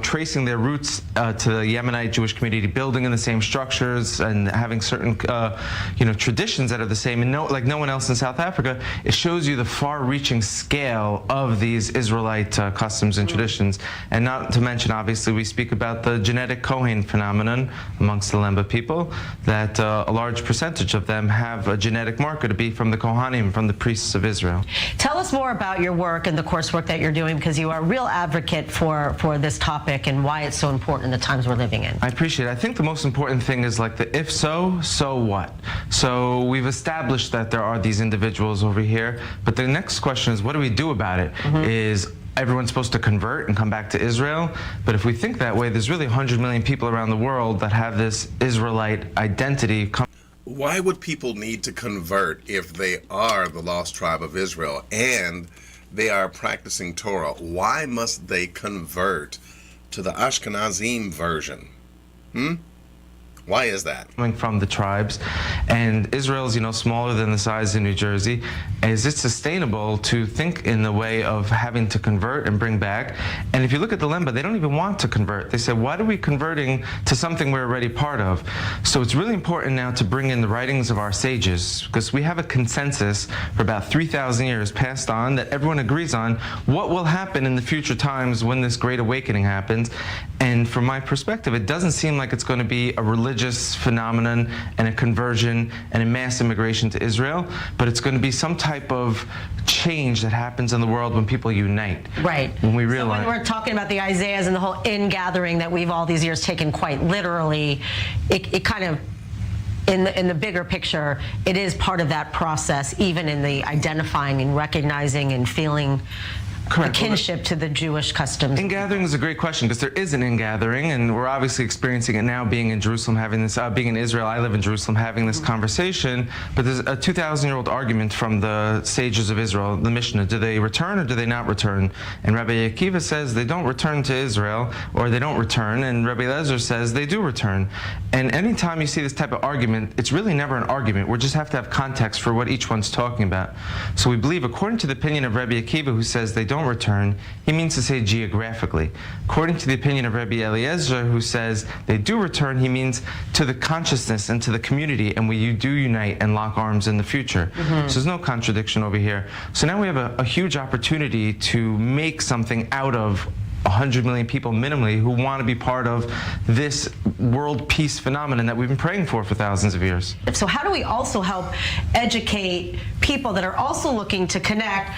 tracing their roots to the Yemenite Jewish community, building in the same structures and having certain traditions that are the same, and like no one else in South Africa, it shows you the far-reaching scale of these Israelite customs and traditions. And not to mention, obviously, we speak about the genetic Kohen phenomenon amongst the Lemba people, that a large percentage of them have a genetic marker to be from the Kohanim, from the priests of Israel. Tell us more about your work and the coursework that you're doing, because you are a real advocate for this topic and why it's so important in the times we're living in. I appreciate it. I think the most important thing is like the if so what? So we've established that there are these individuals over here, but the next question is, what do we do about it? Is everyone's supposed to convert and come back to Israel? But if we think that way, there's really 100 million people around the world that have this Israelite identity. Why would people need to convert if they are the lost tribe of Israel and they are practicing Torah? Why must they convert to the Ashkenazim version? Why is that? Coming from the tribes, and Israel's, smaller than the size of New Jersey. Is it sustainable to think in the way of having to convert and bring back? And if you look at the Lemba, they don't even want to convert. They said, why are we converting to something we're already part of? So it's really important now to bring in the writings of our sages, because we have a consensus for about 3,000 years passed on that everyone agrees on what will happen in the future times when this great awakening happens. And from my perspective, it doesn't seem like it's going to be a religious phenomenon and a conversion and a mass immigration to Israel, but it's going to be some type of change that happens in the world when people unite. Right. When we realize. So when we're talking about the Isaiahs and the whole ingathering that we've all these years taken quite literally, it kind of, in the bigger picture, it is part of that process, even in the identifying and recognizing and feeling Correct. a kinship to the Jewish customs. Ingathering is a great question, because there is an ingathering, and we're obviously experiencing it now, being in Jerusalem, having this, being in Israel, I live in Jerusalem, having this conversation. But there's a 2,000-year-old argument from the sages of Israel, the Mishnah. Do they return or do they not return? And Rabbi Akiva says they don't return to Israel, or they don't return, and Rabbi Eliezer says they do return. And anytime you see this type of argument, it's really never an argument. We just have to have context for what each one's talking about. So we believe, according to the opinion of Rabbi Akiva, who says they don't return, he means to say geographically. According to the opinion of Rabbi Eliezer, who says they do return, he means to the consciousness and to the community, and we do unite and lock arms in the future. So there's no contradiction over here. So now we have a huge opportunity to make something out of 100 million people minimally who want to be part of this world peace phenomenon that we've been praying for thousands of years. So how do we also help educate people that are also looking to connect?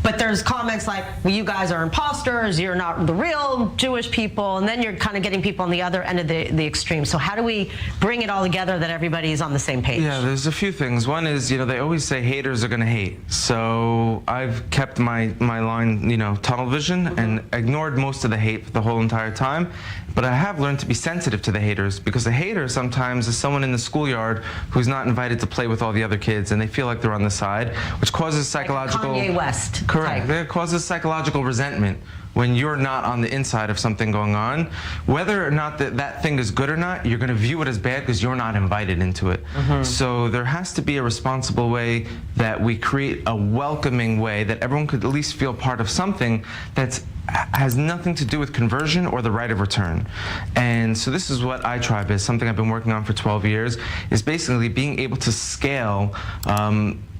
But there's comments like, well, you guys are imposters, you're not the real Jewish people, and then you're kind of getting people on the other end of the extreme. So how do we bring it all together that everybody's on the same page? Yeah, there's a few things. One is, they always say haters are going to hate. So I've kept my line, tunnel vision, and ignored most of the hate the whole entire time. But I have learned to be sensitive to the haters, because a hater sometimes is someone in the schoolyard who's not invited to play with all the other kids, and they feel like they're on the side, which causes psychological... Like Kanye West. Correct. That causes psychological resentment when you're not on the inside of something going on. Whether or not that thing is good or not, you're going to view it as bad because you're not invited into it. So there has to be a responsible way that we create a welcoming way that everyone could at least feel part of something that has nothing to do with conversion or the right of return. And so this is what iTribe is, something I've been working on for 12 years, is basically being able to scale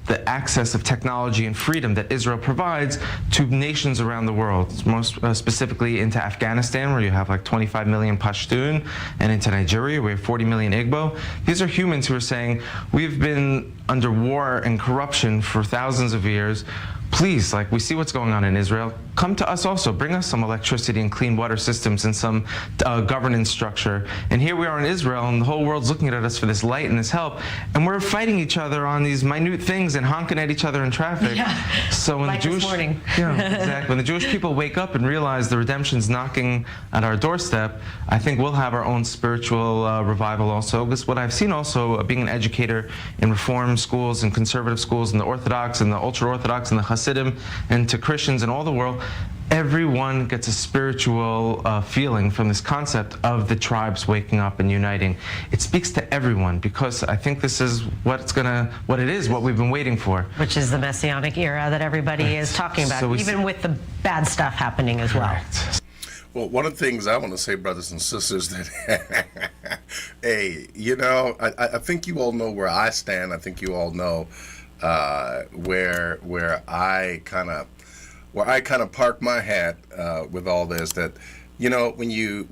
the access of technology and freedom that Israel provides to nations around the world, most specifically into Afghanistan, where you have like 25 million Pashtun, and into Nigeria, where you have 40 million Igbo. These are humans who are saying, we've been under war and corruption for thousands of years. Please, we see what's going on in Israel. Come to us also. Bring us some electricity and clean water systems and some governance structure. And here we are in Israel, and the whole world's looking at us for this light and this help. And we're fighting each other on these minute things and honking at each other in traffic. Yeah. So when like the Jewish, this morning. Yeah, exactly. When the Jewish people wake up and realize the redemption's knocking at our doorstep, I think we'll have our own spiritual revival also. Because what I've seen also, being an educator in Reform schools and conservative schools and the Orthodox and the ultra-Orthodox and the Hasidim and to Christians in all the world, everyone gets a spiritual feeling from this concept of the tribes waking up and uniting. It speaks to everyone, because I think this is what it is, what we've been waiting for. Which is the Messianic era that everybody is talking about, So even with the bad stuff happening as well. Well, one of the things I want to say, brothers and sisters, that, hey, I think you all know where I stand. I think you all know where I kind of park my hat with all this. That when you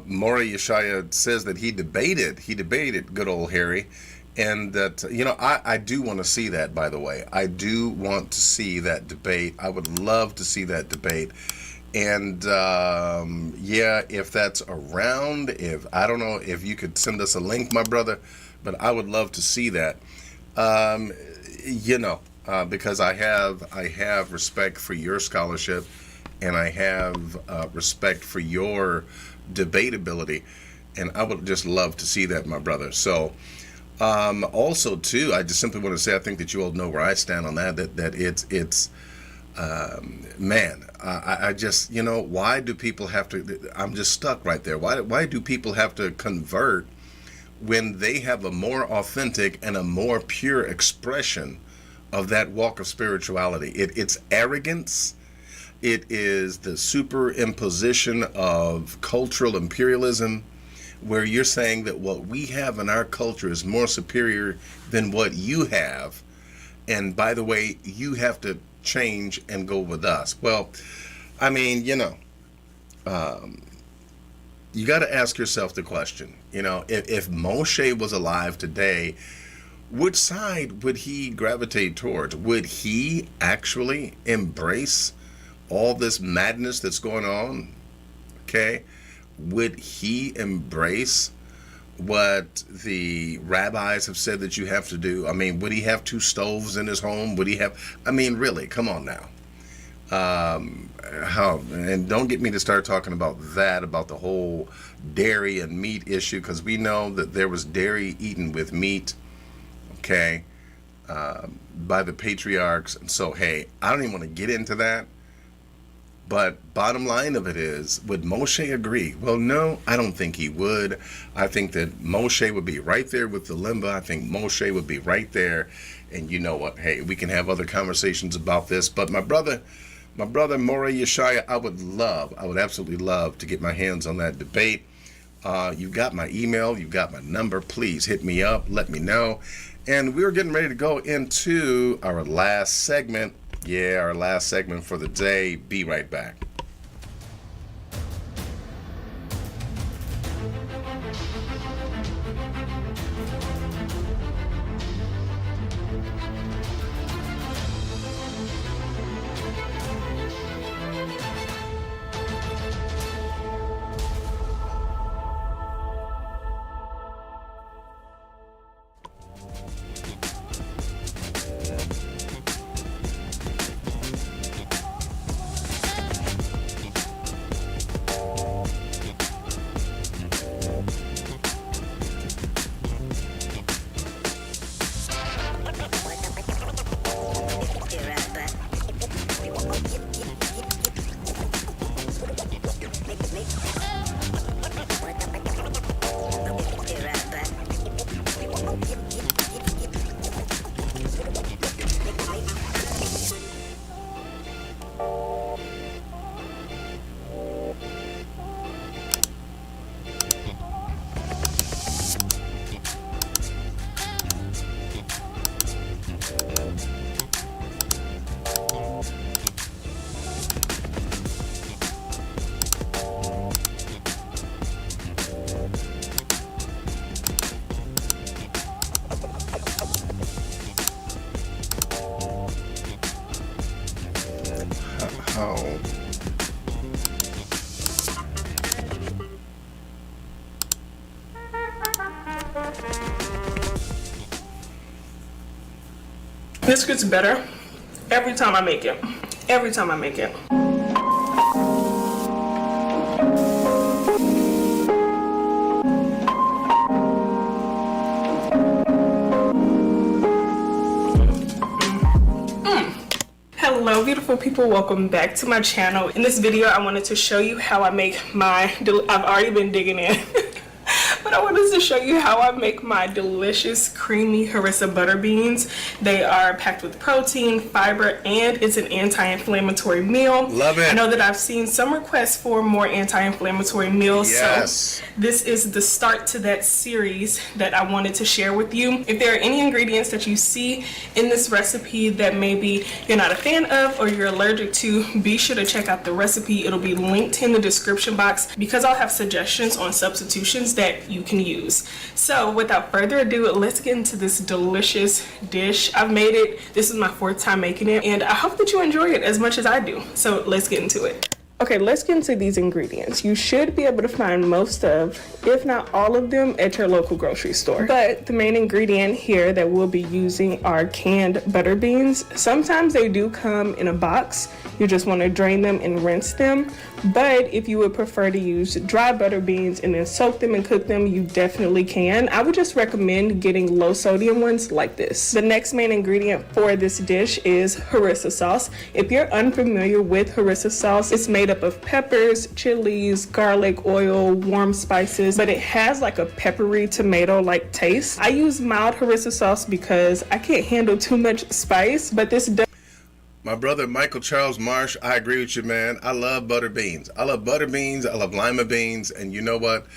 Maury Yeshaya says that he debated good old Harry, and that I do want to see that. By the way, I do want to see that debate. I would love to see that debate. And if that's around, if I don't know if you could send us a link, my brother, but I would love to see that. Because I have respect for your scholarship, and I have respect for your debatability, and I would just love to see that, my brother. So also too, I just simply want to say, I think that you all know where I stand on that. That it's Man, I just, why do people have to, I'm just stuck right there. Why do people have to convert when they have a more authentic and a more pure expression of that walk of spirituality? It's arrogance. It is the superimposition of cultural imperialism, where you're saying that what we have in our culture is more superior than what you have. And by the way, you have to change and go with us. Well, I mean, you got to ask yourself the question, if Moshe was alive today, which side would he gravitate towards? Would he actually embrace all this madness that's going on? Okay. Would he embrace what the rabbis have said that you have to do? I mean, would he have 2 stoves in his home? Would he have, really, come on now. And don't get me to start talking about the whole dairy and meat issue, because we know that there was dairy eaten with meat, okay, by the patriarchs. And so, hey, I don't even want to get into that. But bottom line of it is, would Moshe agree? Well, no, I don't think he would. I think that Moshe would be right there with the limba. I think Moshe would be right there. And you know what? Hey, we can have other conversations about this. But my brother Moreh Yeshaya, I would absolutely love to get my hands on that debate. You've got my email. You've got my number. Please hit me up. Let me know. And we're getting ready to go into our last segment. Yeah, our last segment for the day. Be right back. This gets better every time I make it. Every time I make it. Hello beautiful people, welcome back to my channel. In this video I wanted to show you how I make my, I've already been digging in. But I wanted to show you how I make my delicious creamy harissa butter beans. They are packed with protein, fiber, and it's an anti-inflammatory meal. Love it. I know that I've seen some requests for more anti-inflammatory meals. Yes. So this is the start to that series that I wanted to share with you. If there are any ingredients that you see in this recipe that maybe you're not a fan of or you're allergic to, be sure to check out the recipe. It'll be linked in the description box because I'll have suggestions on substitutions that you can use. So without further ado, let's get into this delicious dish. I've made it. This is my 4th time making it, and I hope that you enjoy it as much as I do. So let's get into it. Okay, let's get into these ingredients. You should be able to find most of, if not all of them, at your local grocery store. But the main ingredient here that we'll be using are canned butter beans. Sometimes they do come in a box. You just want to drain them and rinse them. But if you would prefer to use dry butter beans and then soak them and cook them, you definitely can. I would just recommend getting low sodium ones like this. The next main ingredient for this dish is harissa sauce. If you're unfamiliar with harissa sauce, it's made up of peppers, chilies, garlic, oil, warm spices, but it has like a peppery tomato-like taste. I use mild harissa sauce because I can't handle too much spice, but this does. My brother Michael Charles Marsh, I agree with you, man. I love butter beans. I love butter beans. I love lima beans. And you know what?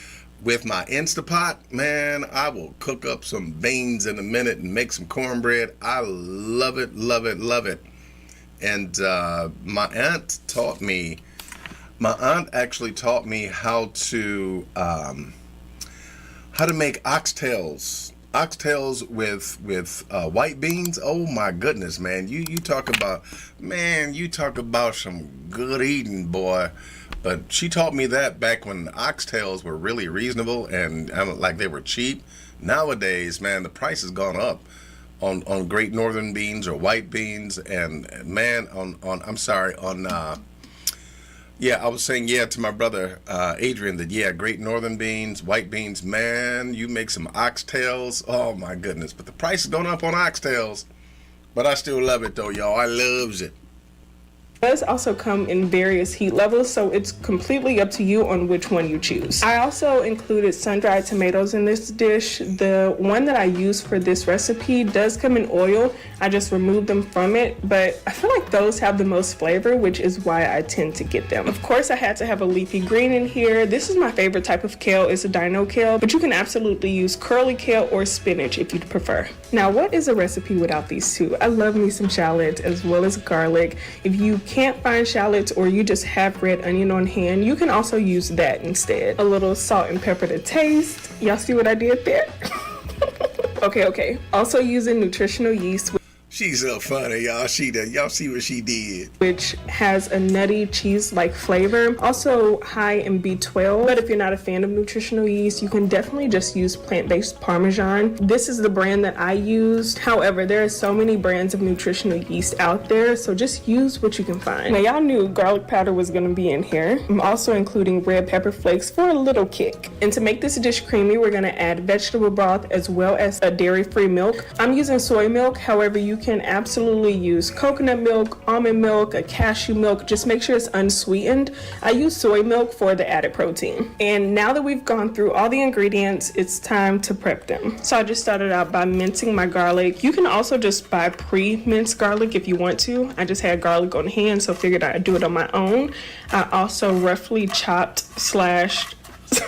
With my Instapot, man, I will cook up some beans in a minute and make some cornbread. I love it, love it, love it. And my aunt actually taught me how to make oxtails. Oxtails with white beans. Oh my goodness, man. You talk about some good eating, boy. But she taught me that back when oxtails were really reasonable and like they were cheap. Nowadays, man, the price has gone up on Great Northern beans or white beans, and man, I was saying to my brother Adrian that Great Northern beans, white beans, man, you make some oxtails. Oh my goodness! But the price is going up on oxtails. But I still love it though, y'all. I loves it. Does also come in various heat levels, so it's completely up to you on which one you choose. I also included sun-dried tomatoes in this dish. The one that I use for this recipe does come in oil. I just removed them from it, but I feel like those have the most flavor, which is why I tend to get them. Of course, I had to have a leafy green in here. This is my favorite type of kale. It's a dino kale, but you can absolutely use curly kale or spinach if you'd prefer. Now, what is a recipe without these two? I love me some shallots as well as garlic. If you can't find shallots or you just have red onion on hand, you can also use that instead. A little salt and pepper to taste. Y'all see what I did there? Okay. Also using nutritional yeast. She's so funny, y'all. Y'all see what she did. Which has a nutty cheese-like flavor. Also high in B12. But if you're not a fan of nutritional yeast, you can definitely just use plant-based Parmesan. This is the brand that I used. However, there are so many brands of nutritional yeast out there, so just use what you can find. Now, y'all knew garlic powder was gonna be in here. I'm also including red pepper flakes for a little kick. And to make this dish creamy, we're gonna add vegetable broth as well as a dairy-free milk. I'm using soy milk. However, you can absolutely use coconut milk, almond milk, a cashew milk. Just make sure it's unsweetened. I use soy milk for the added protein. And now that we've gone through all the ingredients, it's time to prep them. So I just started out by mincing my garlic. You can also just buy pre-minced garlic if you want to. I just had garlic on hand, so figured I'd do it on my own. I also roughly chopped /slashed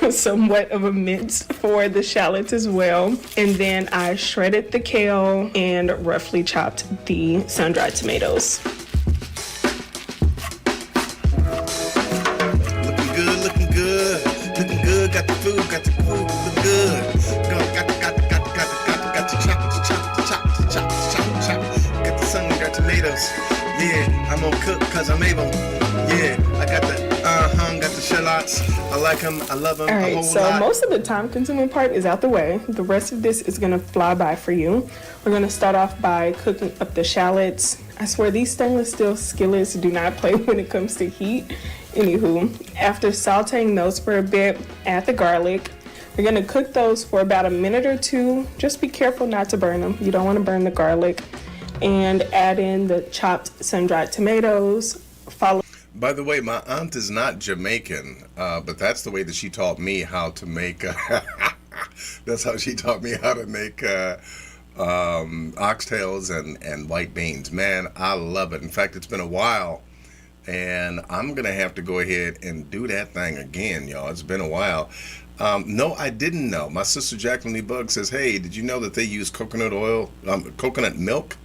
somewhat of a mince for the shallots as well. And then I shredded the kale and roughly chopped the sun-dried tomatoes. Looking good. Got the food, look good. Got the chop. Got the sun-dried tomatoes. Yeah, I'm gonna cook cause I'm able. Yeah, I got the shallots. I like them, I love them. All right, so most of the time-consuming part is out the way. The rest of this is gonna fly by for you. We're gonna start off by cooking up the shallots. I swear these stainless steel skillets do not play when it comes to heat. Anywho, after sauteing those for a bit, add the garlic. We're gonna cook those for about a minute or two. Just be careful not to burn them. You don't wanna burn the garlic. And add in the chopped sun-dried tomatoes. By the way, my aunt is not Jamaican, but that's the way that she taught me how to make. That's how she taught me how to make oxtails and white beans. Man, I love it. In fact, it's been a while, and I'm gonna have to go ahead and do that thing again, y'all. It's been a while. No, I didn't know. My sister Jacqueline E. Bug says, "Hey, did you know that they use coconut milk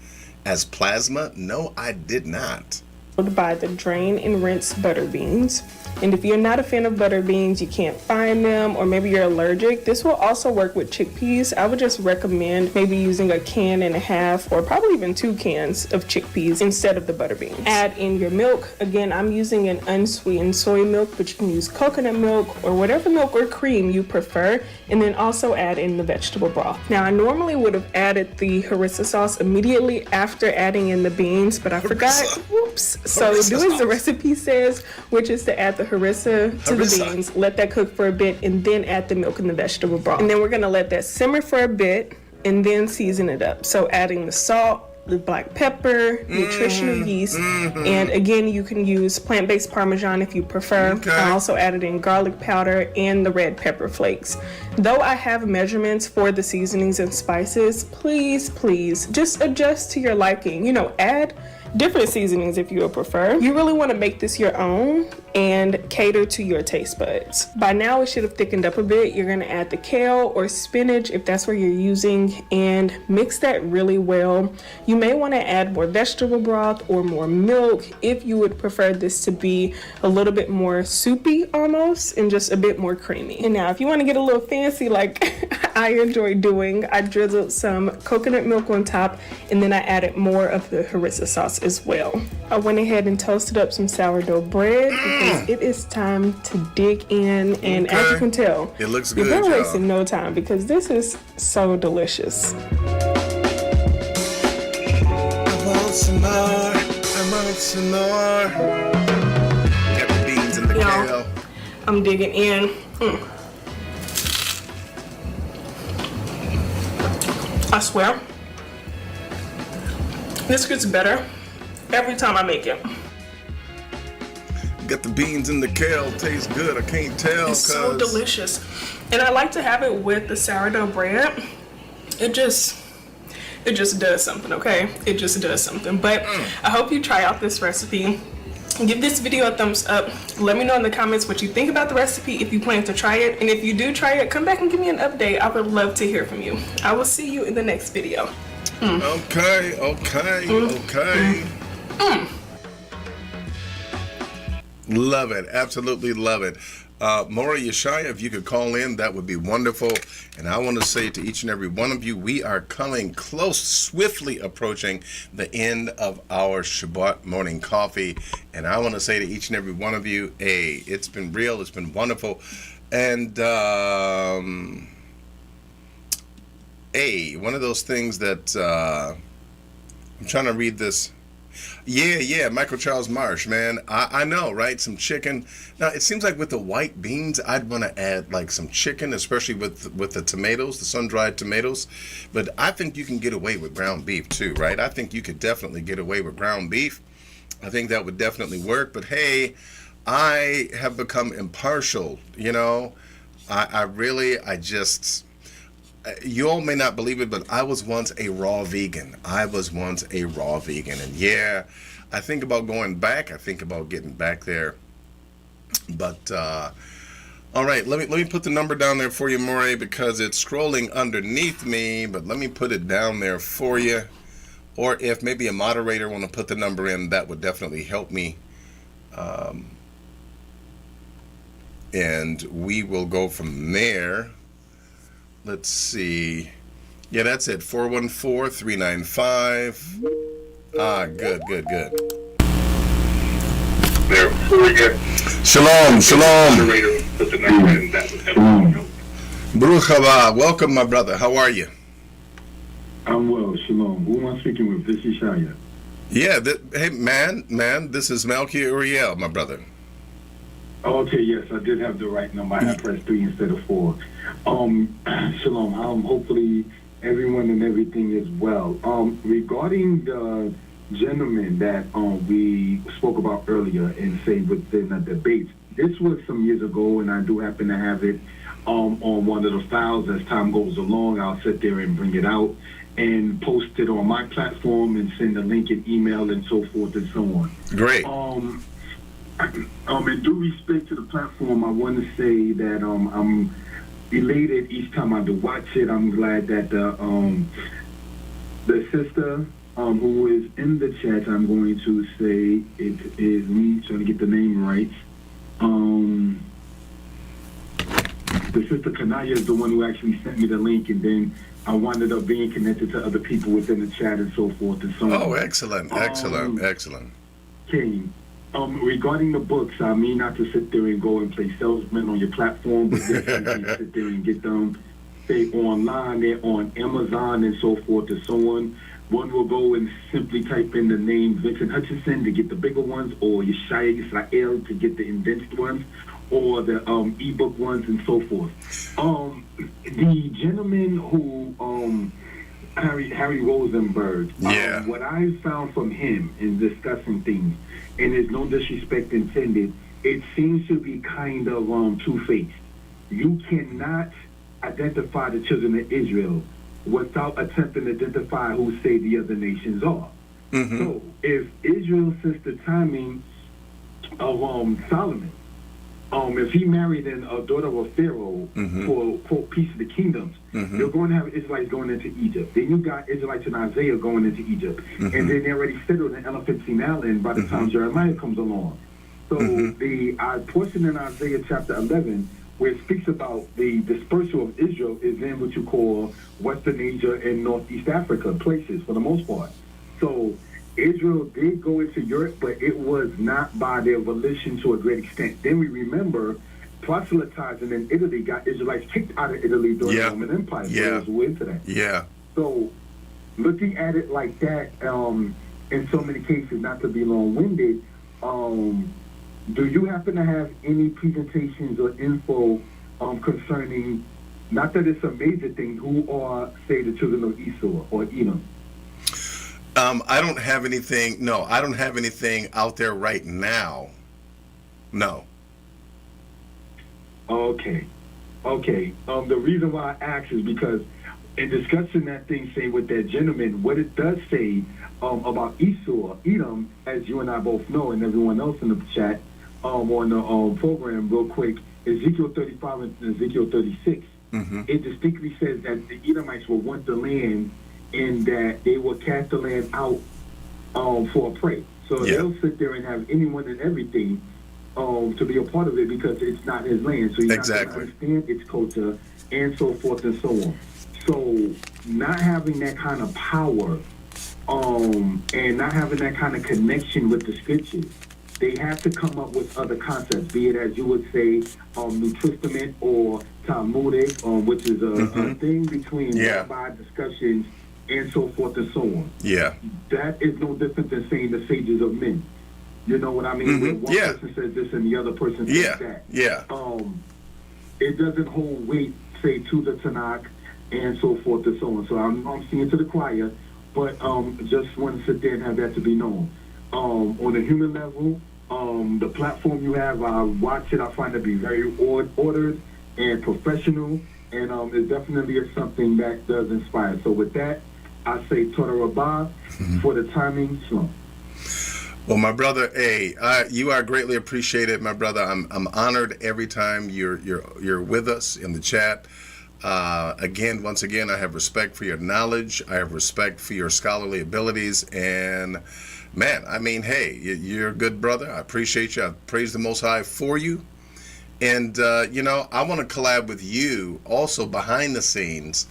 as plasma?" No, I did not. by the drain and rinse butter beans. And if you're not a fan of butter beans, you can't find them, or maybe you're allergic, this will also work with chickpeas. I would just recommend maybe using a can and a half, or probably even 2 cans of chickpeas instead of the butter beans. Add in your milk. Again, I'm using an unsweetened soy milk, but you can use coconut milk or whatever milk or cream you prefer. And then also add in the vegetable broth. Now, I normally would have added the harissa sauce immediately after adding in the beans, but I forgot. Oops. So do as the recipe says, which is to add the harissa to the beans, let that cook for a bit, and then add the milk and the vegetable broth. And then we're gonna let that simmer for a bit and then season it up. So adding the salt, the black pepper, nutritional yeast, and again, you can use plant-based Parmesan if you prefer. I also added in garlic powder and the red pepper flakes. Though I have measurements for the seasonings and spices, please just adjust to your liking. You know, add different seasonings if you would prefer. You really want to make this your own and cater to your taste buds. By now it should have thickened up a bit. You're going to add the kale or spinach if that's what you're using, and mix that really well. You may want to add more vegetable broth or more milk if you would prefer this to be a little bit more soupy almost and just a bit more creamy. And now if you want to get a little fancy like I enjoy doing, I drizzled some coconut milk on top, and then I added more of the harissa sauce as well. I went ahead and toasted up some sourdough bread because it is time to dig in, and as you can tell, it looks good, you're not y'all. wasting no time because this is so delicious. I want some more. I want some more. Got the beans and the kale. I'm digging in. I swear, this gets better every time I make it. Got the beans and the kale. Tastes good. I can't tell. It's so delicious. And I like to have it with the sourdough bread. It just does something, okay? It just does something. But I hope you try out this recipe. Give this video a thumbs up. Let me know in the comments what you think about the recipe, if you plan to try it. And if you do try it, come back and give me an update. I would love to hear from you. I will see you in the next video. Okay. Love it. Absolutely love it. Maura Yeshaya, if you could call in, that would be wonderful. And I want to say to each and every one of you, we are coming close, swiftly approaching the end of our Shabbat morning coffee. And I want to say to each and every one of you, hey, it's been real, it's been wonderful. And one of those things that I'm trying to read this. Yeah, Michael Charles Marsh, man. I know, right? Some chicken. Now, it seems like with the white beans, I'd want to add like some chicken, especially with the tomatoes, the sun-dried tomatoes. But I think you can get away with ground beef too, right? I think you could definitely get away with ground beef. I think that would definitely work. But hey, I have become impartial, you know. You all may not believe it, but I was once a raw vegan. And yeah, I think about going back. I think about getting back there. But all right, let me put the number down there for you, Moray, because it's scrolling underneath me. But let me put it down there for you. Or if maybe a moderator want to put the number in, that would definitely help me. And we will go from there. Let's see. Yeah, that's it. 414-395. Good. Shalom. Baruch haba. Welcome, my brother. How are you? I'm well. Shalom. Who am I speaking with? This is Shaya. Yeah. Hey, man. This is Melchi Uriel, my brother. Okay, yes, I did have the right number. I pressed 3 instead of 4. Shalom. Hopefully everyone and everything is well. Regarding the gentleman that we spoke about earlier and say within the debates, this was some years ago, and I do happen to have it on one of the files. As time goes along, I'll sit there and bring it out and post it on my platform and send a link and email and so forth and so on. Great. In due respect to the platform, I want to say that I'm elated each time I do watch it. I'm glad that the sister who is in the chat. I'm going to say it is me trying to get the name right. The sister Kanaya is the one who actually sent me the link, and then I wound up being connected to other people within the chat and so forth and so on. Oh, excellent, excellent, excellent. King, regarding the books, I mean not to sit there and go and play salesman on your platform, but yes, you can sit there and get them, say, online, they're on Amazon and so forth and so on. One will go and simply type in the name Vincent Hutchinson to get the bigger ones, or Yeshaya Israel to get the indexed ones, or the ebook ones and so forth. The gentleman who Harry Rosenberg, what I found from him in discussing things, and there's no disrespect intended, it seems to be kind of two-faced. You cannot identify the children of Israel without attempting to identify who, say, the other nations are. So if Israel, since the timing of Solomon, if he married a daughter of Pharaoh for, quote, piece of the kingdoms, you're going to have Israelites going into Egypt. Then you got Israelites in Isaiah going into Egypt. And then they already settled in Elephantine Island by the time Jeremiah comes along. So the portion in Isaiah chapter 11 where it speaks about the dispersal of Israel is in what you call Western Asia and Northeast Africa places for the most part. So Israel did go into Europe, but it was not by their volition to a great extent. Then we remember proselytizing in Italy got Israelites kicked out of Italy during the Roman Empire. So there's a way to that. So looking at it like that, in so many cases, not to be long-winded, do you happen to have any presentations or info concerning, not that it's a major thing, who are, say, the children of Esau or Edom? I don't have anything. No, I don't have anything out there right now. No. Okay. The reason why I ask is because in discussing that thing, say, with that gentleman, what it does say about Esau, Edom, as you and I both know, and everyone else in the chat on the program, real quick, Ezekiel 35 and Ezekiel 36, it distinctly says that the Edomites will want the land and that they will cast the land out for a prey. So they'll sit there and have anyone and everything to be a part of it because it's not his land. So you have to understand its culture and so forth and so on. So not having that kind of power and not having that kind of connection with the scriptures, they have to come up with other concepts, be it, as you would say, New Testament or Talmudic, which is a thing between rabbi discussions and so forth and so on. That is no different than saying the sages of men. You know what I mean? Where one person says this and the other person says that. It doesn't hold weight, say, to the Tanakh and so forth and so on. So I'm singing to the choir, but just want to sit there and have that to be known. On a human level, the platform you have, I watch it, I find it to be very ordered and professional, and it definitely is something that does inspire. So with that, I say Toda Rabbah for the timing. Shalom. Well, my brother, you are greatly appreciated, my brother. I'm honored every time you're with us in the chat. Once again, I have respect for your knowledge. I have respect for your scholarly abilities. And man, I mean, hey, you're a good brother. I appreciate you. I praise the Most High for you. And, I want to collab with you also behind the scenes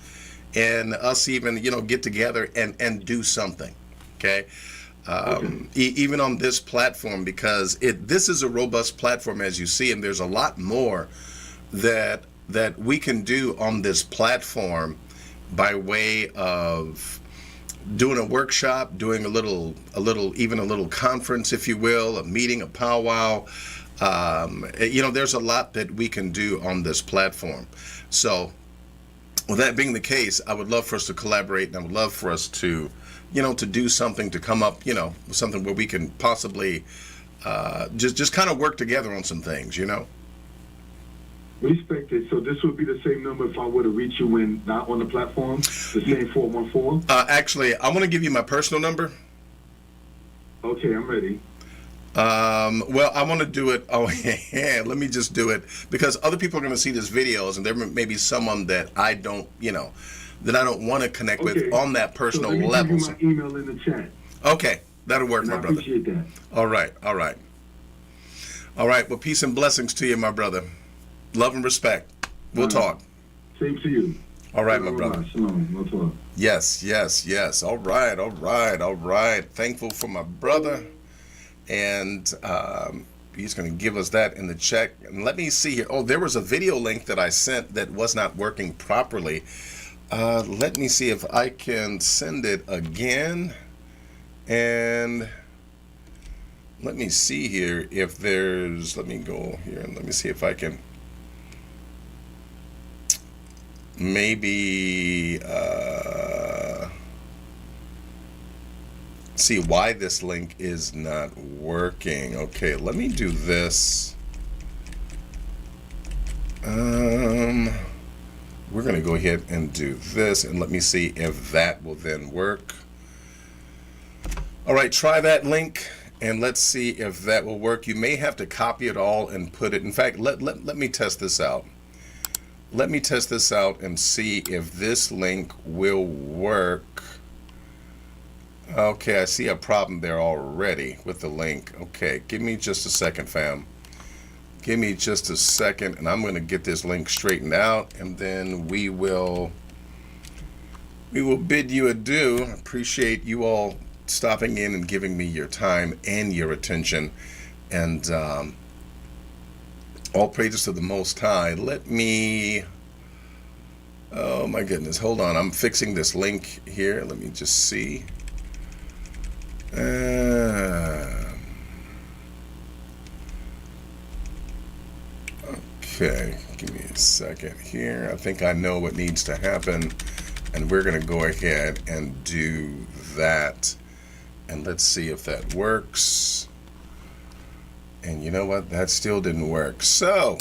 and us even, get together and do something. Okay. Even on this platform, because this is a robust platform, as you see, and there's a lot more that we can do on this platform by way of doing a workshop, doing a little conference, if you will, a meeting, a powwow. There's a lot that we can do on this platform. So with that being the case, I would love for us to collaborate, and I would love for us to do something, to come up, with something where we can possibly just kind of work together on some things, Respect it. So this would be the same number if I were to reach you when not on the platform, the same 414? Actually, I want to give you my personal number. Okay, I'm ready. Well, I want to do it. Oh, yeah, let me just do it because other people are going to see these videos, and there may be someone that I don't, that I don't want to connect Okay. with on that personal so let me level. give you my email in the chat. Okay, that'll work, And my I brother. appreciate that. All right, all right. All right, well, peace and blessings to you, my brother. Love and respect. We'll talk. Same to you. All right, my brother. Shalom. We'll talk. Yes, yes, yes. All right, all right, all right. Thankful for my brother. And he's going to give us that in the check. And let me see here. Oh, there was a video link that I sent that was not working properly. Let me see if I can send it again. And let me see here if there's, let me go here and let me see if I can maybe see why this link is not working. Okay, let me do this. We're going to go ahead and do this, and let me see if that will then work. All right, try that link, and let's see if that will work. You may have to copy it all and put it. In fact, let me test this out. Let me test this out and see if this link will work. Okay, I see a problem there already with the link. Okay, give me just a second, fam. Give me just a second, and I'm going to get this link straightened out, and then we will bid you adieu. I appreciate you all stopping in and giving me your time and your attention, and all praises to the Most High. Let me, oh my goodness, hold on. I'm fixing this link here. Let me just see. Okay, give me a second here. I think I know what needs to happen, and we're going to go ahead and do that. And let's see if that works. And you know what? That still didn't work. So,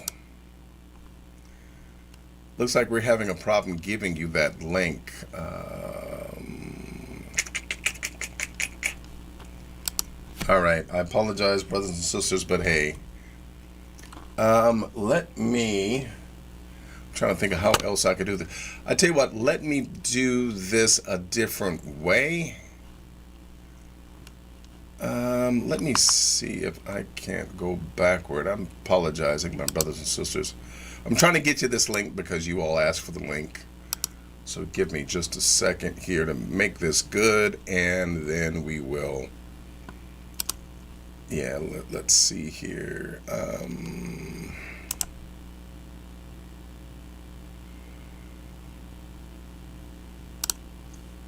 looks like we're having a problem giving you that link. All right, I apologize, brothers and sisters, but hey, let me, I'm trying to think of how else I could do this. I tell you what, let me do this a different way. Let me see if I can't go backward. I'm apologizing, my brothers and sisters. I'm trying to get you this link because you all asked for the link. So give me just a second here to make this good, and then we will. Yeah, let's see here.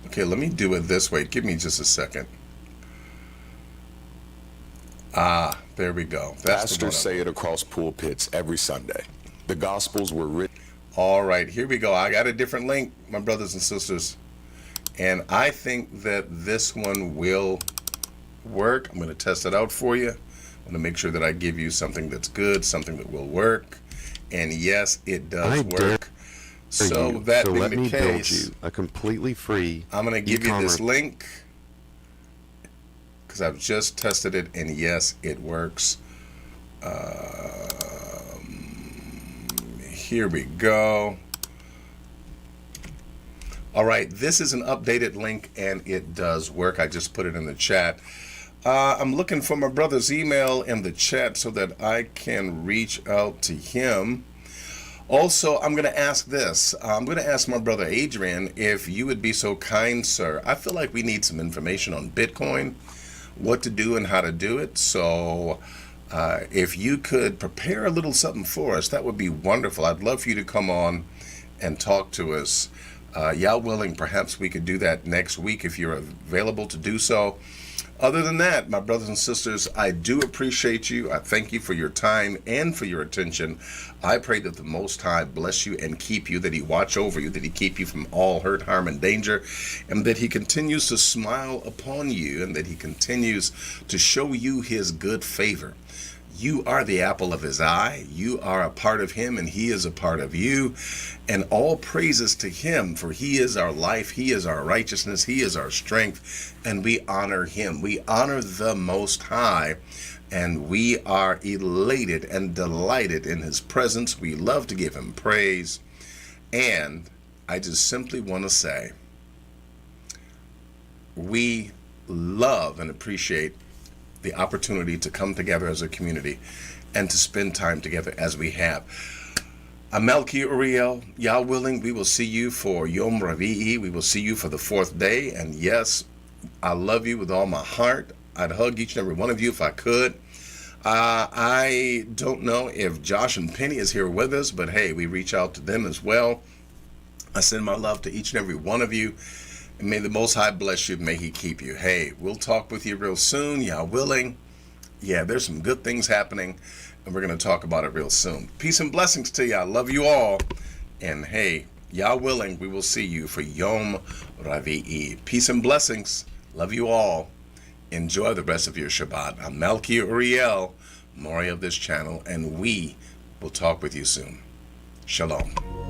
Okay, let me do it this way. Give me just a second. There we go. That's Pastors say it across pulpits every Sunday. The Gospels were written. All right, here we go. I got a different link, my brothers and sisters. And I think that this one will work. I'm going to test it out for you. I'm going to make sure that I give you something that's good, something that will work. And yes, it does work. So that being the case, a completely free I'm going to give you this link because I've just tested it, and yes, it works. Here we go. All right, this is an updated link, and it does work. I just put it in the chat. I'm looking for my brother's email in the chat so that I can reach out to him. Also, I'm going to ask this. I'm going to ask my brother Adrian if you would be so kind, sir. I feel like we need some information on Bitcoin, what to do and how to do it. So if you could prepare a little something for us, that would be wonderful. I'd love for you to come on and talk to us. Yah willing, perhaps we could do that next week if you're available to do so. Other than that, my brothers and sisters, I do appreciate you. I thank you for your time and for your attention. I pray that the Most High bless you and keep you, that He watch over you, that He keep you from all hurt, harm, and danger, and that He continues to smile upon you, and that He continues to show you His good favor. You are the apple of His eye. You are a part of Him, and He is a part of you. And all praises to Him, for He is our life. He is our righteousness. He is our strength. And we honor Him. We honor the Most High. And we are elated and delighted in His presence. We love to give Him praise. And I just simply want to say we love and appreciate the opportunity to come together as a community and to spend time together as we have. Amelki Uriel, Yah willing, we will see you for Yom Ravi'i. We will see you for the 4th day. And yes, I love you with all my heart. I'd hug each and every one of you if I could. I don't know if Josh and Penny is here with us, but hey, we reach out to them as well. I send my love to each and every one of you. And may the Most High bless you. May He keep you. Hey, we'll talk with you real soon, Yah willing. Yeah, there's some good things happening, and we're going to talk about it real soon. Peace and blessings to you. I love you all. And hey, Yah willing, we will see you for Yom Ravi'i. Peace and blessings. Love you all. Enjoy the rest of your Shabbat. I'm Malki Uriel, Mori of this channel, and we will talk with you soon. Shalom.